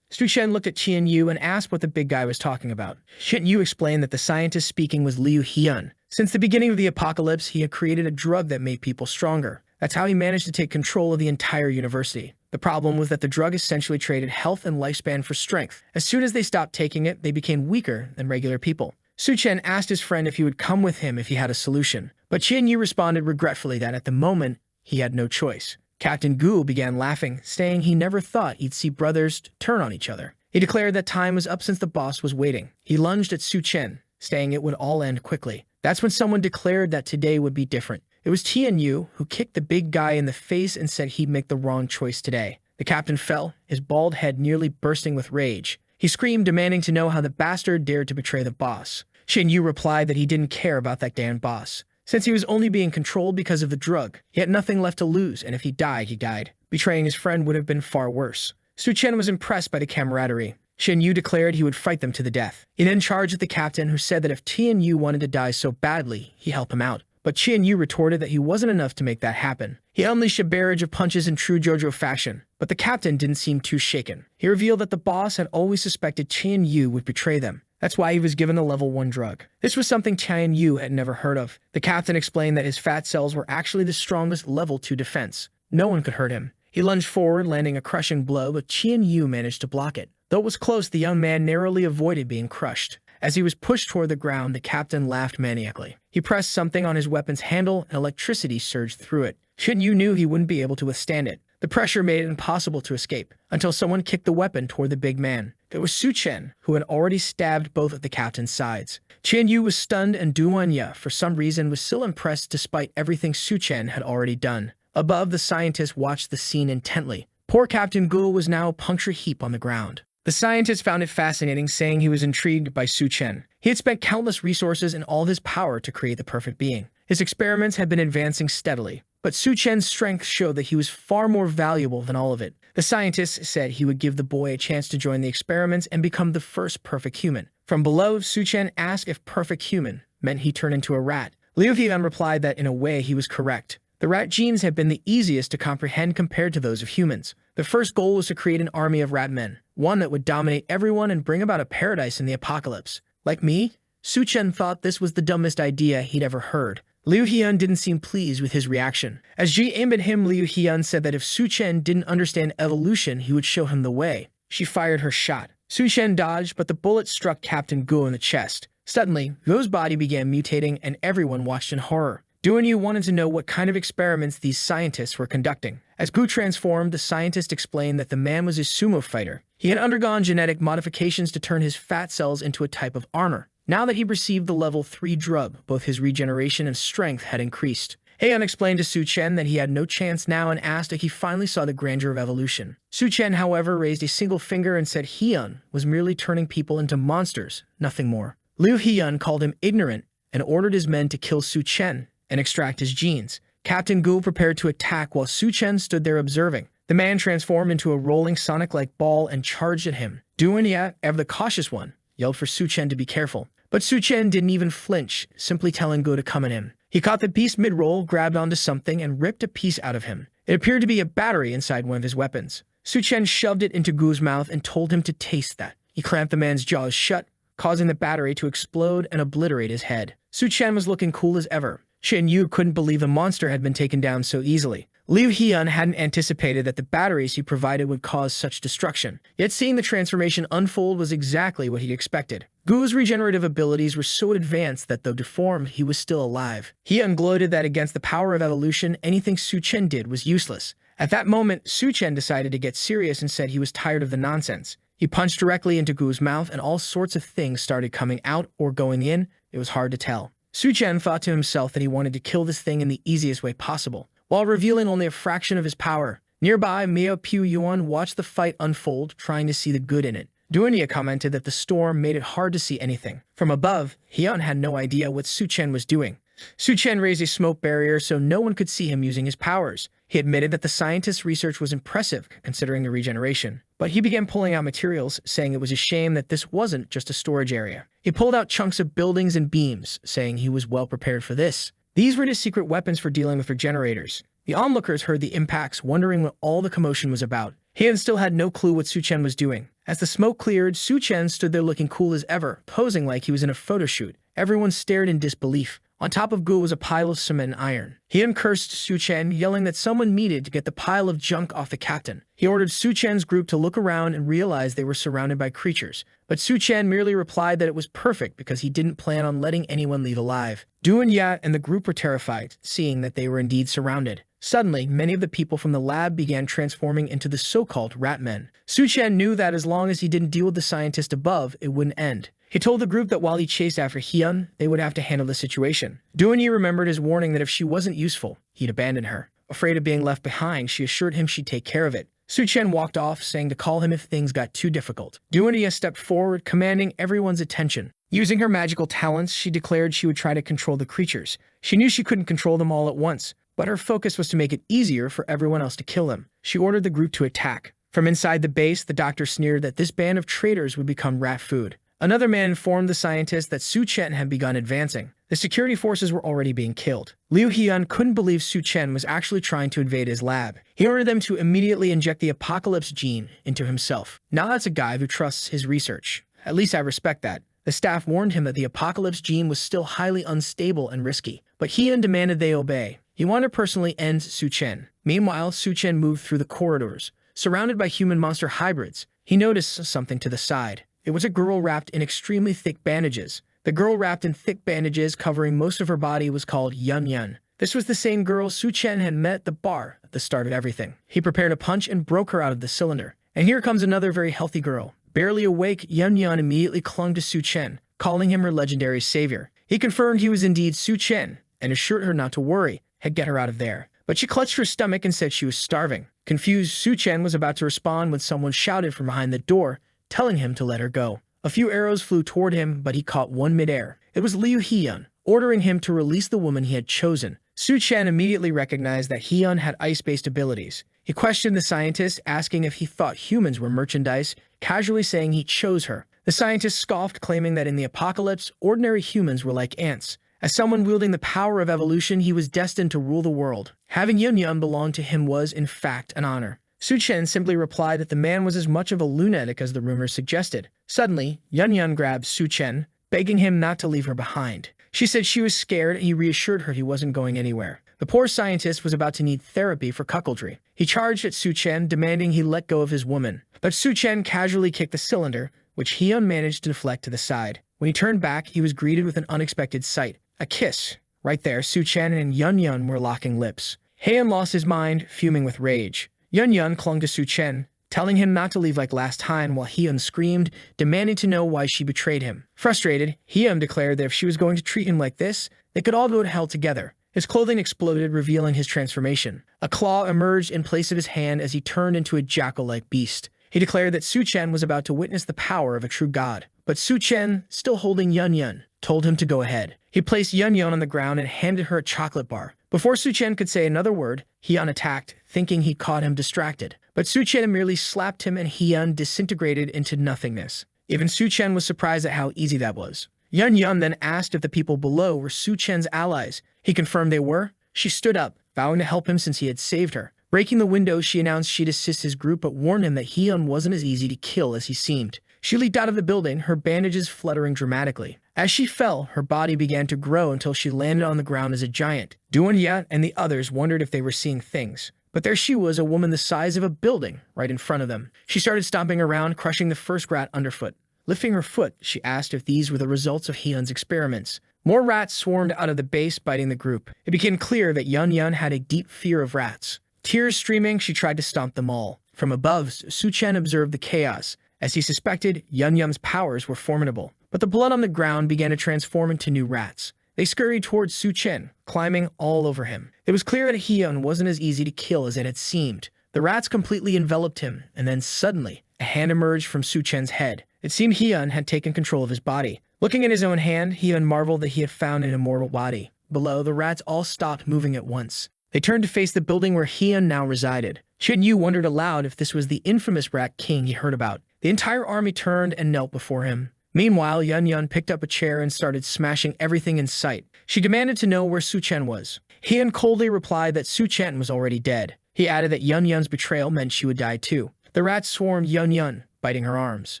Su Chen looked at Qian Yu and asked what the big guy was talking about. Qian Yu explained that the scientist speaking was Liu Hyun. Since the beginning of the apocalypse, he had created a drug that made people stronger. That's how he managed to take control of the entire university. The problem was that the drug essentially traded health and lifespan for strength. As soon as they stopped taking it, they became weaker than regular people. Su Chen asked his friend if he would come with him if he had a solution, but Qian Yu responded regretfully that at the moment, he had no choice. Captain Gu began laughing, saying he never thought he'd see brothers turn on each other. He declared that time was up since the boss was waiting. He lunged at Su Chen, saying it would all end quickly. That's when someone declared that today would be different. It was Qian Yu who kicked the big guy in the face and said he'd make the wrong choice today. The captain fell, his bald head nearly bursting with rage. He screamed, demanding to know how the bastard dared to betray the boss. Qian Yu replied that he didn't care about that damn boss. Since he was only being controlled because of the drug, he had nothing left to lose, and if he died, he died. Betraying his friend would have been far worse. Su Chen was impressed by the camaraderie. Qian Yu declared he would fight them to the death. He then charged at the captain, who said that if Qian Yu wanted to die so badly, he'd help him out. But Qian Yu retorted that he wasn't enough to make that happen. He unleashed a barrage of punches in true JoJo fashion, but the captain didn't seem too shaken. He revealed that the boss had always suspected Qian Yu would betray them. That's why he was given the level 1 drug. This was something Qian Yu had never heard of. The captain explained that his fat cells were actually the strongest level 2 defense. No one could hurt him. He lunged forward, landing a crushing blow, but Qian Yu managed to block it. Though it was close, the young man narrowly avoided being crushed. As he was pushed toward the ground, the captain laughed maniacally. He pressed something on his weapon's handle, and electricity surged through it. Qian Yu knew he wouldn't be able to withstand it. The pressure made it impossible to escape, until someone kicked the weapon toward the big man. It was Su Chen, who had already stabbed both of the captain's sides. Qian Yu was stunned, and Duan Ya, for some reason, was still impressed despite everything Su Chen had already done. Above, the scientist watched the scene intently. Poor Captain Gu was now a puncture heap on the ground. The scientist found it fascinating, saying he was intrigued by Su Chen. He had spent countless resources and all his power to create the perfect being. His experiments had been advancing steadily, but Su Chen's strength showed that he was far more valuable than all of it. The scientist said he would give the boy a chance to join the experiments and become the first perfect human. From below, Su Chen asked if perfect human meant he turned into a rat. Liu Hian replied that in a way he was correct. The rat genes had been the easiest to comprehend compared to those of humans. The first goal was to create an army of rat men, one that would dominate everyone and bring about a paradise in the apocalypse. Like me, Su Chen thought this was the dumbest idea he'd ever heard. Liu Hyun didn't seem pleased with his reaction. As Ji aimed at him, Liu Hyun said that if Su Chen didn't understand evolution, he would show him the way. She fired her shot. Su Chen dodged, but the bullet struck Captain Gu in the chest. Suddenly, Gu's body began mutating, and everyone watched in horror. Duan wanted to know what kind of experiments these scientists were conducting. As Gu transformed, the scientist explained that the man was a sumo fighter. He had undergone genetic modifications to turn his fat cells into a type of armor. Now that he received the level 3 drug, both his regeneration and strength had increased. Heian explained to Su Chen that he had no chance now and asked if he finally saw the grandeur of evolution. Su Chen, however, raised a single finger and said Heian was merely turning people into monsters, nothing more. Liu Hyun called him ignorant and ordered his men to kill Su Chen and extract his genes. Captain Gu prepared to attack while Su Chen stood there observing. The man transformed into a rolling Sonic-like ball and charged at him. Duan, ever the cautious one, yelled for Su Chen to be careful. But Su Chen didn't even flinch, simply telling Gu to come at him. He caught the beast mid-roll, grabbed onto something, and ripped a piece out of him. It appeared to be a battery inside one of his weapons. Su Chen shoved it into Gu's mouth and told him to taste that. He clamped the man's jaws shut, causing the battery to explode and obliterate his head. Su Chen was looking cool as ever. Shin Yu couldn't believe the monster had been taken down so easily. Liu Hyun hadn't anticipated that the batteries he provided would cause such destruction. Yet seeing the transformation unfold was exactly what he'd expected. Gu's regenerative abilities were so advanced that though deformed, he was still alive. Hyun gloated that against the power of evolution, anything Su Chen did was useless. At that moment, Su Chen decided to get serious and said he was tired of the nonsense. He punched directly into Gu's mouth and all sorts of things started coming out or going in. It was hard to tell. Su Chen thought to himself that he wanted to kill this thing in the easiest way possible, while revealing only a fraction of his power. Nearby, Miao Pu Yuan watched the fight unfold, trying to see the good in it. Duan commented that the storm made it hard to see anything. From above, Hyun had no idea what Su Chen was doing. Su Chen raised a smoke barrier so no one could see him using his powers. He admitted that the scientist's research was impressive, considering the regeneration. But he began pulling out materials, saying it was a shame that this wasn't just a storage area. He pulled out chunks of buildings and beams, saying he was well prepared for this. These were his secret weapons for dealing with regenerators. The onlookers heard the impacts, wondering what all the commotion was about. Heian still had no clue what Su Chen was doing. As the smoke cleared, Su Chen stood there looking cool as ever, posing like he was in a photo shoot. Everyone stared in disbelief. On top of Gu was a pile of cement and iron. Heian cursed Su Chen, yelling that someone needed to get the pile of junk off the captain. He ordered Su Chen's group to look around and realize they were surrounded by creatures. But Su Chen merely replied that it was perfect because he didn't plan on letting anyone leave alive. Duan and the group were terrified, seeing that they were indeed surrounded. Suddenly, many of the people from the lab began transforming into the so-called rat men. Su Chen knew that as long as he didn't deal with the scientist above, it wouldn't end. He told the group that while he chased after Hyun, they would have to handle the situation. Duan remembered his warning that if she wasn't useful, he'd abandon her. Afraid of being left behind, she assured him she'd take care of it. Su Chen walked off, saying to call him if things got too difficult. Duan stepped forward, commanding everyone's attention. Using her magical talents, she declared she would try to control the creatures. She knew she couldn't control them all at once, but her focus was to make it easier for everyone else to kill them. She ordered the group to attack. From inside the base, the doctor sneered that this band of traitors would become rat food. Another man informed the scientist that Su Chen had begun advancing. The security forces were already being killed. Liu Hyun couldn't believe Su Chen was actually trying to invade his lab. He ordered them to immediately inject the apocalypse gene into himself. Now that's a guy who trusts his research. At least I respect that. The staff warned him that the apocalypse gene was still highly unstable and risky, but Hyun demanded they obey. He wanted to personally end Su Chen. Meanwhile, Su Chen moved through the corridors. Surrounded by human-monster hybrids, he noticed something to the side. It was a girl wrapped in extremely thick bandages. The girl wrapped in thick bandages covering most of her body was called Yun. This was the same girl Su Chen had met at the bar at the start of everything. He prepared a punch and broke her out of the cylinder. And here comes another very healthy girl. Barely awake, Yun immediately clung to Su Chen, calling him her legendary savior. He confirmed he was indeed Su Chen and assured her not to worry, he'd get her out of there. But she clutched her stomach and said she was starving. Confused, Su Chen was about to respond when someone shouted from behind the door, telling him to let her go. A few arrows flew toward him, but he caught one midair. It was Liu Hyun, ordering him to release the woman he had chosen. Su Chen immediately recognized that Hyun had ice-based abilities. He questioned the scientist, asking if he thought humans were merchandise, casually saying he chose her. The scientist scoffed, claiming that in the apocalypse, ordinary humans were like ants. As someone wielding the power of evolution, he was destined to rule the world. Having Yun belong to him was, in fact, an honor. Su Chen simply replied that the man was as much of a lunatic as the rumors suggested. Suddenly, Yun grabbed Su Chen, begging him not to leave her behind. She said she was scared, and he reassured her he wasn't going anywhere. The poor scientist was about to need therapy for cuckoldry. He charged at Su Chen, demanding he let go of his woman. But Su Chen casually kicked the cylinder, which Hyun managed to deflect to the side. When he turned back, he was greeted with an unexpected sight. A kiss. Right there, Su Chen and Yun were locking lips. Hyun lost his mind, fuming with rage. Yun clung to Su Chen, telling him not to leave like last time, while Hyun screamed, demanding to know why she betrayed him. Frustrated, Hyun declared that if she was going to treat him like this, they could all go to hell together. His clothing exploded, revealing his transformation. A claw emerged in place of his hand as he turned into a jackal-like beast. He declared that Su Chen was about to witness the power of a true god. But Su Chen, still holding Yun, told him to go ahead. He placed Yun on the ground and handed her a chocolate bar. Before Su Chen could say another word, Hyun attacked, thinking he caught him distracted. But Su Chen merely slapped him and Hyun disintegrated into nothingness. Even Su Chen was surprised at how easy that was. Yun then asked if the people below were Su Chen's allies. He confirmed they were. She stood up, vowing to help him since he had saved her. Breaking the window, she announced she'd assist his group but warned him that Hyun wasn't as easy to kill as he seemed. She leaped out of the building, her bandages fluttering dramatically. As she fell, her body began to grow until she landed on the ground as a giant. Duan and the others wondered if they were seeing things. But there she was, a woman the size of a building, right in front of them. She started stomping around, crushing the first rat underfoot. Lifting her foot, she asked if these were the results of Hyun's experiments. More rats swarmed out of the base, biting the group. It became clear that Yun had a deep fear of rats. Tears streaming, she tried to stomp them all. From above, Su Chen observed the chaos. As he suspected, Yun's powers were formidable. But the blood on the ground began to transform into new rats. They scurried towards Su Chen, climbing all over him. It was clear that Hyun wasn't as easy to kill as it had seemed. The rats completely enveloped him, and then suddenly, a hand emerged from Su Chen's head. It seemed Hyun had taken control of his body. Looking at his own hand, Hyun marveled that he had found an immortal body. Below, the rats all stopped moving at once. They turned to face the building where Hyun now resided. Yu wondered aloud if this was the infamous rat king he heard about. The entire army turned and knelt before him. Meanwhile, Yun picked up a chair and started smashing everything in sight. She demanded to know where Su Chen was. Hyun coldly replied that Su Chen was already dead. He added that Yun's betrayal meant she would die too. The rats swarmed Yun, biting her arms.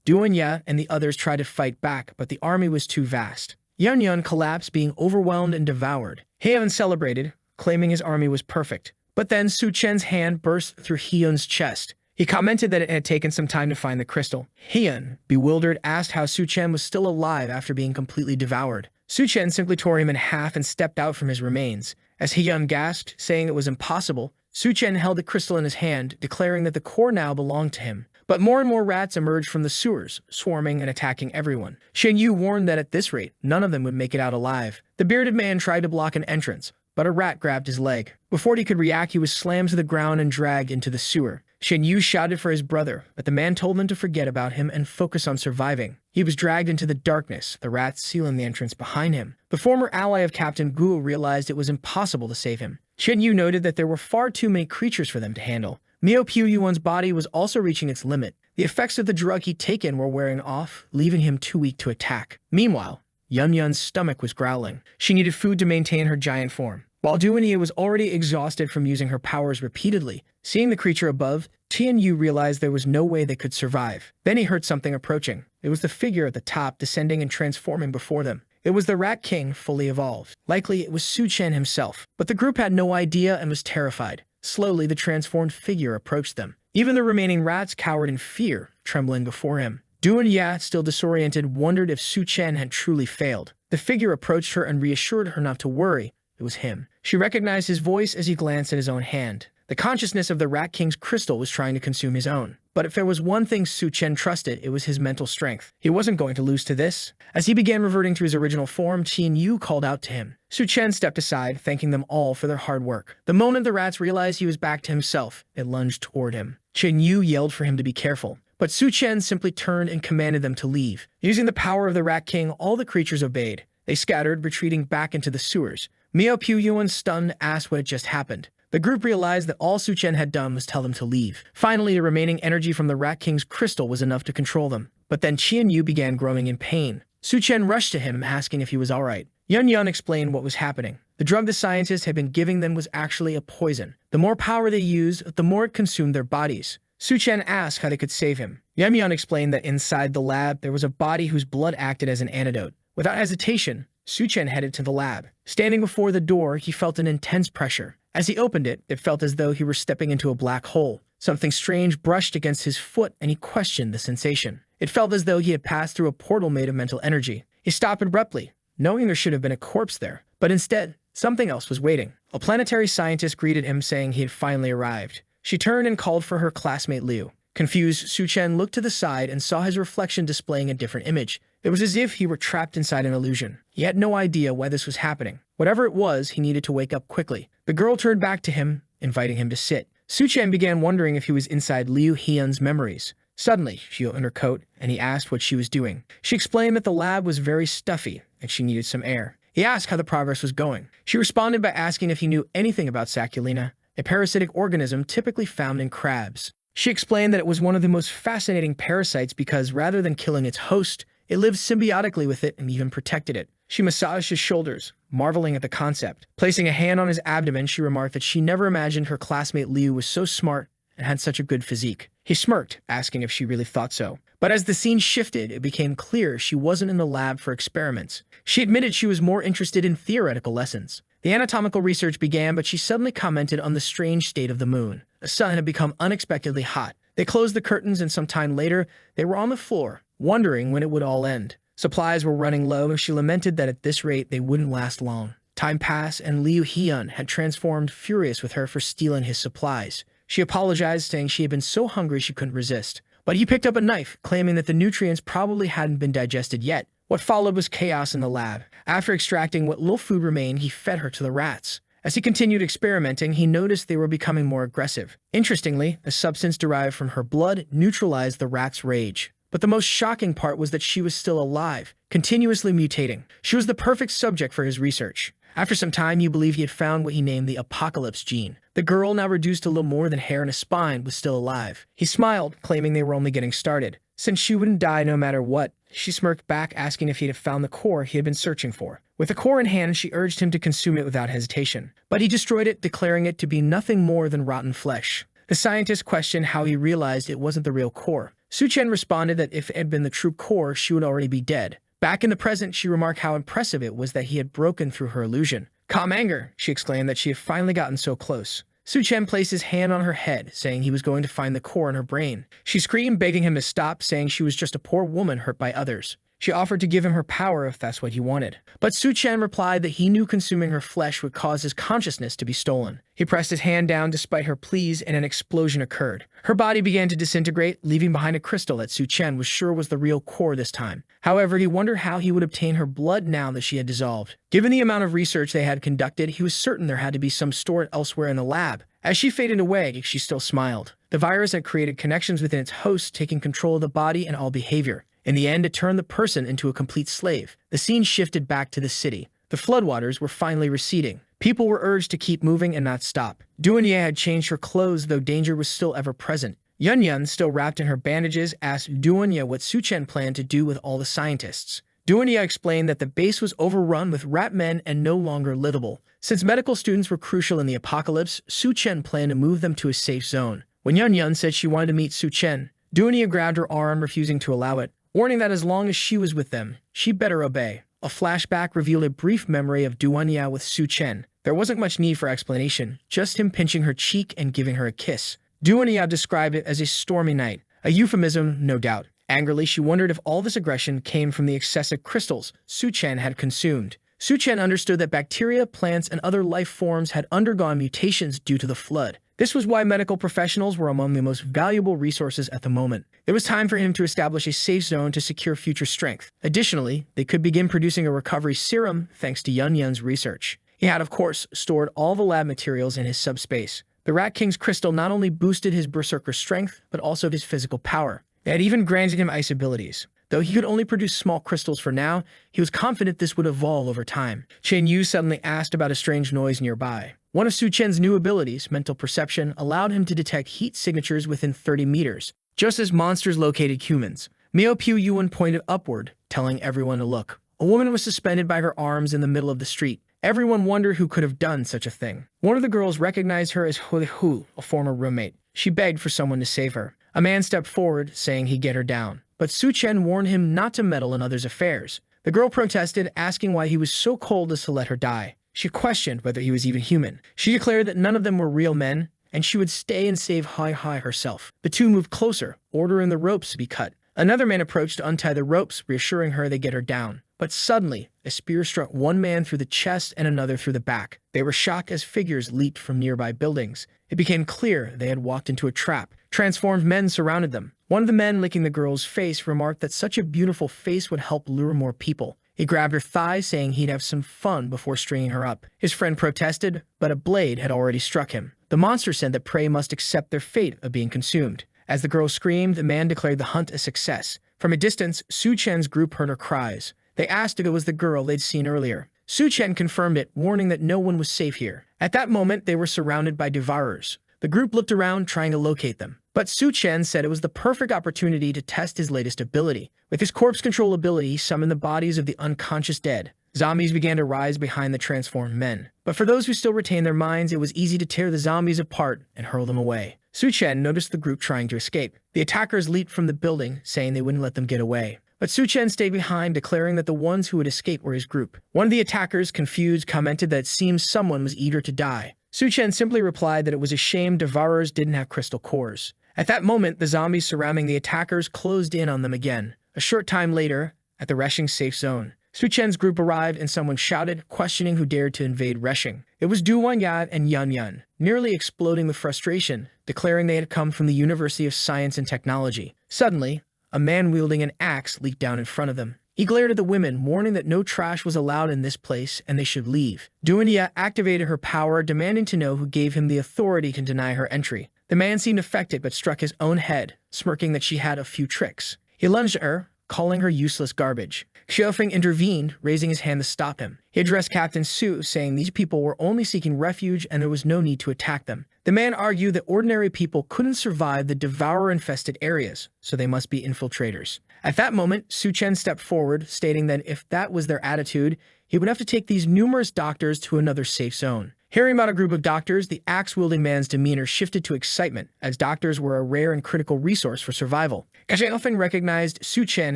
Duan and the others tried to fight back, but the army was too vast. Yun collapsed, being overwhelmed and devoured. Hyun celebrated, claiming his army was perfect. But then Su Chen's hand burst through Hyun's chest. He commented that it had taken some time to find the crystal. Hyun, bewildered, asked how Su Chen was still alive after being completely devoured. Su Chen simply tore him in half and stepped out from his remains. As Hyun gasped, saying it was impossible, Su Chen held the crystal in his hand, declaring that the core now belonged to him. But more and more rats emerged from the sewers, swarming and attacking everyone. Yu warned that at this rate, none of them would make it out alive. The bearded man tried to block an entrance, but a rat grabbed his leg. Before he could react, he was slammed to the ground and dragged into the sewer. Yu shouted for his brother, but the man told them to forget about him and focus on surviving. He was dragged into the darkness, the rats sealing the entrance behind him. The former ally of Captain Gu realized it was impossible to save him. Yu noted that there were far too many creatures for them to handle. Mio Yuan's body was also reaching its limit. The effects of the drug he'd taken were wearing off, leaving him too weak to attack. Meanwhile, Yun's stomach was growling. She needed food to maintain her giant form. While Duan was already exhausted from using her powers repeatedly, seeing the creature above, Yu realized there was no way they could survive. Then he heard something approaching. It was the figure at the top descending and transforming before them. It was the Rat King fully evolved. Likely it was Su Chen himself. But the group had no idea and was terrified. Slowly, the transformed figure approached them. Even the remaining rats cowered in fear, trembling before him. Duan, still disoriented, wondered if Su Chen had truly failed. The figure approached her and reassured her not to worry. It was him. She recognized his voice as he glanced at his own hand. The consciousness of the Rat King's crystal was trying to consume his own. But if there was one thing Su Chen trusted, it was his mental strength. He wasn't going to lose to this. As he began reverting to his original form, Yu called out to him. Su Chen stepped aside, thanking them all for their hard work. The moment the rats realized he was back to himself, it lunged toward him. Yu yelled for him to be careful. But Su Chen simply turned and commanded them to leave. Using the power of the Rat King, all the creatures obeyed. They scattered, retreating back into the sewers. Mio Yuan, stunned, asked what had just happened. The group realized that all Su Chen had done was tell them to leave. Finally, the remaining energy from the Rat King's crystal was enough to control them. But then Yu began growing in pain. Su Chen rushed to him, asking if he was alright. Yun explained what was happening. The drug the scientists had been giving them was actually a poison. The more power they used, the more it consumed their bodies. Su Chen asked how they could save him. Yun explained that inside the lab, there was a body whose blood acted as an antidote. Without hesitation, Su Chen headed to the lab. Standing before the door, he felt an intense pressure. As he opened it, it felt as though he were stepping into a black hole. Something strange brushed against his foot, and he questioned the sensation. It felt as though he had passed through a portal made of mental energy. He stopped abruptly, knowing there should have been a corpse there. But instead, something else was waiting. A planetary scientist greeted him, saying he had finally arrived. She turned and called for her classmate Liu. Confused, Su Chen looked to the side and saw his reflection displaying a different image. It was as if he were trapped inside an illusion. He had no idea why this was happening. Whatever it was, he needed to wake up quickly. The girl turned back to him, inviting him to sit. Su Chen began wondering if he was inside Liu Hyun's memories. Suddenly, she opened her coat, and he asked what she was doing. She explained that the lab was very stuffy, and she needed some air. He asked how the progress was going. She responded by asking if he knew anything about Saculina, a parasitic organism typically found in crabs. She explained that it was one of the most fascinating parasites because rather than killing its host, it lived symbiotically with it and even protected it. She massaged his shoulders, marveling at the concept. Placing a hand on his abdomen, she remarked that she never imagined her classmate Liu was so smart and had such a good physique. He smirked, asking if she really thought so. But as the scene shifted, it became clear she wasn't in the lab for experiments. She admitted she was more interested in theoretical lessons. The anatomical research began, but she suddenly commented on the strange state of the moon. The sun had become unexpectedly hot. They closed the curtains, and some time later, they were on the floor, wondering when it would all end. Supplies were running low, and she lamented that at this rate, they wouldn't last long. Time passed, and Liu Hyun had transformed, furious with her for stealing his supplies. She apologized, saying she had been so hungry she couldn't resist. But he picked up a knife, claiming that the nutrients probably hadn't been digested yet. What followed was chaos in the lab. After extracting what little food remained, he fed her to the rats. As he continued experimenting, he noticed they were becoming more aggressive. Interestingly, a substance derived from her blood neutralized the rats' rage. But the most shocking part was that she was still alive, continuously mutating. She was the perfect subject for his research. After some time, he believed he had found what he named the apocalypse gene. The girl, now reduced to little more than hair and a spine, was still alive. He smiled, claiming they were only getting started. Since she wouldn't die no matter what, she smirked back, asking if he had found the core he had been searching for. With the core in hand, she urged him to consume it without hesitation. But he destroyed it, declaring it to be nothing more than rotten flesh. The scientist questioned how he realized it wasn't the real core. Su Chen responded that if it had been the true core, she would already be dead. Back in the present, she remarked how impressive it was that he had broken through her illusion. Calm anger, she exclaimed that she had finally gotten so close. Su Chen placed his hand on her head, saying he was going to find the core in her brain. She screamed, begging him to stop, saying she was just a poor woman hurt by others. She offered to give him her power if that's what he wanted. But Su Chen replied that he knew consuming her flesh would cause his consciousness to be stolen. He pressed his hand down despite her pleas, and an explosion occurred. Her body began to disintegrate, leaving behind a crystal that Su Chen was sure was the real core this time. However, he wondered how he would obtain her blood now that she had dissolved. Given the amount of research they had conducted, he was certain there had to be some stored elsewhere in the lab. As she faded away, she still smiled. The virus had created connections within its host, taking control of the body and all behavior. In the end, it turned the person into a complete slave. The scene shifted back to the city. The floodwaters were finally receding. People were urged to keep moving and not stop. Duanya had changed her clothes, though danger was still ever present. Yun, still wrapped in her bandages, asked Duanya what Su Chen planned to do with all the scientists. Duanya explained that the base was overrun with rat men and no longer livable. Since medical students were crucial in the apocalypse, Su Chen planned to move them to a safe zone. When Yun said she wanted to meet Su Chen, Duanya grabbed her arm, refusing to allow it, warning that as long as she was with them, she better obey. A flashback revealed a brief memory of Duanya with Su Chen. There wasn't much need for explanation, just him pinching her cheek and giving her a kiss. Duanya described it as a stormy night, a euphemism, no doubt. Angrily, she wondered if all this aggression came from the excessive crystals Su Chen had consumed. Su Chen understood that bacteria, plants, and other life forms had undergone mutations due to the flood. This was why medical professionals were among the most valuable resources at the moment. It was time for him to establish a safe zone to secure future strength. Additionally, they could begin producing a recovery serum thanks to Yun's research. He had, of course, stored all the lab materials in his subspace. The Rat King's crystal not only boosted his berserker strength, but also his physical power. It had even granted him ice abilities. Though he could only produce small crystals for now, he was confident this would evolve over time. Chen Yu suddenly asked about a strange noise nearby. One of Su Chen's new abilities, mental perception, allowed him to detect heat signatures within 30 meters, just as monsters located humans. Miao Piu Yuan pointed upward, telling everyone to look. A woman was suspended by her arms in the middle of the street. Everyone wondered who could have done such a thing. One of the girls recognized her as Hu, a former roommate. She begged for someone to save her. A man stepped forward, saying he'd get her down. But Su Chen warned him not to meddle in others' affairs. The girl protested, asking why he was so cold as to let her die. She questioned whether he was even human. She declared that none of them were real men, and she would stay and save Hai Hai herself. The two moved closer, ordering the ropes to be cut. Another man approached to untie the ropes, reassuring her they'd get her down. But suddenly, a spear struck one man through the chest and another through the back. They were shocked as figures leaped from nearby buildings. It became clear they had walked into a trap. Transformed men surrounded them. One of the men licking the girl's face remarked that such a beautiful face would help lure more people. He grabbed her thigh, saying he'd have some fun before stringing her up. His friend protested, but a blade had already struck him. The monster said that prey must accept their fate of being consumed. As the girl screamed, the man declared the hunt a success. From a distance, Su Chen's group heard her cries. They asked if it was the girl they'd seen earlier. Su Chen confirmed it, warning that no one was safe here. At that moment, they were surrounded by devourers. The group looked around, trying to locate them. But Su Chen said it was the perfect opportunity to test his latest ability. With his corpse control ability, he summoned the bodies of the unconscious dead. Zombies began to rise behind the transformed men. But for those who still retained their minds, it was easy to tear the zombies apart and hurl them away. Su Chen noticed the group trying to escape. The attackers leaped from the building, saying they wouldn't let them get away. But Su Chen stayed behind, declaring that the ones who would escape were his group. One of the attackers, confused, commented that it seemed someone was eager to die. Su Chen simply replied that it was a shame devourers didn't have crystal cores. At that moment, the zombies surrounding the attackers closed in on them again. A short time later, at the Reshing safe zone, Su Chen's group arrived and someone shouted, questioning who dared to invade Reshing. It was Du Wanyad and Yun Yun, nearly exploding with frustration, declaring they had come from the University of Science and Technology. Suddenly, a man wielding an axe leaped down in front of them. He glared at the women, warning that no trash was allowed in this place and they should leave. Duania activated her power, demanding to know who gave him the authority to deny her entry. The man seemed affected but struck his own head, smirking that she had a few tricks. He lunged at her, calling her useless garbage. Xiaofeng intervened, raising his hand to stop him. He addressed Captain Su, saying these people were only seeking refuge and there was no need to attack them. The man argued that ordinary people couldn't survive the devourer-infested areas, so they must be infiltrators. At that moment, Su Chen stepped forward, stating that if that was their attitude, he would have to take these numerous doctors to another safe zone. Hearing about a group of doctors, the axe-wielding man's demeanor shifted to excitement, as doctors were a rare and critical resource for survival. Xiaofeng recognized Su Chen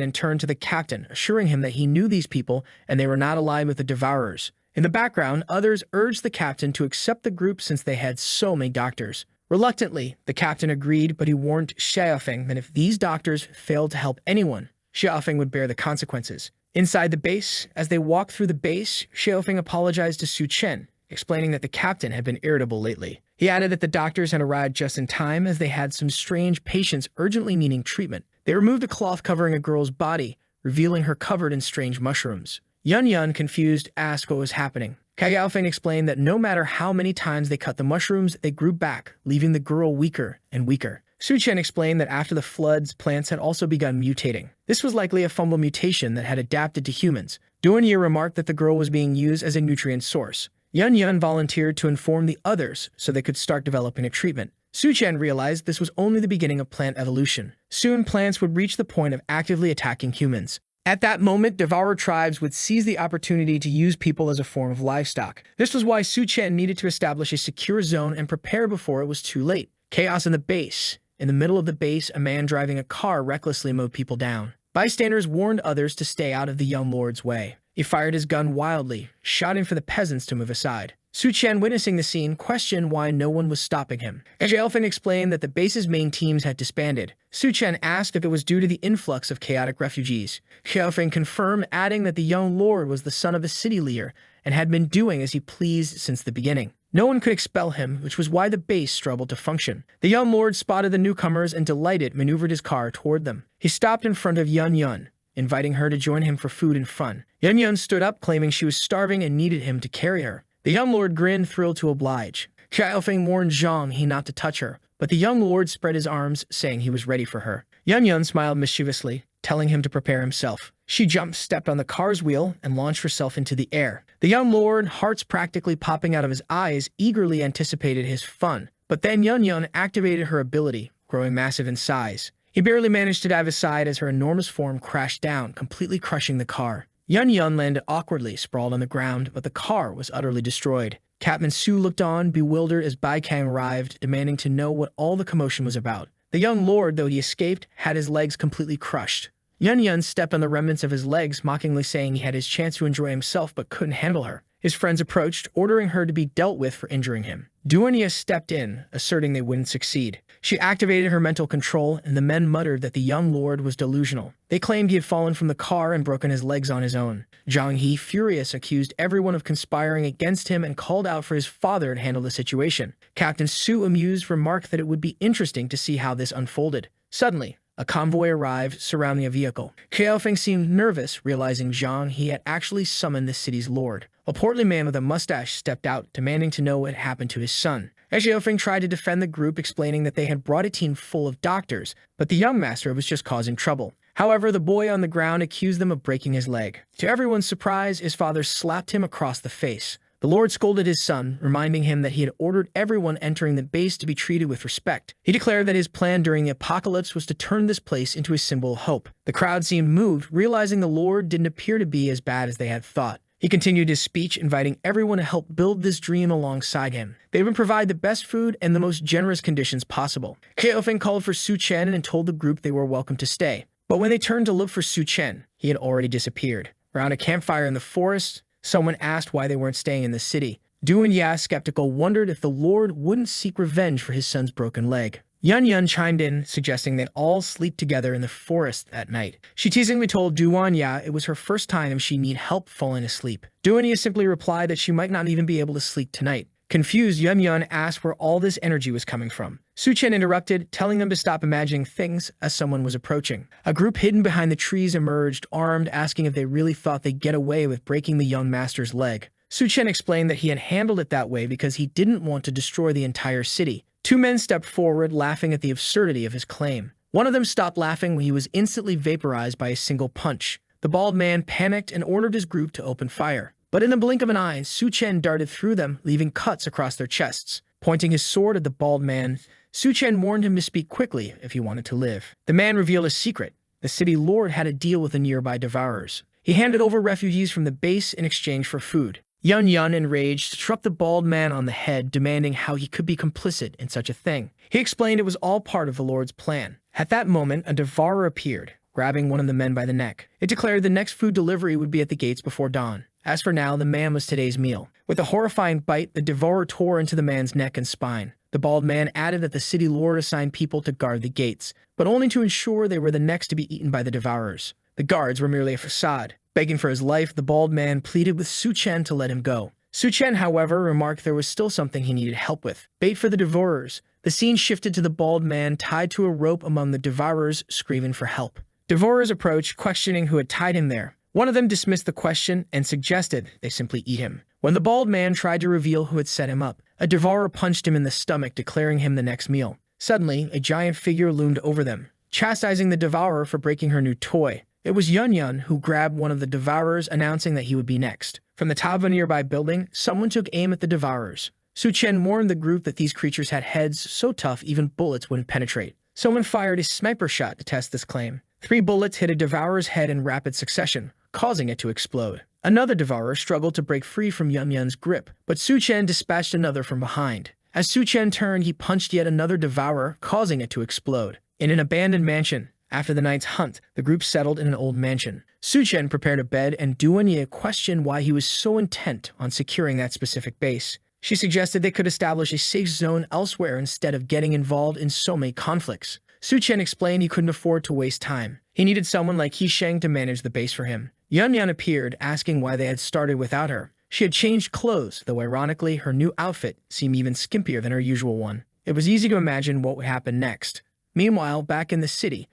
and turned to the captain, assuring him that he knew these people and they were not allied with the devourers. In the background, others urged the captain to accept the group since they had so many doctors. Reluctantly, the captain agreed, but he warned Xiaofeng that if these doctors failed to help anyone, Xiaofeng would bear the consequences. Inside the base, as they walked through the base, Xiaofeng apologized to Su Chen, explaining that the captain had been irritable lately. He added that the doctors had arrived just in time as they had some strange patients urgently needing treatment. They removed a cloth covering a girl's body, revealing her covered in strange mushrooms. Yun Yun, confused, asked what was happening. Xiaofeng explained that no matter how many times they cut the mushrooms, they grew back, leaving the girl weaker and weaker. Su Chen explained that after the floods, plants had also begun mutating. This was likely a fungal mutation that had adapted to humans. Duanyi remarked that the girl was being used as a nutrient source. Yun Yun volunteered to inform the others so they could start developing a treatment. Su Chen realized this was only the beginning of plant evolution. Soon, plants would reach the point of actively attacking humans. At that moment, devourer tribes would seize the opportunity to use people as a form of livestock. This was why Su Chen needed to establish a secure zone and prepare before it was too late. Chaos in the base. In the middle of the base, a man driving a car recklessly mowed people down. Bystanders warned others to stay out of the young lord's way. He fired his gun wildly, shouting for the peasants to move aside. Su Chen, witnessing the scene, questioned why no one was stopping him. Xiaofeng explained that the base's main teams had disbanded. Su Chen asked if it was due to the influx of chaotic refugees. Xiaofeng confirmed, adding that the young lord was the son of a city leader and had been doing as he pleased since the beginning. No one could expel him, which was why the base struggled to function. The young lord spotted the newcomers and, delighted, maneuvered his car toward them. He stopped in front of Yun Yun, inviting her to join him for food and fun. Yun Yun stood up, claiming she was starving and needed him to carry her. The young lord grinned, thrilled to oblige. Xiaofeng warned Zhang he not to touch her, but the young lord spread his arms, saying he was ready for her. Yun Yun smiled mischievously, telling him to prepare himself. She jumped, stepped on the car's wheel, and launched herself into the air. The young lord, hearts practically popping out of his eyes, eagerly anticipated his fun. But then Yun Yun activated her ability, growing massive in size. He barely managed to dive aside as her enormous form crashed down, completely crushing the car. Yun Yun landed awkwardly, sprawled on the ground, but the car was utterly destroyed. Captain Su looked on, bewildered, as Bai Kang arrived, demanding to know what all the commotion was about. The young lord, though he escaped, had his legs completely crushed. Yun Yun stepped on the remnants of his legs, mockingly saying he had his chance to enjoy himself but couldn't handle her. His friends approached, ordering her to be dealt with for injuring him. Duanya stepped in, asserting they wouldn't succeed. She activated her mental control, and the men muttered that the young lord was delusional. They claimed he had fallen from the car and broken his legs on his own. Zhang He, furious, accused everyone of conspiring against him and called out for his father to handle the situation. Captain Su, amused, remarked that it would be interesting to see how this unfolded. Suddenly, a convoy arrived, surrounding a vehicle. Xiaofeng seemed nervous, realizing Zhang He had actually summoned the city's lord. A portly man with a mustache stepped out, demanding to know what had happened to his son. Xiaofeng tried to defend the group, explaining that they had brought a team full of doctors, but the young master was just causing trouble. However, the boy on the ground accused them of breaking his leg. To everyone's surprise, his father slapped him across the face. The lord scolded his son, reminding him that he had ordered everyone entering the base to be treated with respect. He declared that his plan during the apocalypse was to turn this place into a symbol of hope. The crowd seemed moved, realizing the lord didn't appear to be as bad as they had thought. He continued his speech, inviting everyone to help build this dream alongside him. They would provide the best food and the most generous conditions possible. Xiaofeng called for Su Chen and told the group they were welcome to stay. But when they turned to look for Su Chen, he had already disappeared. Around a campfire in the forest, someone asked why they weren't staying in the city. Du and Ya, skeptical, wondered if the lord wouldn't seek revenge for his son's broken leg. Yun Yun chimed in, suggesting they all sleep together in the forest that night. She teasingly told Duanya it was her first time and she'd need help falling asleep. Duanya simply replied that she might not even be able to sleep tonight. Confused, Yun Yun asked where all this energy was coming from. Su Chen interrupted, telling them to stop imagining things as someone was approaching. A group hidden behind the trees emerged, armed, asking if they really thought they'd get away with breaking the young master's leg. Su Chen explained that he had handled it that way because he didn't want to destroy the entire city. Two men stepped forward, laughing at the absurdity of his claim. One of them stopped laughing when he was instantly vaporized by a single punch. The bald man panicked and ordered his group to open fire. But in the blink of an eye, Su Chen darted through them, leaving cuts across their chests. Pointing his sword at the bald man, Su Chen warned him to speak quickly if he wanted to live. The man revealed a secret. The city lord had a deal with the nearby devourers. He handed over refugees from the base in exchange for food. Yun Yun, enraged, struck the bald man on the head, demanding how he could be complicit in such a thing. He explained it was all part of the lord's plan. At that moment, a devourer appeared, grabbing one of the men by the neck. It declared the next food delivery would be at the gates before dawn. As for now, the man was today's meal. With a horrifying bite, the devourer tore into the man's neck and spine. The bald man added that the city lord assigned people to guard the gates, but only to ensure they were the next to be eaten by the devourers. The guards were merely a facade. Begging for his life, the bald man pleaded with Su Chen to let him go. Su Chen, however, remarked there was still something he needed help with. Bait for the devourers. The scene shifted to the bald man tied to a rope among the devourers, screaming for help. Devourers approached, questioning who had tied him there. One of them dismissed the question and suggested they simply eat him. When the bald man tried to reveal who had set him up, a devourer punched him in the stomach, declaring him the next meal. Suddenly, a giant figure loomed over them, chastising the devourer for breaking her new toy. It was Yun Yun who grabbed one of the devourers, announcing that he would be next. From the top of a nearby building, someone took aim at the devourers. Su Chen warned the group that these creatures had heads so tough even bullets wouldn't penetrate. Someone fired a sniper shot to test this claim. 3 bullets hit a devourer's head in rapid succession, causing it to explode. Another devourer struggled to break free from Yun Yun's grip, but Su Chen dispatched another from behind. As Su Chen turned, he punched yet another devourer, causing it to explode. In an abandoned mansion, after the night's hunt, the group settled in an old mansion. Su Chen prepared a bed, and Duanya questioned why he was so intent on securing that specific base. She suggested they could establish a safe zone elsewhere instead of getting involved in so many conflicts. Su Chen explained he couldn't afford to waste time. He needed someone like He Sheng to manage the base for him. Yun Yun appeared, asking why they had started without her. She had changed clothes, though ironically, her new outfit seemed even skimpier than her usual one. It was easy to imagine what would happen next. Meanwhile, back in the city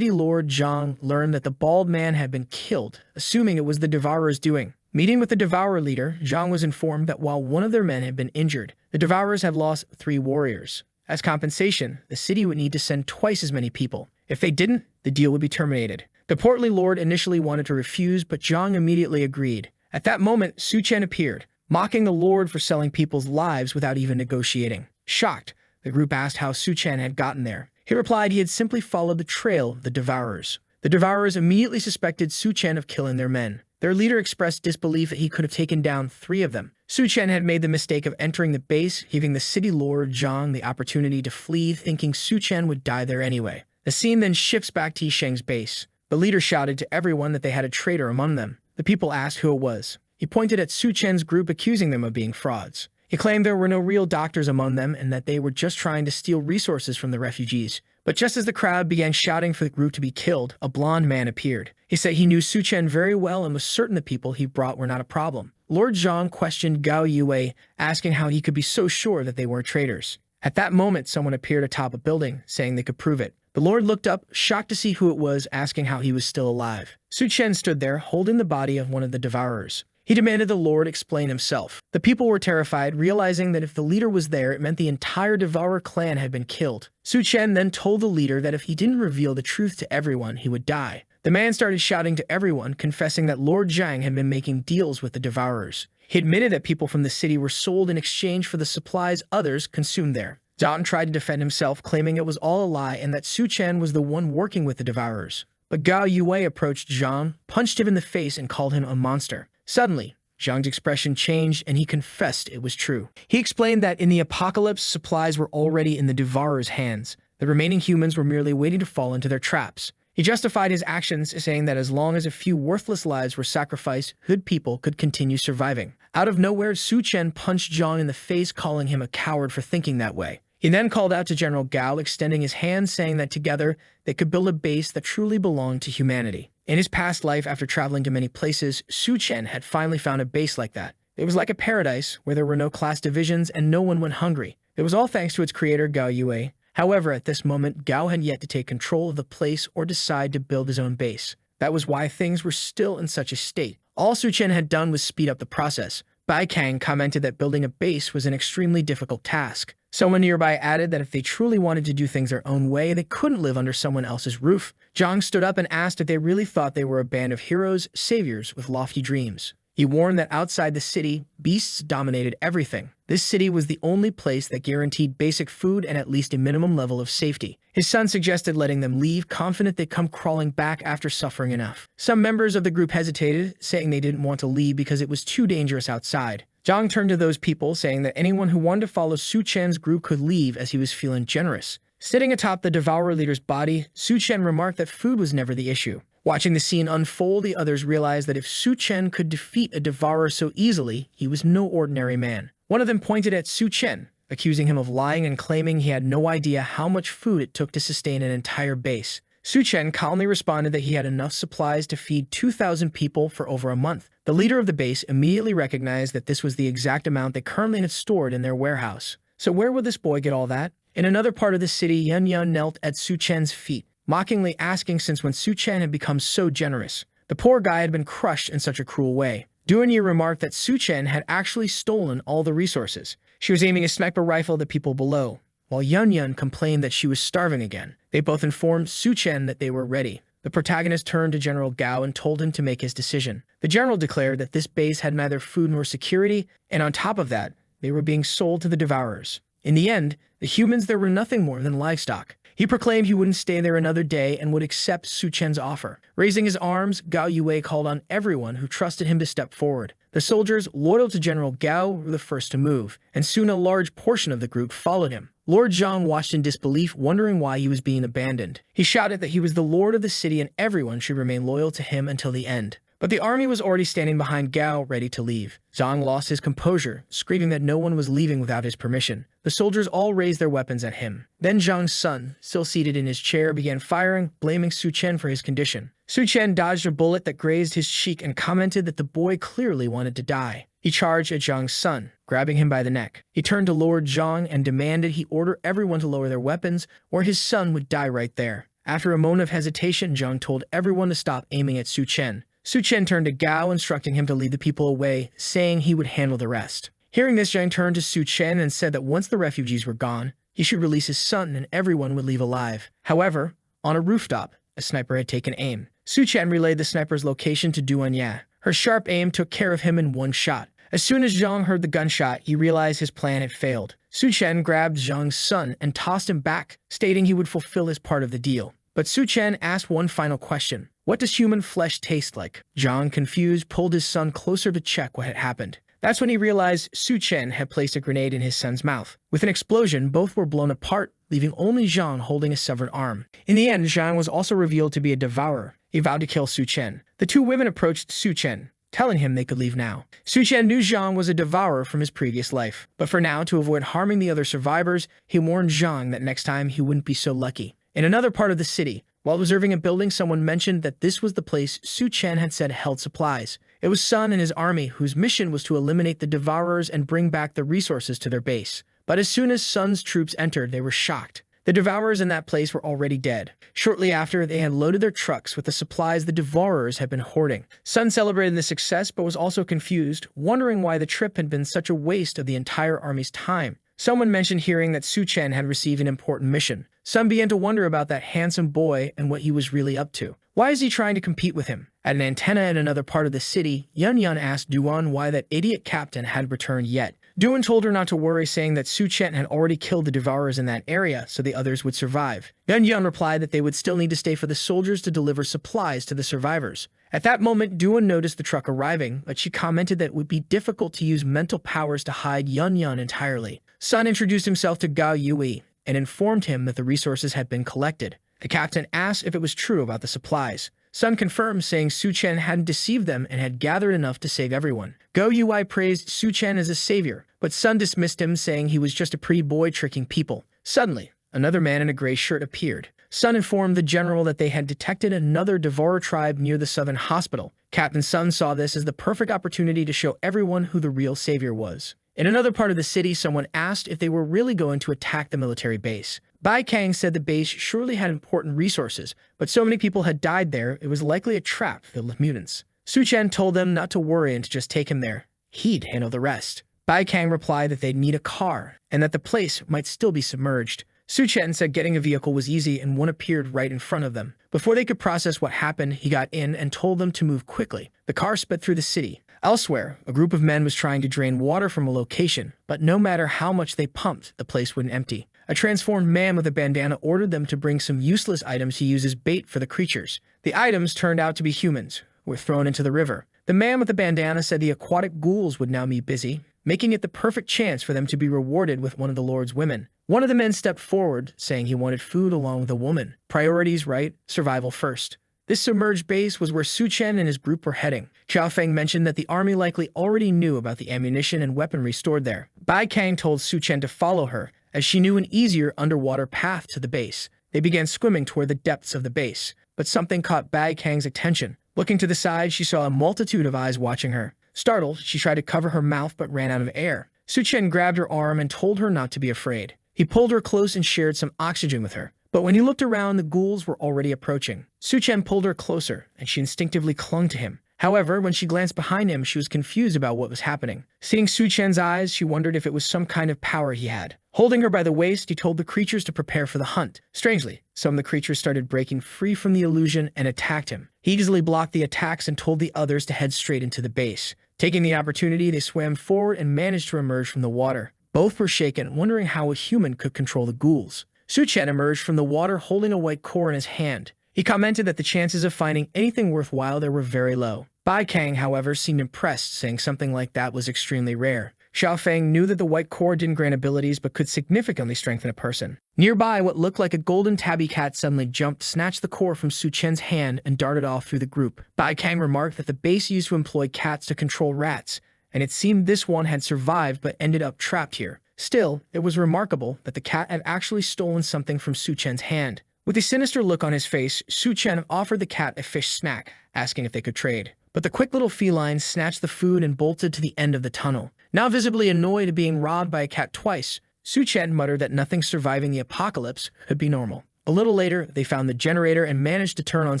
lord Zhang learned that the bald man had been killed, assuming it was the devourer's doing. Meeting with the devourer leader, Zhang was informed that while one of their men had been injured, the devourers had lost 3 warriors. As compensation, the city would need to send twice as many people. If they didn't, the deal would be terminated. The portly lord initially wanted to refuse, but Zhang immediately agreed. At that moment, Su Chen appeared, mocking the lord for selling people's lives without even negotiating. Shocked, the group asked how Su Chen had gotten there. He replied he had simply followed the trail of the devourers. The devourers immediately suspected Su Chen of killing their men. Their leader expressed disbelief that he could have taken down 3 of them. Su Chen had made the mistake of entering the base, giving the city lord Zhang the opportunity to flee, thinking Su Chen would die there anyway. The scene then shifts back to Yi Sheng's base. The leader shouted to everyone that they had a traitor among them. The people asked who it was. He pointed at Su Chen's group, accusing them of being frauds. He claimed there were no real doctors among them and that they were just trying to steal resources from the refugees. But just as the crowd began shouting for the group to be killed, a blond man appeared. He said he knew Su Chen very well and was certain the people he brought were not a problem. Lord Zhang questioned Gao Yue, asking how he could be so sure that they weren't traitors. At that moment, someone appeared atop a building, saying they could prove it. The Lord looked up, shocked to see who it was, asking how he was still alive. Su Chen stood there, holding the body of one of the devourers. He demanded the Lord explain himself. The people were terrified, realizing that if the leader was there, it meant the entire Devourer clan had been killed. Su Chen then told the leader that if he didn't reveal the truth to everyone, he would die. The man started shouting to everyone, confessing that Lord Zhang had been making deals with the Devourers. He admitted that people from the city were sold in exchange for the supplies others consumed there. Zhang tried to defend himself, claiming it was all a lie and that Su Chen was the one working with the Devourers. But Gao Yue approached Zhang, punched him in the face, and called him a monster. Suddenly, Zhang's expression changed and he confessed it was true. He explained that in the apocalypse, supplies were already in the Devourers' hands. The remaining humans were merely waiting to fall into their traps. He justified his actions, saying that as long as a few worthless lives were sacrificed, good people could continue surviving. Out of nowhere, Su Chen punched Zhang in the face, calling him a coward for thinking that way. He then called out to General Gao, extending his hand, saying that together they could build a base that truly belonged to humanity. In his past life, after traveling to many places, Su Chen had finally found a base like that. It was like a paradise where there were no class divisions and no one went hungry. It was all thanks to its creator, Gao Yue. However, at this moment, Gao had yet to take control of the place or decide to build his own base. That was why things were still in such a state. All Su Chen had done was speed up the process. Bai Kang commented that building a base was an extremely difficult task. Someone nearby added that if they truly wanted to do things their own way, they couldn't live under someone else's roof. Zhang stood up and asked if they really thought they were a band of heroes, saviors with lofty dreams. He warned that outside the city, beasts dominated everything. This city was the only place that guaranteed basic food and at least a minimum level of safety. His son suggested letting them leave, confident they'd come crawling back after suffering enough. Some members of the group hesitated, saying they didn't want to leave because it was too dangerous outside. Zhang turned to those people, saying that anyone who wanted to follow Su Chen's group could leave as he was feeling generous. Sitting atop the Devourer leader's body, Su Chen remarked that food was never the issue. Watching the scene unfold, the others realized that if Su Chen could defeat a Devourer so easily, he was no ordinary man. One of them pointed at Su Chen, accusing him of lying and claiming he had no idea how much food it took to sustain an entire base. Su Chen calmly responded that he had enough supplies to feed 2,000 people for over a month. The leader of the base immediately recognized that this was the exact amount they currently had stored in their warehouse. So where would this boy get all that? In another part of the city, Yun Yun knelt at Su Chen's feet, mockingly asking since when Su Chen had become so generous. The poor guy had been crushed in such a cruel way. Duanyi remarked that Su Chen had actually stolen all the resources. She was aiming a sniper rifle at the people below, while Yun Yun complained that she was starving again. They both informed Su Chen that they were ready. The protagonist turned to General Gao and told him to make his decision. The general declared that this base had neither food nor security, and on top of that, they were being sold to the Devourers. In the end, the humans there were nothing more than livestock. He proclaimed he wouldn't stay there another day and would accept Su Chen's offer. Raising his arms, Gao Yue called on everyone who trusted him to step forward. The soldiers, loyal to General Gao, were the first to move, and soon a large portion of the group followed him. Lord Zhang watched in disbelief, wondering why he was being abandoned. He shouted that he was the lord of the city and everyone should remain loyal to him until the end. But the army was already standing behind Gao, ready to leave. Zhang lost his composure, screaming that no one was leaving without his permission. The soldiers all raised their weapons at him. Then Zhang's son, still seated in his chair, began firing, blaming Su Chen for his condition. Su Chen dodged a bullet that grazed his cheek and commented that the boy clearly wanted to die. He charged at Zhang's son, grabbing him by the neck. He turned to Lord Zhang and demanded he order everyone to lower their weapons, or his son would die right there. After a moment of hesitation, Zhang told everyone to stop aiming at Su Chen. Su Chen turned to Gao, instructing him to lead the people away, saying he would handle the rest. Hearing this, Zhang turned to Su Chen and said that once the refugees were gone, he should release his son and everyone would leave alive. However, on a rooftop, a sniper had taken aim. Su Chen relayed the sniper's location to Duanya. Her sharp aim took care of him in one shot. As soon as Zhang heard the gunshot, he realized his plan had failed. Su Chen grabbed Zhang's son and tossed him back, stating he would fulfill his part of the deal. But Su Chen asked one final question. What does human flesh taste like? Zhang, confused, pulled his son closer to check what had happened. That's when he realized Su Chen had placed a grenade in his son's mouth. With an explosion, both were blown apart, leaving only Zhang holding a severed arm. In the end, Zhang was also revealed to be a devourer. He vowed to kill Su Chen. The two women approached Su Chen, telling him they could leave now. Su Chen knew Zhang was a devourer from his previous life, but for now, to avoid harming the other survivors, he warned Zhang that next time he wouldn't be so lucky. In another part of the city, while observing a building, someone mentioned that this was the place Su Chen had said held supplies. It was Sun and his army, whose mission was to eliminate the devourers and bring back the resources to their base. But as soon as Sun's troops entered, they were shocked. The devourers in that place were already dead. Shortly after, they had loaded their trucks with the supplies the devourers had been hoarding. Sun celebrated the success, but was also confused, wondering why the trip had been such a waste of the entire army's time. Someone mentioned hearing that Su Chen had received an important mission. Sun began to wonder about that handsome boy and what he was really up to. Why is he trying to compete with him? At an antenna in another part of the city, Yun Yun asked Duan why that idiot captain hadn't returned yet. Duan told her not to worry, saying that Su Chen had already killed the devourers in that area, so the others would survive. Yun Yun replied that they would still need to stay for the soldiers to deliver supplies to the survivors. At that moment, Duan noticed the truck arriving, but she commented that it would be difficult to use mental powers to hide Yun Yun entirely. Sun introduced himself to Gao Yui and informed him that the resources had been collected. The captain asked if it was true about the supplies. Sun confirmed, saying Su Chen hadn't deceived them and had gathered enough to save everyone. Go Yui praised Su Chen as a savior, but Sun dismissed him, saying he was just a pretty boy tricking people. Suddenly, another man in a gray shirt appeared. Sun informed the general that they had detected another devourer tribe near the southern hospital. Captain Sun saw this as the perfect opportunity to show everyone who the real savior was. In another part of the city, someone asked if they were really going to attack the military base. Bai Kang said the base surely had important resources, but so many people had died there, it was likely a trap filled with mutants. Su Chen told them not to worry and to just take him there. He'd handle the rest. Bai Kang replied that they'd need a car, and that the place might still be submerged. Su Chen said getting a vehicle was easy, and one appeared right in front of them. Before they could process what happened, he got in and told them to move quickly. The car sped through the city. Elsewhere, a group of men was trying to drain water from a location, but no matter how much they pumped, the place wouldn't empty. A transformed man with a bandana ordered them to bring some useless items to use as bait for the creatures. The items turned out to be humans, who were thrown into the river. The man with the bandana said the aquatic ghouls would now be busy, making it the perfect chance for them to be rewarded with one of the Lord's women. One of the men stepped forward, saying he wanted food along with a woman. Priorities right, survival first. This submerged base was where Su Chen and his group were heading. Xiao Feng mentioned that the army likely already knew about the ammunition and weaponry stored there. Bai Kang told Su Chen to follow her, as she knew an easier underwater path to the base. They began swimming toward the depths of the base, but something caught Bai Kang's attention. Looking to the side, she saw a multitude of eyes watching her. Startled, she tried to cover her mouth but ran out of air. Su Chen grabbed her arm and told her not to be afraid. He pulled her close and shared some oxygen with her. But when he looked around, the ghouls were already approaching. Su Chen pulled her closer, and she instinctively clung to him. However, when she glanced behind him, she was confused about what was happening. Seeing Su Chen's eyes, she wondered if it was some kind of power he had. Holding her by the waist, he told the creatures to prepare for the hunt. Strangely, some of the creatures started breaking free from the illusion and attacked him. He easily blocked the attacks and told the others to head straight into the base. Taking the opportunity, they swam forward and managed to emerge from the water. Both were shaken, wondering how a human could control the ghouls. Su Chen emerged from the water holding a white core in his hand. He commented that the chances of finding anything worthwhile there were very low. Bai Kang, however, seemed impressed, saying something like that was extremely rare. Xiao Feng knew that the white core didn't grant abilities but could significantly strengthen a person. Nearby, what looked like a golden tabby cat suddenly jumped, snatched the core from Su Chen's hand, and darted off through the group. Bai Kang remarked that the base used to employ cats to control rats, and it seemed this one had survived but ended up trapped here. Still, it was remarkable that the cat had actually stolen something from Su Chen's hand. With a sinister look on his face, Su Chen offered the cat a fish snack, asking if they could trade. But the quick little feline snatched the food and bolted to the end of the tunnel. Now visibly annoyed at being robbed by a cat twice, Su Chen muttered that nothing surviving the apocalypse could be normal. A little later, they found the generator and managed to turn on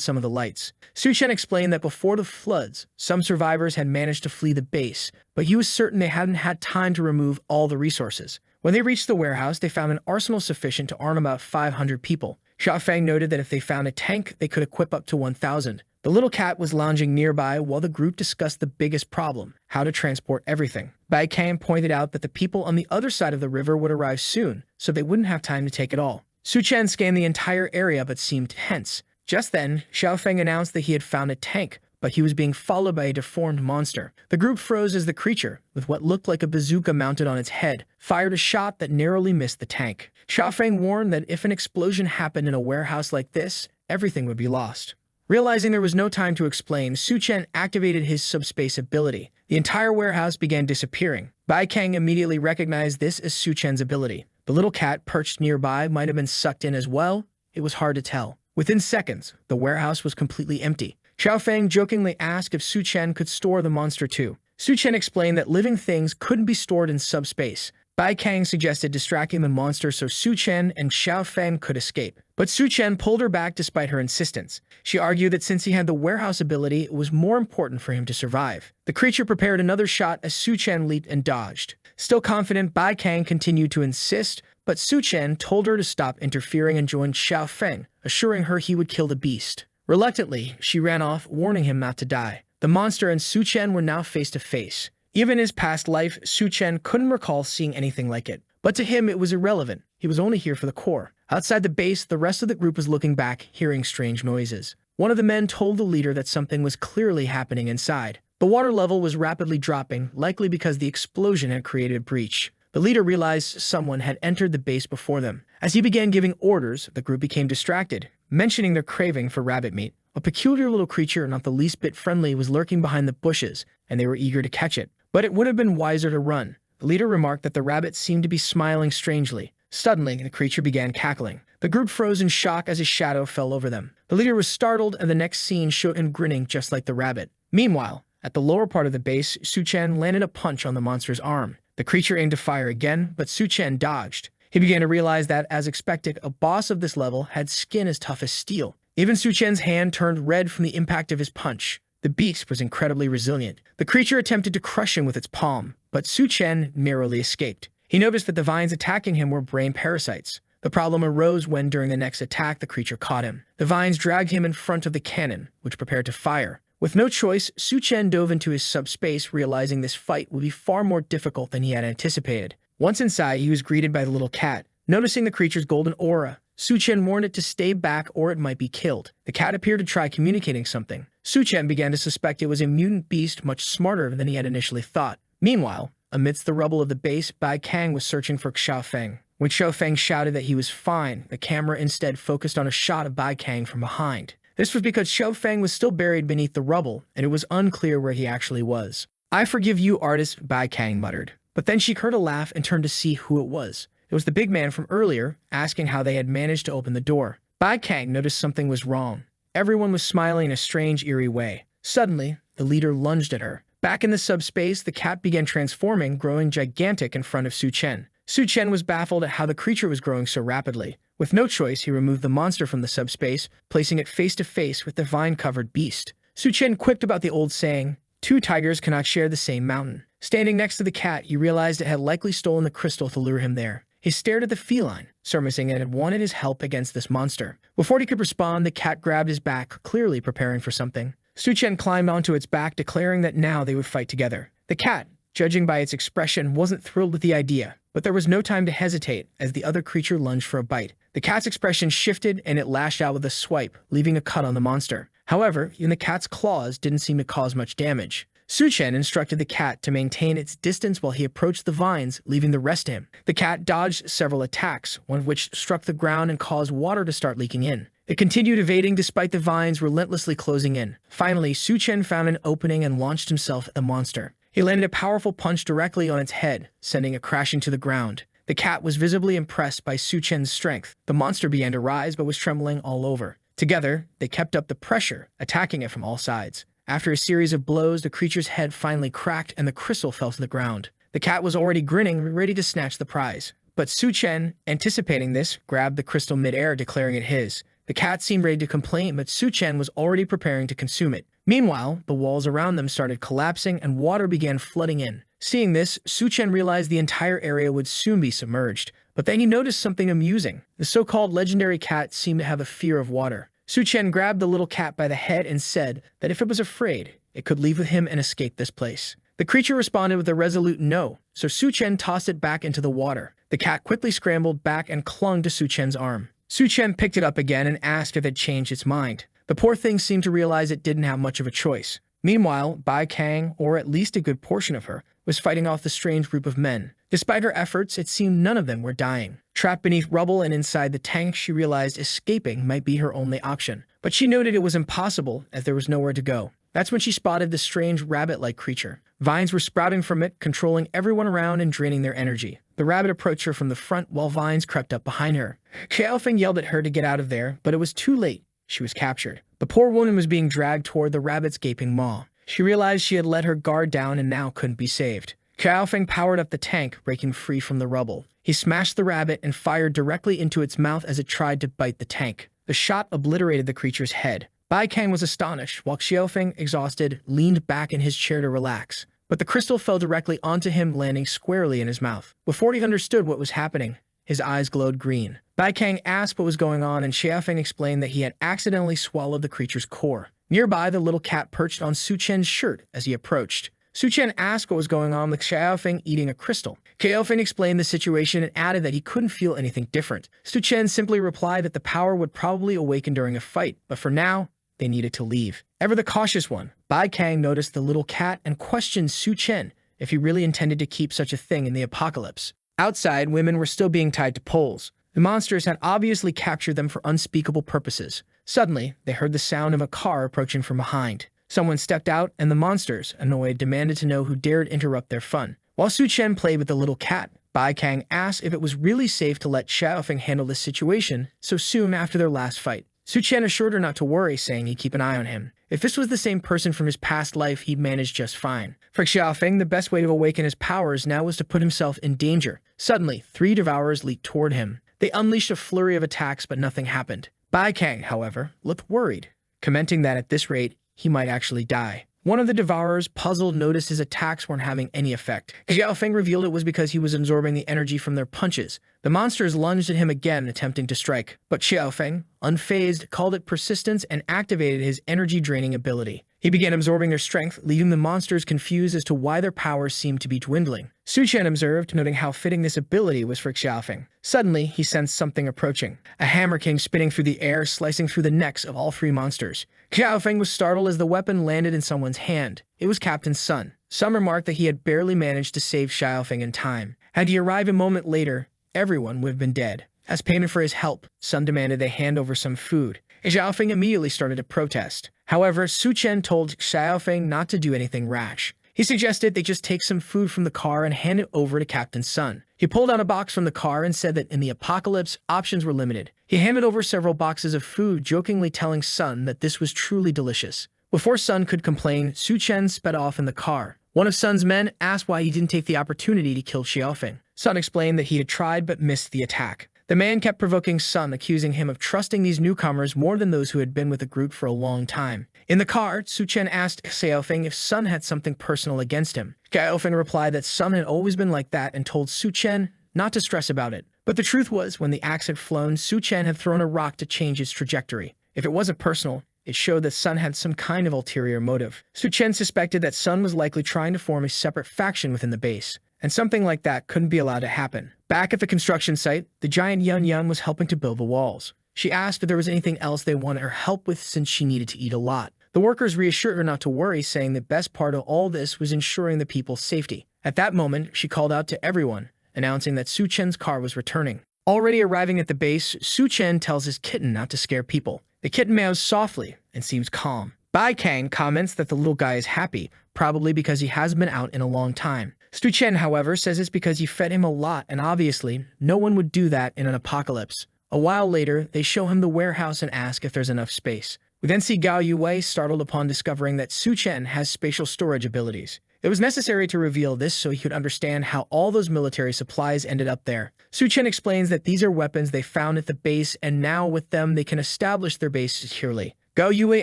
some of the lights. Su Chen explained that before the floods, some survivors had managed to flee the base, but he was certain they hadn't had time to remove all the resources. When they reached the warehouse, they found an arsenal sufficient to arm about 500 people. Xiao Feng noted that if they found a tank, they could equip up to 1,000. The little cat was lounging nearby while the group discussed the biggest problem, how to transport everything. Bai Kang pointed out that the people on the other side of the river would arrive soon, so they wouldn't have time to take it all. Su Chen scanned the entire area but seemed tense. Just then, Xiao Feng announced that he had found a tank, but he was being followed by a deformed monster. The group froze as the creature, with what looked like a bazooka mounted on its head, fired a shot that narrowly missed the tank. Xiao Feng warned that if an explosion happened in a warehouse like this, everything would be lost. Realizing there was no time to explain, Su Chen activated his subspace ability. The entire warehouse began disappearing. Bai Kang immediately recognized this as Su Chen's ability. The little cat perched nearby might have been sucked in as well. It was hard to tell. Within seconds, the warehouse was completely empty. Xiao Feng jokingly asked if Su Chen could store the monster too. Su Chen explained that living things couldn't be stored in subspace. Bai Kang suggested distracting the monster so Su Chen and Xiao Feng could escape. But Su Chen pulled her back despite her insistence. She argued that since he had the warehouse ability, it was more important for him to survive. The creature prepared another shot as Su Chen leaped and dodged. Still confident, Bai Kang continued to insist, but Su Chen told her to stop interfering and joined Xiao Feng, assuring her he would kill the beast. Reluctantly, she ran off, warning him not to die. The monster and Su Chen were now face to face. Even in his past life, Su Chen couldn't recall seeing anything like it. But to him, it was irrelevant. He was only here for the core. Outside the base, the rest of the group was looking back, hearing strange noises. One of the men told the leader that something was clearly happening inside. The water level was rapidly dropping, likely because the explosion had created a breach. The leader realized someone had entered the base before them. As he began giving orders, the group became distracted, mentioning their craving for rabbit meat. A peculiar little creature, not the least bit friendly, was lurking behind the bushes, and they were eager to catch it. But it would have been wiser to run. The leader remarked that the rabbit seemed to be smiling strangely. Suddenly, the creature began cackling. The group froze in shock as a shadow fell over them. The leader was startled, and the next scene showed him grinning just like the rabbit. Meanwhile, at the lower part of the base, Su Chen landed a punch on the monster's arm. The creature aimed to fire again, but Su Chen dodged. He began to realize that, as expected, a boss of this level had skin as tough as steel. Even Su Chen's hand turned red from the impact of his punch. The beast was incredibly resilient. The creature attempted to crush him with its palm, but Su Chen narrowly escaped. He noticed that the vines attacking him were brain parasites. The problem arose when, during the next attack, the creature caught him. The vines dragged him in front of the cannon, which prepared to fire. With no choice, Su Chen dove into his subspace, realizing this fight would be far more difficult than he had anticipated. Once inside, he was greeted by the little cat. Noticing the creature's golden aura, Su Chen warned it to stay back or it might be killed. The cat appeared to try communicating something. Su Chen began to suspect it was a mutant beast much smarter than he had initially thought. Meanwhile, amidst the rubble of the base, Bai Kang was searching for Xiao Feng. When Xiao Feng shouted that he was fine, the camera instead focused on a shot of Bai Kang from behind. This was because Xiao Feng was still buried beneath the rubble, and it was unclear where he actually was. "I forgive you, artist," Bai Kang muttered. But then she heard a laugh and turned to see who it was. It was the big man from earlier, asking how they had managed to open the door. Bai Kang noticed something was wrong. Everyone was smiling in a strange, eerie way. Suddenly, the leader lunged at her. Back in the subspace, the cat began transforming, growing gigantic in front of Su Chen. Su Chen was baffled at how the creature was growing so rapidly. With no choice, he removed the monster from the subspace, placing it face to face with the vine-covered beast. Su Chen quipped about the old saying, "Two tigers cannot share the same mountain." Standing next to the cat, he realized it had likely stolen the crystal to lure him there. He stared at the feline, surmising it had wanted his help against this monster. Before he could respond, the cat grabbed his back, clearly preparing for something. Su Chen climbed onto its back, declaring that now they would fight together. The cat, judging by its expression, wasn't thrilled with the idea, but there was no time to hesitate as the other creature lunged for a bite. The cat's expression shifted and it lashed out with a swipe, leaving a cut on the monster. However, even the cat's claws didn't seem to cause much damage. Su Chen instructed the cat to maintain its distance while he approached the vines, leaving the rest to him. The cat dodged several attacks, one of which struck the ground and caused water to start leaking in. It continued evading despite the vines relentlessly closing in. Finally, Su Chen found an opening and launched himself at the monster. He landed a powerful punch directly on its head, sending it crashing to the ground. The cat was visibly impressed by Su Chen's strength. The monster began to rise but was trembling all over. Together, they kept up the pressure, attacking it from all sides. After a series of blows, the creature's head finally cracked and the crystal fell to the ground. The cat was already grinning, ready to snatch the prize. But Su Chen, anticipating this, grabbed the crystal mid-air, declaring it his. The cat seemed ready to complain, but Su Chen was already preparing to consume it. Meanwhile, the walls around them started collapsing and water began flooding in. Seeing this, Su Chen realized the entire area would soon be submerged. But then he noticed something amusing. The so-called legendary cat seemed to have a fear of water. Su Chen grabbed the little cat by the head and said that if it was afraid, it could leave with him and escape this place. The creature responded with a resolute no, so Su Chen tossed it back into the water. The cat quickly scrambled back and clung to Su Chen's arm. Su Chen picked it up again and asked if it changed its mind. The poor thing seemed to realize it didn't have much of a choice. Meanwhile, Bai Kang, or at least a good portion of her, was fighting off the strange group of men. Despite her efforts, it seemed none of them were dying. Trapped beneath rubble and inside the tank, she realized escaping might be her only option. but she noted it was impossible as there was nowhere to go. That's when she spotted the strange rabbit-like creature. Vines were sprouting from it, controlling everyone around and draining their energy. The rabbit approached her from the front while vines crept up behind her. Xiaofeng yelled at her to get out of there, but it was too late. She was captured. The poor woman was being dragged toward the rabbit's gaping maw. She realized she had let her guard down and now couldn't be saved. Xiaofeng powered up the tank, breaking free from the rubble. He smashed the rabbit and fired directly into its mouth as it tried to bite the tank. The shot obliterated the creature's head. Bai Kang was astonished, while Xiaofeng, exhausted, leaned back in his chair to relax. But the crystal fell directly onto him, landing squarely in his mouth. Before he understood what was happening, his eyes glowed green. Bai Kang asked what was going on, and Xiaofeng explained that he had accidentally swallowed the creature's core. Nearby, the little cat perched on Su Chen's shirt as he approached. Su Chen asked what was going on with Xiaofeng eating a crystal. Xiaofeng explained the situation and added that he couldn't feel anything different. Su Chen simply replied that the power would probably awaken during a fight, but for now, they needed to leave. Ever the cautious one, Bai Kang noticed the little cat and questioned Su Chen if he really intended to keep such a thing in the apocalypse. Outside, women were still being tied to poles. The monsters had obviously captured them for unspeakable purposes. Suddenly, they heard the sound of a car approaching from behind. Someone stepped out, and the monsters, annoyed, demanded to know who dared interrupt their fun. While Su Chen played with the little cat, Bai Kang asked if it was really safe to let Xiaofeng handle this situation so soon after their last fight. Su Chen assured her not to worry, saying he'd keep an eye on him. If this was the same person from his past life, he'd manage just fine. For Xiaofeng, the best way to awaken his powers now was to put himself in danger. Suddenly, 3 devourers leaped toward him. They unleashed a flurry of attacks, but nothing happened. Bai Kang, however, looked worried, commenting that at this rate, he might actually die. One of the devourers, puzzled, noticed his attacks weren't having any effect. Xiaofeng revealed it was because he was absorbing the energy from their punches. The monsters lunged at him again, attempting to strike. But Xiaofeng, unfazed, called it persistence and activated his energy-draining ability. He began absorbing their strength, leaving the monsters confused as to why their powers seemed to be dwindling. Su Chen observed, noting how fitting this ability was for Xiaofeng. Suddenly, he sensed something approaching. A hammer came spinning through the air, slicing through the necks of all 3 monsters. Xiaofeng was startled as the weapon landed in someone's hand. It was Captain Sun. Some remarked that he had barely managed to save Xiaofeng in time. Had he arrived a moment later, everyone would have been dead. As payment for his help, Sun demanded they hand over some food. Xiaofeng immediately started to protest. However, Su Chen told Xiaofeng not to do anything rash. He suggested they just take some food from the car and hand it over to Captain Sun. He pulled out a box from the car and said that in the apocalypse, options were limited. He handed over several boxes of food, jokingly telling Sun that this was truly delicious. Before Sun could complain, Su Chen sped off in the car. One of Sun's men asked why he didn't take the opportunity to kill Xiaofeng. Sun explained that he had tried but missed the attack. The man kept provoking Sun, accusing him of trusting these newcomers more than those who had been with the group for a long time. In the car, Su Chen asked Xiaofeng if Sun had something personal against him. Xiaofeng replied that Sun had always been like that and told Su Chen not to stress about it. But the truth was, when the axe had flown, Su Chen had thrown a rock to change its trajectory. If it wasn't personal, it showed that Sun had some kind of ulterior motive. Su Chen suspected that Sun was likely trying to form a separate faction within the base, and something like that couldn't be allowed to happen. Back at the construction site, the giant Yun Yun was helping to build the walls. She asked if there was anything else they wanted her help with since she needed to eat a lot. The workers reassured her not to worry, saying the best part of all this was ensuring the people's safety. At that moment, she called out to everyone, announcing that Su Chen's car was returning. Already arriving at the base, Su Chen tells his kitten not to scare people. The kitten meows softly and seems calm. Bai Kang comments that the little guy is happy, probably because he hasn't been out in a long time. Su Chen, however, says it's because he fed him a lot, and obviously, no one would do that in an apocalypse. A while later, they show him the warehouse and ask if there's enough space. We then see Gao Yue startled upon discovering that Su Chen has spatial storage abilities. It was necessary to reveal this so he could understand how all those military supplies ended up there. Su Chen explains that these are weapons they found at the base, and now with them they can establish their base securely. Gao Yue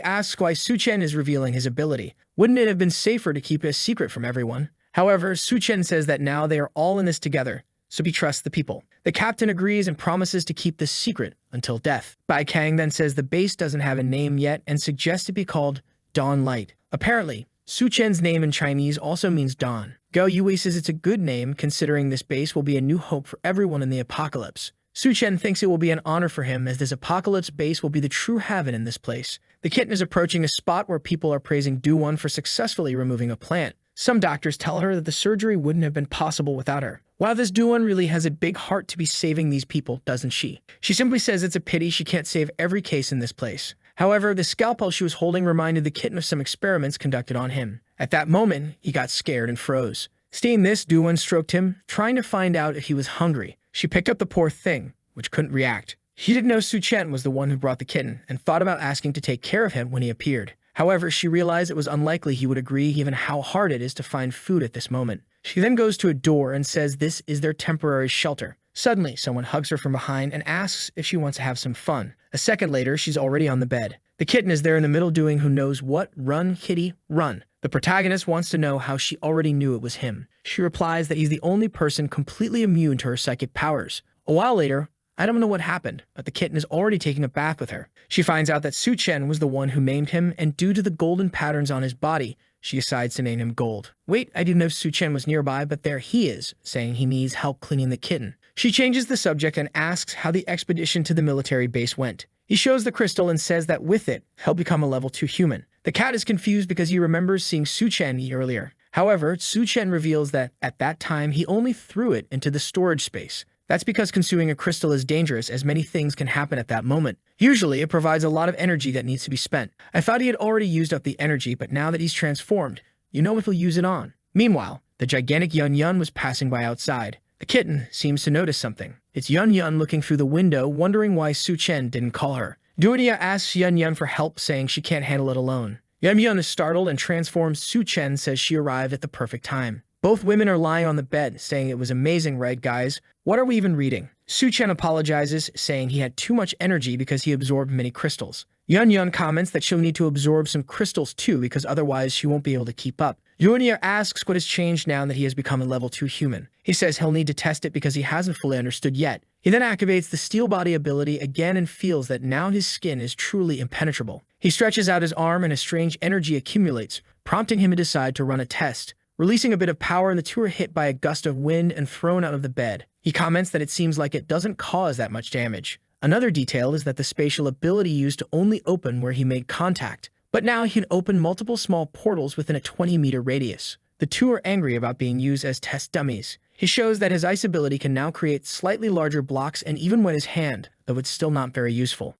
asks why Su Chen is revealing his ability. Wouldn't it have been safer to keep it a secret from everyone? However, Su Chen says that now they are all in this together, so he trusts the people. The captain agrees and promises to keep this secret until death. Bai Kang then says the base doesn't have a name yet and suggests it be called Dawn Light. Apparently, Su Chen's name in Chinese also means dawn. Gao Yue says it's a good name considering this base will be a new hope for everyone in the apocalypse. Su Chen thinks it will be an honor for him as this apocalypse base will be the true heaven in this place. The kitten is approaching a spot where people are praising Do-Won for successfully removing a plant. Some doctors tell her that the surgery wouldn't have been possible without her. Wow, this Do-Won really has a big heart to be saving these people, doesn't she? She simply says it's a pity she can't save every case in this place. However, the scalpel she was holding reminded the kitten of some experiments conducted on him. At that moment, he got scared and froze. Seeing this, Duwon stroked him, trying to find out if he was hungry. She picked up the poor thing, which couldn't react. She didn't know Su-chen was the one who brought the kitten, and thought about asking to take care of him when he appeared. However, she realized it was unlikely he would agree given how hard it is to find food at this moment. She then goes to a door and says this is their temporary shelter. Suddenly, someone hugs her from behind and asks if she wants to have some fun. A second later, she's already on the bed. The kitten is there in the middle doing who knows what. Run, kitty, run. The protagonist wants to know how she already knew it was him. She replies that he's the only person completely immune to her psychic powers. A while later, I don't know what happened, but the kitten is already taking a bath with her. She finds out that Su-chen was the one who named him, and due to the golden patterns on his body, she decides to name him Gold. Wait, I didn't know Su-chen was nearby, but there he is, saying he needs help cleaning the kitten. She changes the subject and asks how the expedition to the military base went. He shows the crystal and says that with it, he'll become a level 2 human. The cat is confused because he remembers seeing Su-chen earlier. However, Su-chen reveals that at that time he only threw it into the storage space. That's because consuming a crystal is dangerous, as many things can happen at that moment. Usually, it provides a lot of energy that needs to be spent. I thought he had already used up the energy, but now that he's transformed, you know what he'll use it on. Meanwhile, the gigantic Yun-Yun was passing by outside. The kitten seems to notice something. It's Yun-Yun looking through the window, wondering why Su-chen didn't call her. Duonia asks Yun-Yun for help, saying she can't handle it alone. Yun-Yun is startled and transforms. Su-chen says she arrived at the perfect time. Both women are lying on the bed, saying it was amazing, right, guys? What are we even reading? Su-chen apologizes, saying he had too much energy because he absorbed many crystals. Yun-Yun comments that she'll need to absorb some crystals too, because otherwise she won't be able to keep up. Duonia asks what has changed now that he has become a level 2 human. He says he'll need to test it because he hasn't fully understood yet. He then activates the steel body ability again and feels that now his skin is truly impenetrable. He stretches out his arm and a strange energy accumulates, prompting him to decide to run a test. Releasing a bit of power, and the two are hit by a gust of wind and thrown out of the bed. He comments that it seems like it doesn't cause that much damage. Another detail is that the spatial ability used to only open where he made contact, but now he can open multiple small portals within a 20-meter radius. The two are angry about being used as test dummies. He shows that his ice ability can now create slightly larger blocks and even wet his hand, though it's still not very useful.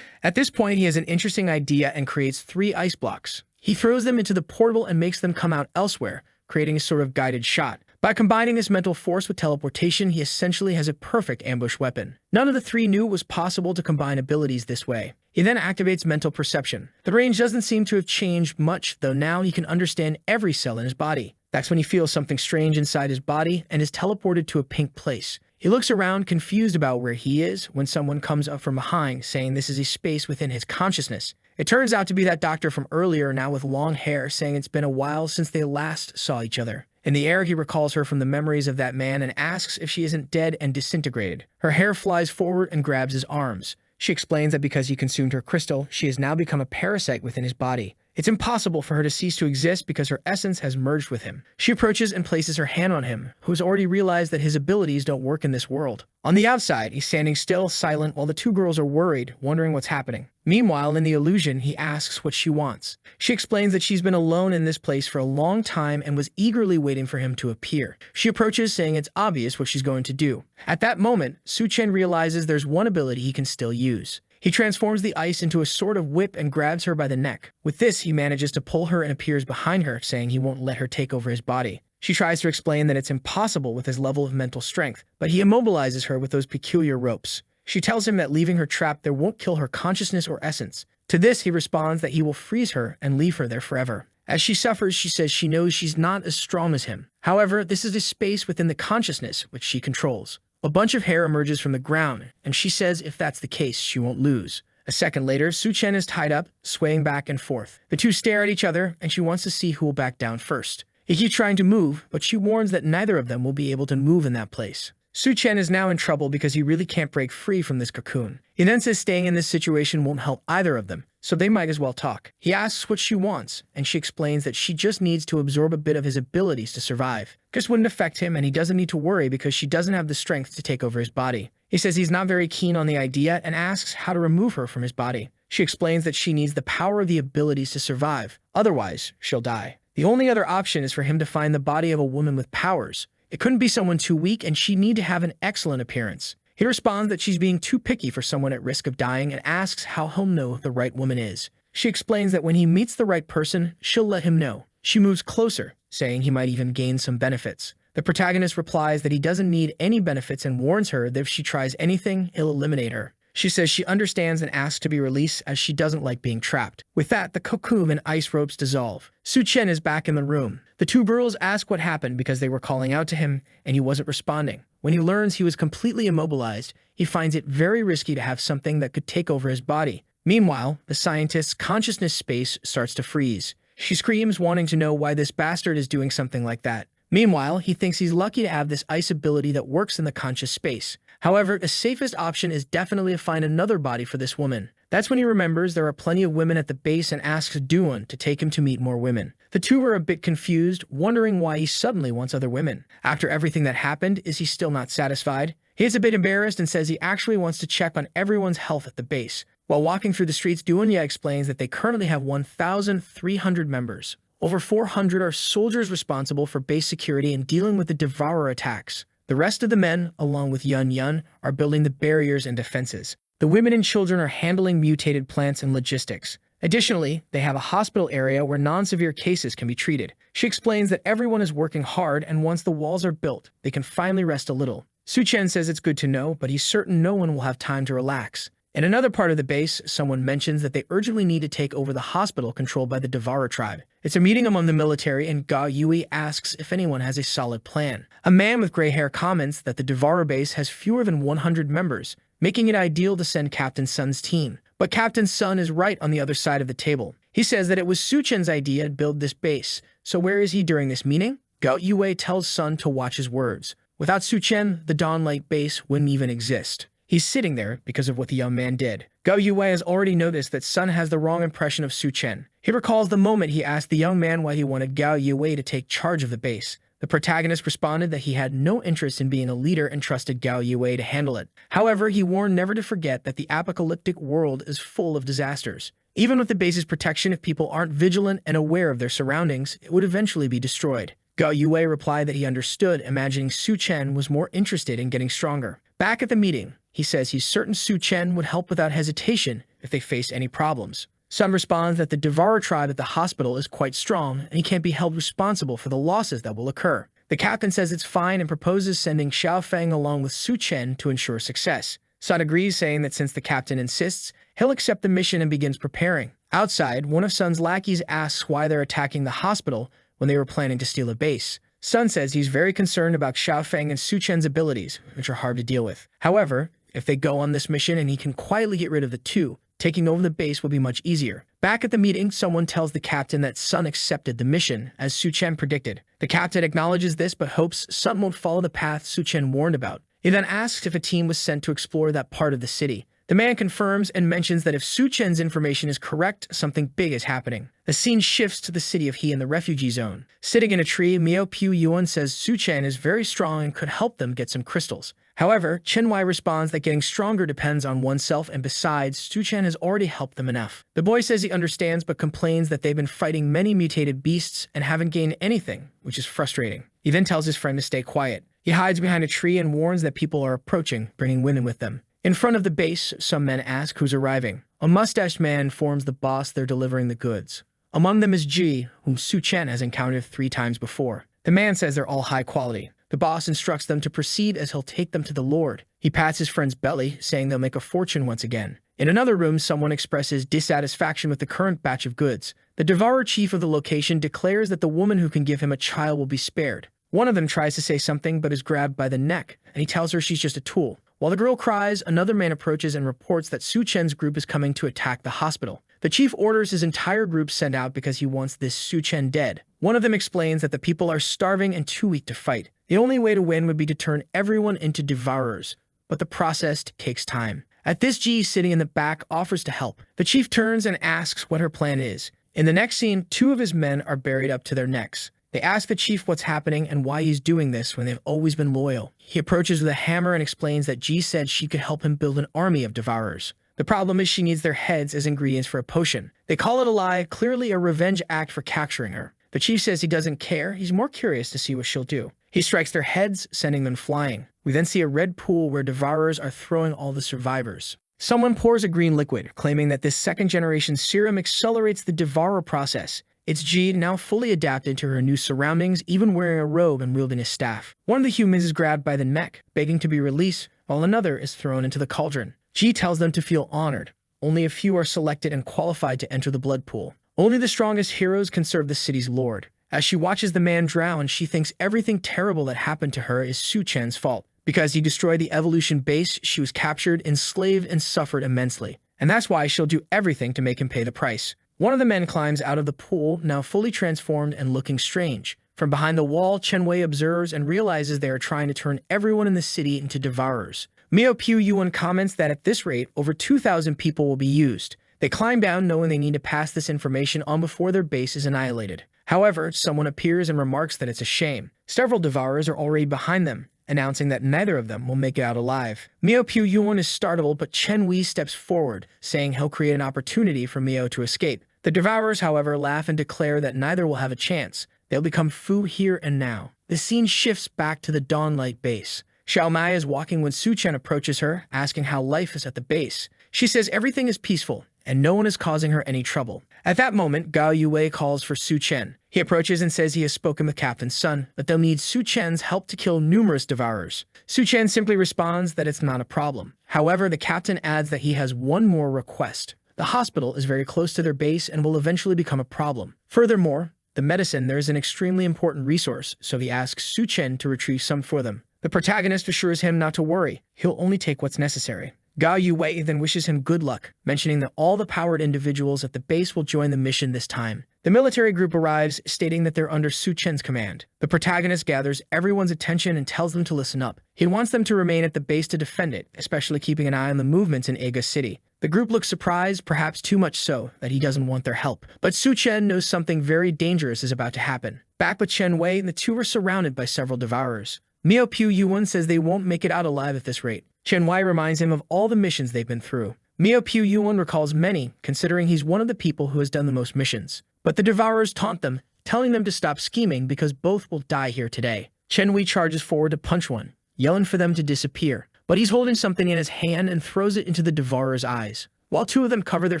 At this point, he has an interesting idea and creates 3 ice blocks. He throws them into the portal and makes them come out elsewhere, creating a sort of guided shot. By combining this mental force with teleportation, he essentially has a perfect ambush weapon. None of the 3 knew it was possible to combine abilities this way. He then activates mental perception. The range doesn't seem to have changed much, though now he can understand every cell in his body. That's when he feels something strange inside his body and is teleported to a pink place. He looks around, confused about where he is, when someone comes up from behind, saying this is a space within his consciousness. It turns out to be that doctor from earlier, now with long hair, saying it's been a while since they last saw each other. In the air, he recalls her from the memories of that man and asks if she isn't dead and disintegrated. Her hair flies forward and grabs his arms. She explains that because he consumed her crystal, she has now become a parasite within his body. It's impossible for her to cease to exist because her essence has merged with him. She approaches and places her hand on him, who has already realized that his abilities don't work in this world. On the outside, he's standing still, silent, while the 2 girls are worried, wondering what's happening. Meanwhile, in the illusion, he asks what she wants. She explains that she's been alone in this place for a long time and was eagerly waiting for him to appear. She approaches, saying it's obvious what she's going to do. At that moment, Su-chen realizes there's one ability he can still use. He transforms the ice into a sort of whip and grabs her by the neck. With this, he manages to pull her and appears behind her, saying he won't let her take over his body. She tries to explain that it's impossible with his level of mental strength, but he immobilizes her with those peculiar ropes. She tells him that leaving her trapped there won't kill her consciousness or essence. To this, he responds that he will freeze her and leave her there forever. As she suffers, she says she knows she's not as strong as him. However, this is a space within the consciousness which she controls. A bunch of hair emerges from the ground, and she says if that's the case, she won't lose. A second later, Su-chen is tied up, swaying back and forth. The two stare at each other, and she wants to see who will back down first. He keeps trying to move, but she warns that neither of them will be able to move in that place. Su-chen is now in trouble because he really can't break free from this cocoon. He then says staying in this situation won't help either of them, so they might as well talk. He asks what she wants, and she explains that she just needs to absorb a bit of his abilities to survive. This wouldn't affect him, and he doesn't need to worry because she doesn't have the strength to take over his body. He says he's not very keen on the idea and asks how to remove her from his body. She explains that she needs the power of the abilities to survive, otherwise she'll die. The only other option is for him to find the body of a woman with powers. It couldn't be someone too weak, and she'd need to have an excellent appearance. He responds that she's being too picky for someone at risk of dying and asks how he'll know the right woman is. She explains that when he meets the right person, she'll let him know. She moves closer, saying he might even gain some benefits. The protagonist replies that he doesn't need any benefits and warns her that if she tries anything, he'll eliminate her. She says she understands and asks to be released as she doesn't like being trapped. With that, the cocoon and ice ropes dissolve. Su-chen is back in the room. The two girls ask what happened because they were calling out to him and he wasn't responding. When he learns he was completely immobilized, he finds it very risky to have something that could take over his body. Meanwhile, the scientist's consciousness space starts to freeze. She screams, wanting to know why this bastard is doing something like that. Meanwhile, he thinks he's lucky to have this ice ability that works in the conscious space. However, the safest option is definitely to find another body for this woman. That's when he remembers there are plenty of women at the base and asks Duan to take him to meet more women. The two are a bit confused, wondering why he suddenly wants other women. After everything that happened, is he still not satisfied? He is a bit embarrassed and says he actually wants to check on everyone's health at the base. While walking through the streets, Duanya explains that they currently have 1,300 members. Over 400 are soldiers responsible for base security and dealing with the Devourer attacks. The rest of the men, along with Yun Yun, are building the barriers and defenses. The women and children are handling mutated plants and logistics. Additionally, they have a hospital area where non-severe cases can be treated. She explains that everyone is working hard and once the walls are built, they can finally rest a little. Su-chen says it's good to know, but he's certain no one will have time to relax. In another part of the base, someone mentions that they urgently need to take over the hospital controlled by the Devourer tribe. It's a meeting among the military, and Ga Yui asks if anyone has a solid plan. A man with gray hair comments that the Devourer base has fewer than 100 members, making it ideal to send Captain Sun's team. But Captain Sun is right on the other side of the table. He says that it was Su-chen's idea to build this base, so where is he during this meeting? Gao Yue tells Sun to watch his words. Without Su-chen, the Dawnlight base wouldn't even exist. He's sitting there because of what the young man did. Gao Yue has already noticed that Sun has the wrong impression of Su-chen. He recalls the moment he asked the young man why he wanted Gao Yue to take charge of the base. The protagonist responded that he had no interest in being a leader and trusted Gao Yue to handle it. However, he warned never to forget that the apocalyptic world is full of disasters. Even with the base's protection, if people aren't vigilant and aware of their surroundings, it would eventually be destroyed. Gao Yue replied that he understood, imagining Su-chen was more interested in getting stronger. Back at the meeting, he says he's certain Su-chen would help without hesitation if they faced any problems. Sun responds that the Devourer tribe at the hospital is quite strong and he can't be held responsible for the losses that will occur. The captain says it's fine and proposes sending Xiaofeng along with Su-chen to ensure success. Sun agrees, saying that since the captain insists, he'll accept the mission and begins preparing. Outside, one of Sun's lackeys asks why they're attacking the hospital when they were planning to steal a base. Sun says he's very concerned about Xiaofeng and Su-chen's abilities, which are hard to deal with. However, if they go on this mission and he can quietly get rid of the two, taking over the base will be much easier. Back at the meeting, someone tells the captain that Sun accepted the mission, as Su-chen predicted. The captain acknowledges this but hopes Sun won't follow the path Su-chen warned about. He then asks if a team was sent to explore that part of the city. The man confirms and mentions that if Su-chen's information is correct, something big is happening. The scene shifts to the city of He in the refugee zone. Sitting in a tree, Miao Piu Yuan says Su-chen is very strong and could help them get some crystals. However, Chen Wai responds that getting stronger depends on oneself, and besides, Su-chen has already helped them enough. The boy says he understands but complains that they've been fighting many mutated beasts and haven't gained anything, which is frustrating. He then tells his friend to stay quiet. He hides behind a tree and warns that people are approaching, bringing women with them. In front of the base, some men ask who's arriving. A mustached man informs the boss they're delivering the goods. Among them is Ji, whom Su-chen has encountered 3 times before. The man says they're all high quality. The boss instructs them to proceed as he'll take them to the Lord. He pats his friend's belly, saying they'll make a fortune once again. In another room, someone expresses dissatisfaction with the current batch of goods. The Devourer chief of the location declares that the woman who can give him a child will be spared. One of them tries to say something but is grabbed by the neck, and he tells her she's just a tool. While the girl cries, another man approaches and reports that Su-chen's group is coming to attack the hospital. The chief orders his entire group sent out because he wants this Su-chen dead. One of them explains that the people are starving and too weak to fight. The only way to win would be to turn everyone into devourers, but the process takes time. At this, Ji, sitting in the back, offers to help. The chief turns and asks what her plan is. In the next scene, 2 of his men are buried up to their necks. They ask the chief what's happening and why he's doing this when they've always been loyal. He approaches with a hammer and explains that Ji said she could help him build an army of devourers. The problem is she needs their heads as ingredients for a potion. They call it a lie, clearly a revenge act for capturing her. The chief says he doesn't care, he's more curious to see what she'll do. He strikes their heads, sending them flying. We then see a red pool where devourers are throwing all the survivors. Someone pours a green liquid, claiming that this second-generation serum accelerates the devourer process. It's G, now fully adapted to her new surroundings, even wearing a robe and wielding a staff. One of the humans is grabbed by the neck, begging to be released, while another is thrown into the cauldron. G tells them to feel honored. Only a few are selected and qualified to enter the blood pool. Only the strongest heroes can serve the city's lord. As she watches the man drown, she thinks everything terrible that happened to her is Su Chen's fault. Because he destroyed the evolution base, she was captured, enslaved, and suffered immensely. And that's why she'll do everything to make him pay the price. One of the men climbs out of the pool, now fully transformed and looking strange. From behind the wall, Chen Wei observes and realizes they are trying to turn everyone in the city into devourers. Miao Piu Yuan comments that at this rate, over 2,000 people will be used. They climb down knowing they need to pass this information on before their base is annihilated. However, someone appears and remarks that it's a shame. Several devourers are already behind them, announcing that neither of them will make it out alive. Miao Piu Yuan is startled, but Chen Wei steps forward, saying he'll create an opportunity for Miao to escape. The devourers, however, laugh and declare that neither will have a chance. They'll become Fu here and now. The scene shifts back to the Dawnlight base. Xiao Mai is walking when Su Chen approaches her, asking how life is at the base. She says everything is peaceful, and no one is causing her any trouble. At that moment, Gao Yue calls for Su Chen. He approaches and says he has spoken with Captain's son, but they'll need Su Chen's help to kill numerous devourers. Su Chen simply responds that it's not a problem. However, the captain adds that he has one more request. The hospital is very close to their base and will eventually become a problem. Furthermore, the medicine there is an extremely important resource, so he asks Su Chen to retrieve some for them. The protagonist assures him not to worry, he'll only take what's necessary. Gao Yue then wishes him good luck, mentioning that all the powered individuals at the base will join the mission this time. The military group arrives, stating that they're under Su Chen's command. The protagonist gathers everyone's attention and tells them to listen up. He wants them to remain at the base to defend it, especially keeping an eye on the movements in Aga City. The group looks surprised, perhaps too much so, that he doesn't want their help. But Su Chen knows something very dangerous is about to happen. Back with Chen Wei, the two are surrounded by several devourers. Miao Piu Yuan says they won't make it out alive at this rate. Chen Wei reminds him of all the missions they've been through. Miao Piu Yuan recalls many, considering he's one of the people who has done the most missions. But the devourers taunt them, telling them to stop scheming because both will die here today. Chen Wei charges forward to punch one, yelling for them to disappear. But he's holding something in his hand and throws it into the devourer's eyes. While two of them cover their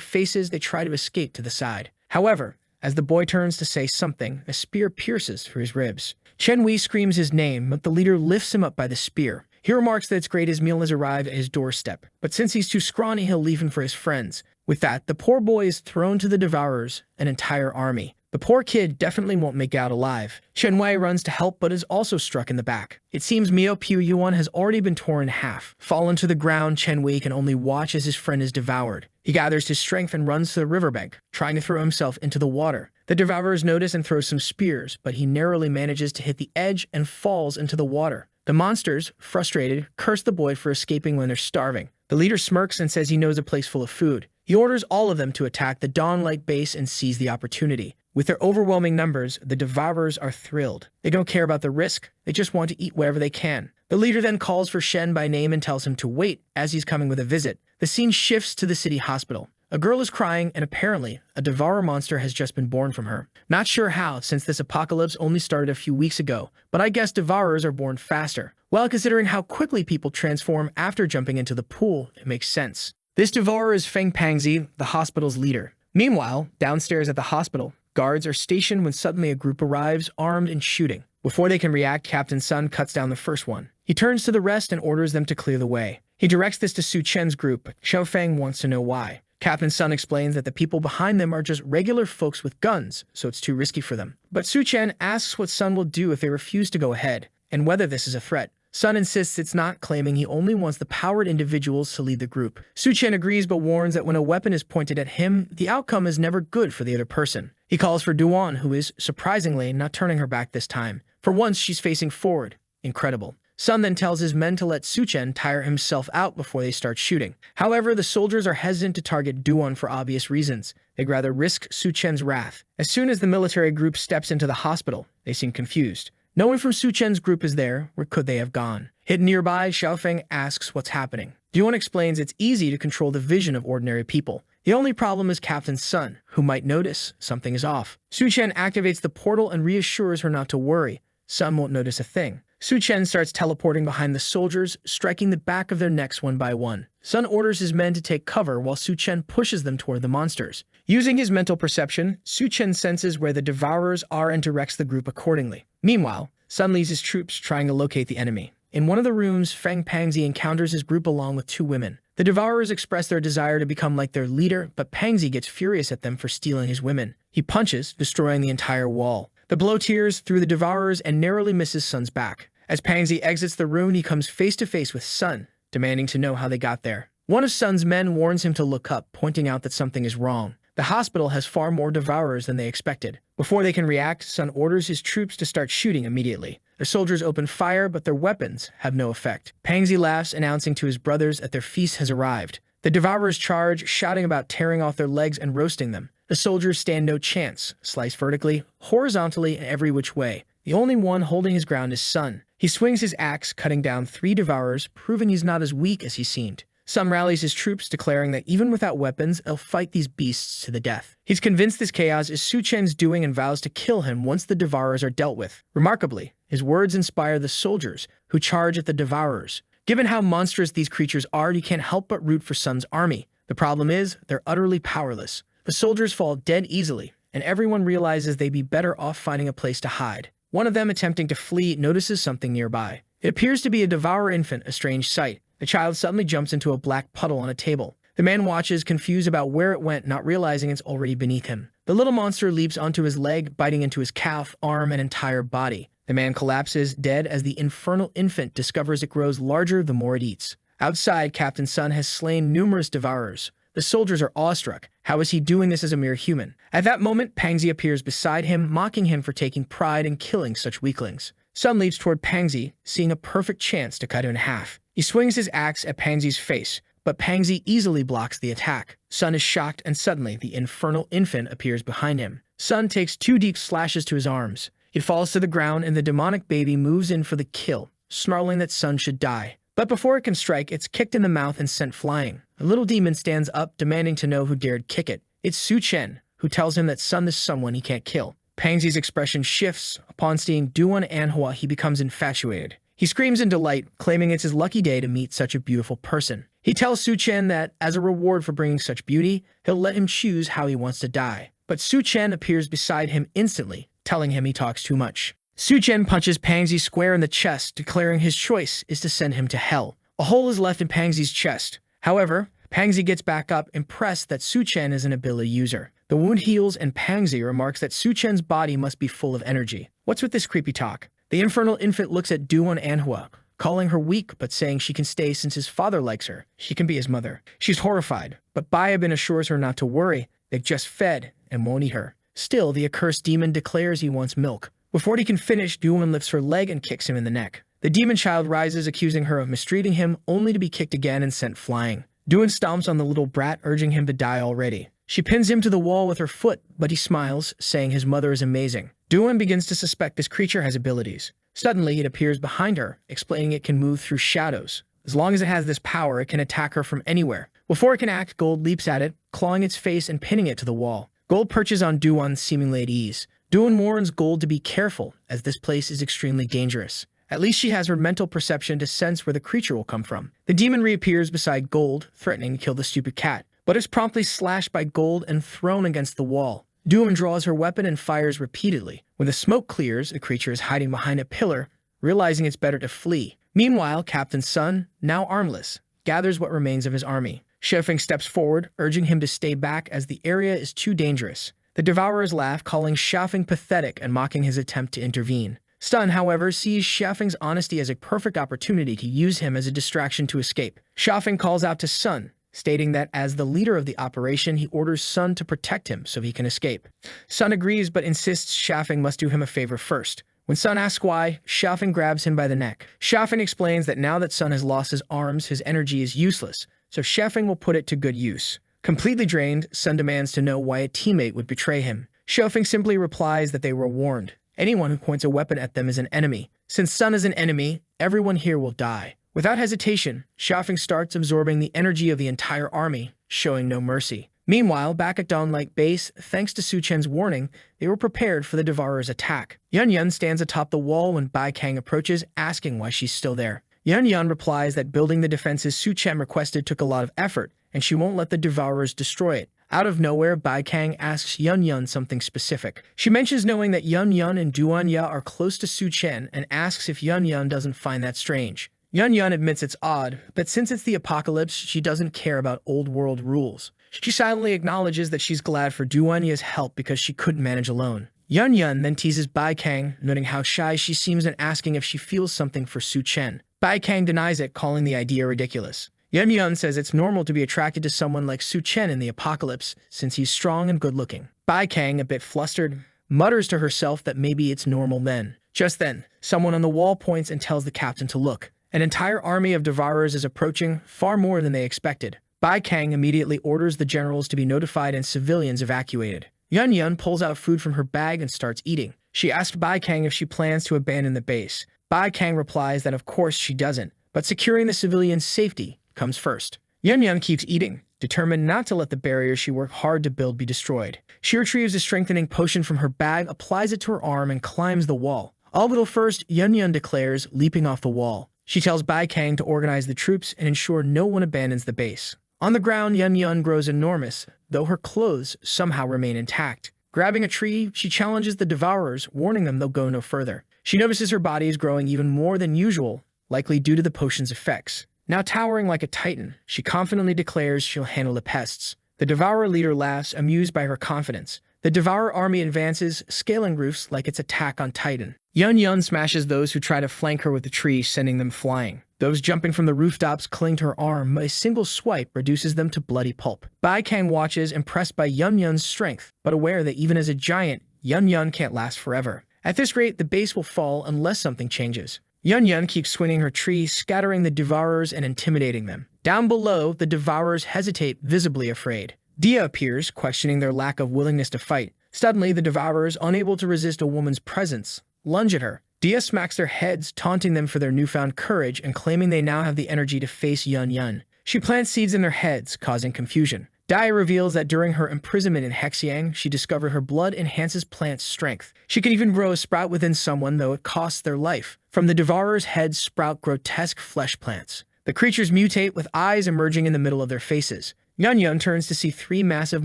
faces, they try to escape to the side. However, as the boy turns to say something, a spear pierces through his ribs. Chen Wei screams his name, but the leader lifts him up by the spear. He remarks that it's great his meal has arrived at his doorstep, but since he's too scrawny, he'll leave him for his friends. With that, the poor boy is thrown to the devourers, an entire army. The poor kid definitely won't make it out alive. Chen Wei runs to help but is also struck in the back. It seems Miao Piu Yuan has already been torn in half. Fallen to the ground, Chen Wei can only watch as his friend is devoured. He gathers his strength and runs to the riverbank, trying to throw himself into the water. The devourers notice and throw some spears, but he narrowly manages to hit the edge and falls into the water. The monsters, frustrated, curse the boy for escaping when they're starving. The leader smirks and says he knows a place full of food. He orders all of them to attack the Dawnlight base and seize the opportunity. With their overwhelming numbers, the devourers are thrilled. They don't care about the risk, they just want to eat whatever they can. The leader then calls for Shen by name and tells him to wait as he's coming with a visit. The scene shifts to the city hospital. A girl is crying, and apparently, a devourer monster has just been born from her. Not sure how, since this apocalypse only started a few weeks ago, but I guess devourers are born faster. Well, considering how quickly people transform after jumping into the pool, it makes sense. This devourer is Feng Pangzi, the hospital's leader. Meanwhile, downstairs at the hospital, guards are stationed when suddenly a group arrives, armed and shooting. Before they can react, Captain Sun cuts down the first one. He turns to the rest and orders them to clear the way. He directs this to Su Chen's group, but Xiao Feng wants to know why. Captain Sun explains that the people behind them are just regular folks with guns, so it's too risky for them. But Su Chen asks what Sun will do if they refuse to go ahead, and whether this is a threat. Sun insists it's not, claiming he only wants the powered individuals to lead the group. Su Chen agrees but warns that when a weapon is pointed at him, the outcome is never good for the other person. He calls for Duan, who is, surprisingly, not turning her back this time. For once, she's facing forward. Incredible. Sun then tells his men to let Su Chen tire himself out before they start shooting. However, the soldiers are hesitant to target Duan for obvious reasons. They'd rather risk Su Chen's wrath. As soon as the military group steps into the hospital, they seem confused. No one from Su Chen's group is there. Where could they have gone? Hidden nearby, Xiao Feng asks what's happening. Duan explains it's easy to control the vision of ordinary people. The only problem is Captain Sun, who might notice something is off. Su Chen activates the portal and reassures her not to worry. Sun won't notice a thing. Su Chen starts teleporting behind the soldiers, striking the back of their necks one by one. Sun orders his men to take cover while Su Chen pushes them toward the monsters. Using his mental perception, Su Chen senses where the devourers are and directs the group accordingly. Meanwhile, Sun leads his troops trying to locate the enemy. In one of the rooms, Feng Pangzi encounters his group along with two women. The devourers express their desire to become like their leader, but Pangzi gets furious at them for stealing his women. He punches, destroying the entire wall. The blow tears through the devourers and narrowly misses Sun's back. As Pangzi exits the room, he comes face to face with Sun, demanding to know how they got there. One of Sun's men warns him to look up, pointing out that something is wrong. The hospital has far more devourers than they expected. Before they can react, Sun orders his troops to start shooting immediately. The soldiers open fire, but their weapons have no effect. Pangzi laughs, announcing to his brothers that their feast has arrived. The devourers charge, shouting about tearing off their legs and roasting them. The soldiers stand no chance, sliced vertically, horizontally, and every which way. The only one holding his ground is Sun. He swings his axe, cutting down 3 devourers, proving he's not as weak as he seemed. Sun rallies his troops, declaring that even without weapons, they'll fight these beasts to the death. He's convinced this chaos is Su Chen's doing and vows to kill him once the devourers are dealt with. Remarkably, his words inspire the soldiers, who charge at the devourers. Given how monstrous these creatures are, you can't help but root for Sun's army. The problem is, they're utterly powerless. The soldiers fall dead easily, and everyone realizes they'd be better off finding a place to hide. One of them, attempting to flee, notices something nearby. It appears to be a devourer infant, a strange sight. The child suddenly jumps into a black puddle on a table. The man watches, confused about where it went, not realizing it's already beneath him. The little monster leaps onto his leg, biting into his calf, arm, and entire body. The man collapses, dead, as the infernal infant discovers it grows larger the more it eats. Outside, Captain Sun has slain numerous devourers. The soldiers are awestruck. How is he doing this as a mere human? At that moment, Pangzi appears beside him, mocking him for taking pride in killing such weaklings. Sun leaps toward Pangzi, seeing a perfect chance to cut him in half. He swings his axe at Pangzi's face, but Pangzi easily blocks the attack. Sun is shocked, and suddenly the infernal infant appears behind him. Sun takes 2 deep slashes to his arms. It falls to the ground, and the demonic baby moves in for the kill, snarling that Sun should die. But before it can strike, it's kicked in the mouth and sent flying. A little demon stands up, demanding to know who dared kick it. It's Su Chen, who tells him that Sun is someone he can't kill. Pangzi's expression shifts. Upon seeing Duan Anhua, he becomes infatuated. He screams in delight, claiming it's his lucky day to meet such a beautiful person. He tells Su Chen that, as a reward for bringing such beauty, he'll let him choose how he wants to die. But Su Chen appears beside him instantly, telling him he talks too much. Su Chen punches Pangzi square in the chest, declaring his choice is to send him to hell. A hole is left in Pangzi's chest. However, Pangzi gets back up, impressed that Su Chen is an ability user. The wound heals, and Pangzi remarks that Su Chen's body must be full of energy. What's with this creepy talk? The infernal infant looks at Duan Anhua, calling her weak but saying she can stay since his father likes her. She can be his mother. She's horrified, but Bayabin assures her not to worry. They've just fed and won't eat her. Still, the accursed demon declares he wants milk. Before he can finish, Duan lifts her leg and kicks him in the neck. The demon child rises, accusing her of mistreating him, only to be kicked again and sent flying. Duan stomps on the little brat, urging him to die already. She pins him to the wall with her foot, but he smiles, saying his mother is amazing. Duan begins to suspect this creature has abilities. Suddenly, it appears behind her, explaining it can move through shadows. As long as it has this power, it can attack her from anywhere. Before it can act, Gold leaps at it, clawing its face and pinning it to the wall. Gold perches on Duan, seemingly at ease. Duan warns Gold to be careful, as this place is extremely dangerous. At least she has her mental perception to sense where the creature will come from. The demon reappears beside Gold, threatening to kill the stupid cat, but is promptly slashed by Gold and thrown against the wall. Duan draws her weapon and fires repeatedly. When the smoke clears, the creature is hiding behind a pillar, realizing it's better to flee. Meanwhile, Captain Sun, now armless, gathers what remains of his army. Shefeng steps forward, urging him to stay back as the area is too dangerous. The devourers laugh, calling Shafeng pathetic and mocking his attempt to intervene. Stun, however, sees Shafeng's honesty as a perfect opportunity to use him as a distraction to escape. Shafeng calls out to Sun, stating that as the leader of the operation, he orders Sun to protect him so he can escape. Sun agrees, but insists Shafeng must do him a favor first. When Sun asks why, Shafeng grabs him by the neck. Shafeng explains that now that Sun has lost his arms, his energy is useless, so Shafeng will put it to good use. Completely drained, Sun demands to know why a teammate would betray him. Shafeng simply replies that they were warned. Anyone who points a weapon at them is an enemy. Since Sun is an enemy, everyone here will die. Without hesitation, Shafeng starts absorbing the energy of the entire army, showing no mercy. Meanwhile, back at Dawn Lake Base, thanks to Su Chen's warning, they were prepared for the Devourer's attack. Yun Yun stands atop the wall when Bai Kang approaches, asking why she's still there. Yun Yun replies that building the defenses Su Chen requested took a lot of effort, and she won't let the Devourers destroy it. Out of nowhere, Bai Kang asks Yun Yun something specific. She mentions knowing that Yun Yun and Duan Ya are close to Su Chen and asks if Yun Yun doesn't find that strange. Yun Yun admits it's odd, but since it's the apocalypse, she doesn't care about old world rules. She silently acknowledges that she's glad for Duan Ya's help because she couldn't manage alone. Yun Yun then teases Bai Kang, noting how shy she seems and asking if she feels something for Su Chen. Bai Kang denies it, calling the idea ridiculous. Yun Yun says it's normal to be attracted to someone like Su Chen in the apocalypse, since he's strong and good-looking. Bai Kang, a bit flustered, mutters to herself that maybe it's normal then. Just then, someone on the wall points and tells the captain to look. An entire army of Devourers is approaching, far more than they expected. Bai Kang immediately orders the generals to be notified and civilians evacuated. Yun Yun pulls out food from her bag and starts eating. She asked Bai Kang if she plans to abandon the base. Bai Kang replies that of course she doesn't, but securing the civilians' safety comes first. Yun Yun keeps eating, determined not to let the barrier she worked hard to build be destroyed. She retrieves a strengthening potion from her bag, applies it to her arm, and climbs the wall. All but first, Yun Yun declares, leaping off the wall. She tells Bai Kang to organize the troops and ensure no one abandons the base. On the ground, Yun Yun grows enormous, though her clothes somehow remain intact. Grabbing a tree, she challenges the Devourers, warning them they'll go no further. She notices her body is growing even more than usual, likely due to the potion's effects. Now towering like a titan, she confidently declares she'll handle the pests. The Devourer leader laughs, amused by her confidence. The Devourer army advances, scaling roofs like its attack on Titan. Yun Yun smashes those who try to flank her with the tree, sending them flying. Those jumping from the rooftops cling to her arm, but a single swipe reduces them to bloody pulp. Bai Kang watches, impressed by Yun Yun's strength, but aware that even as a giant, Yun Yun can't last forever. At this rate, the base will fall unless something changes. Yun Yun keeps swinging her tree, scattering the Devourers and intimidating them. Down below, the Devourers hesitate, visibly afraid. Dia appears, questioning their lack of willingness to fight. Suddenly, the Devourers, unable to resist a woman's presence, lunge at her. Dia smacks their heads, taunting them for their newfound courage and claiming they now have the energy to face Yun Yun. She plants seeds in their heads, causing confusion. Dia reveals that during her imprisonment in Hexiang, she discovered her blood enhances plants' strength. She can even grow a sprout within someone, though it costs their life. From the Devourer's heads sprout grotesque flesh plants. The creatures mutate, with eyes emerging in the middle of their faces. Yun Yun turns to see three massive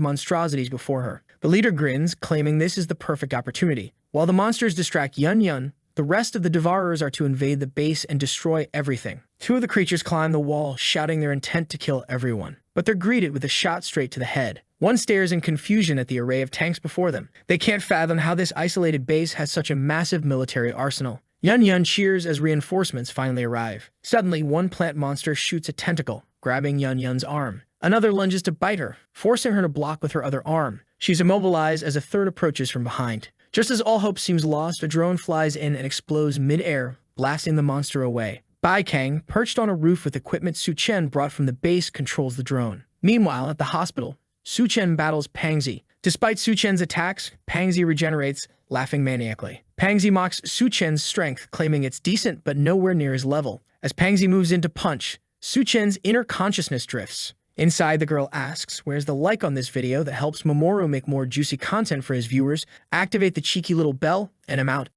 monstrosities before her. The leader grins, claiming this is the perfect opportunity. While the monsters distract Yun Yun, the rest of the Devourers are to invade the base and destroy everything. Two of the creatures climb the wall, shouting their intent to kill everyone. But they're greeted with a shot straight to the head. One stares in confusion at the array of tanks before them. They can't fathom how this isolated base has such a massive military arsenal. Yun Yun cheers as reinforcements finally arrive. Suddenly, one plant monster shoots a tentacle, grabbing Yun Yun's arm. Another lunges to bite her, forcing her to block with her other arm. She's immobilized as a third approaches from behind. Just as all hope seems lost, a drone flies in and explodes mid-air, blasting the monster away. Bai Kang, perched on a roof with equipment Su Chen brought from the base, controls the drone. Meanwhile, at the hospital, Su Chen battles Pangzi. Despite Su Chen's attacks, Pangzi regenerates, laughing maniacally. Pangzi mocks Su Chen's strength, claiming it's decent but nowhere near his level. As Pangzi moves in to punch, Su Chen's inner consciousness drifts. Inside, the girl asks, where's the like on this video that helps Mamoru make more juicy content for his viewers? Activate the cheeky little bell, and I'm out.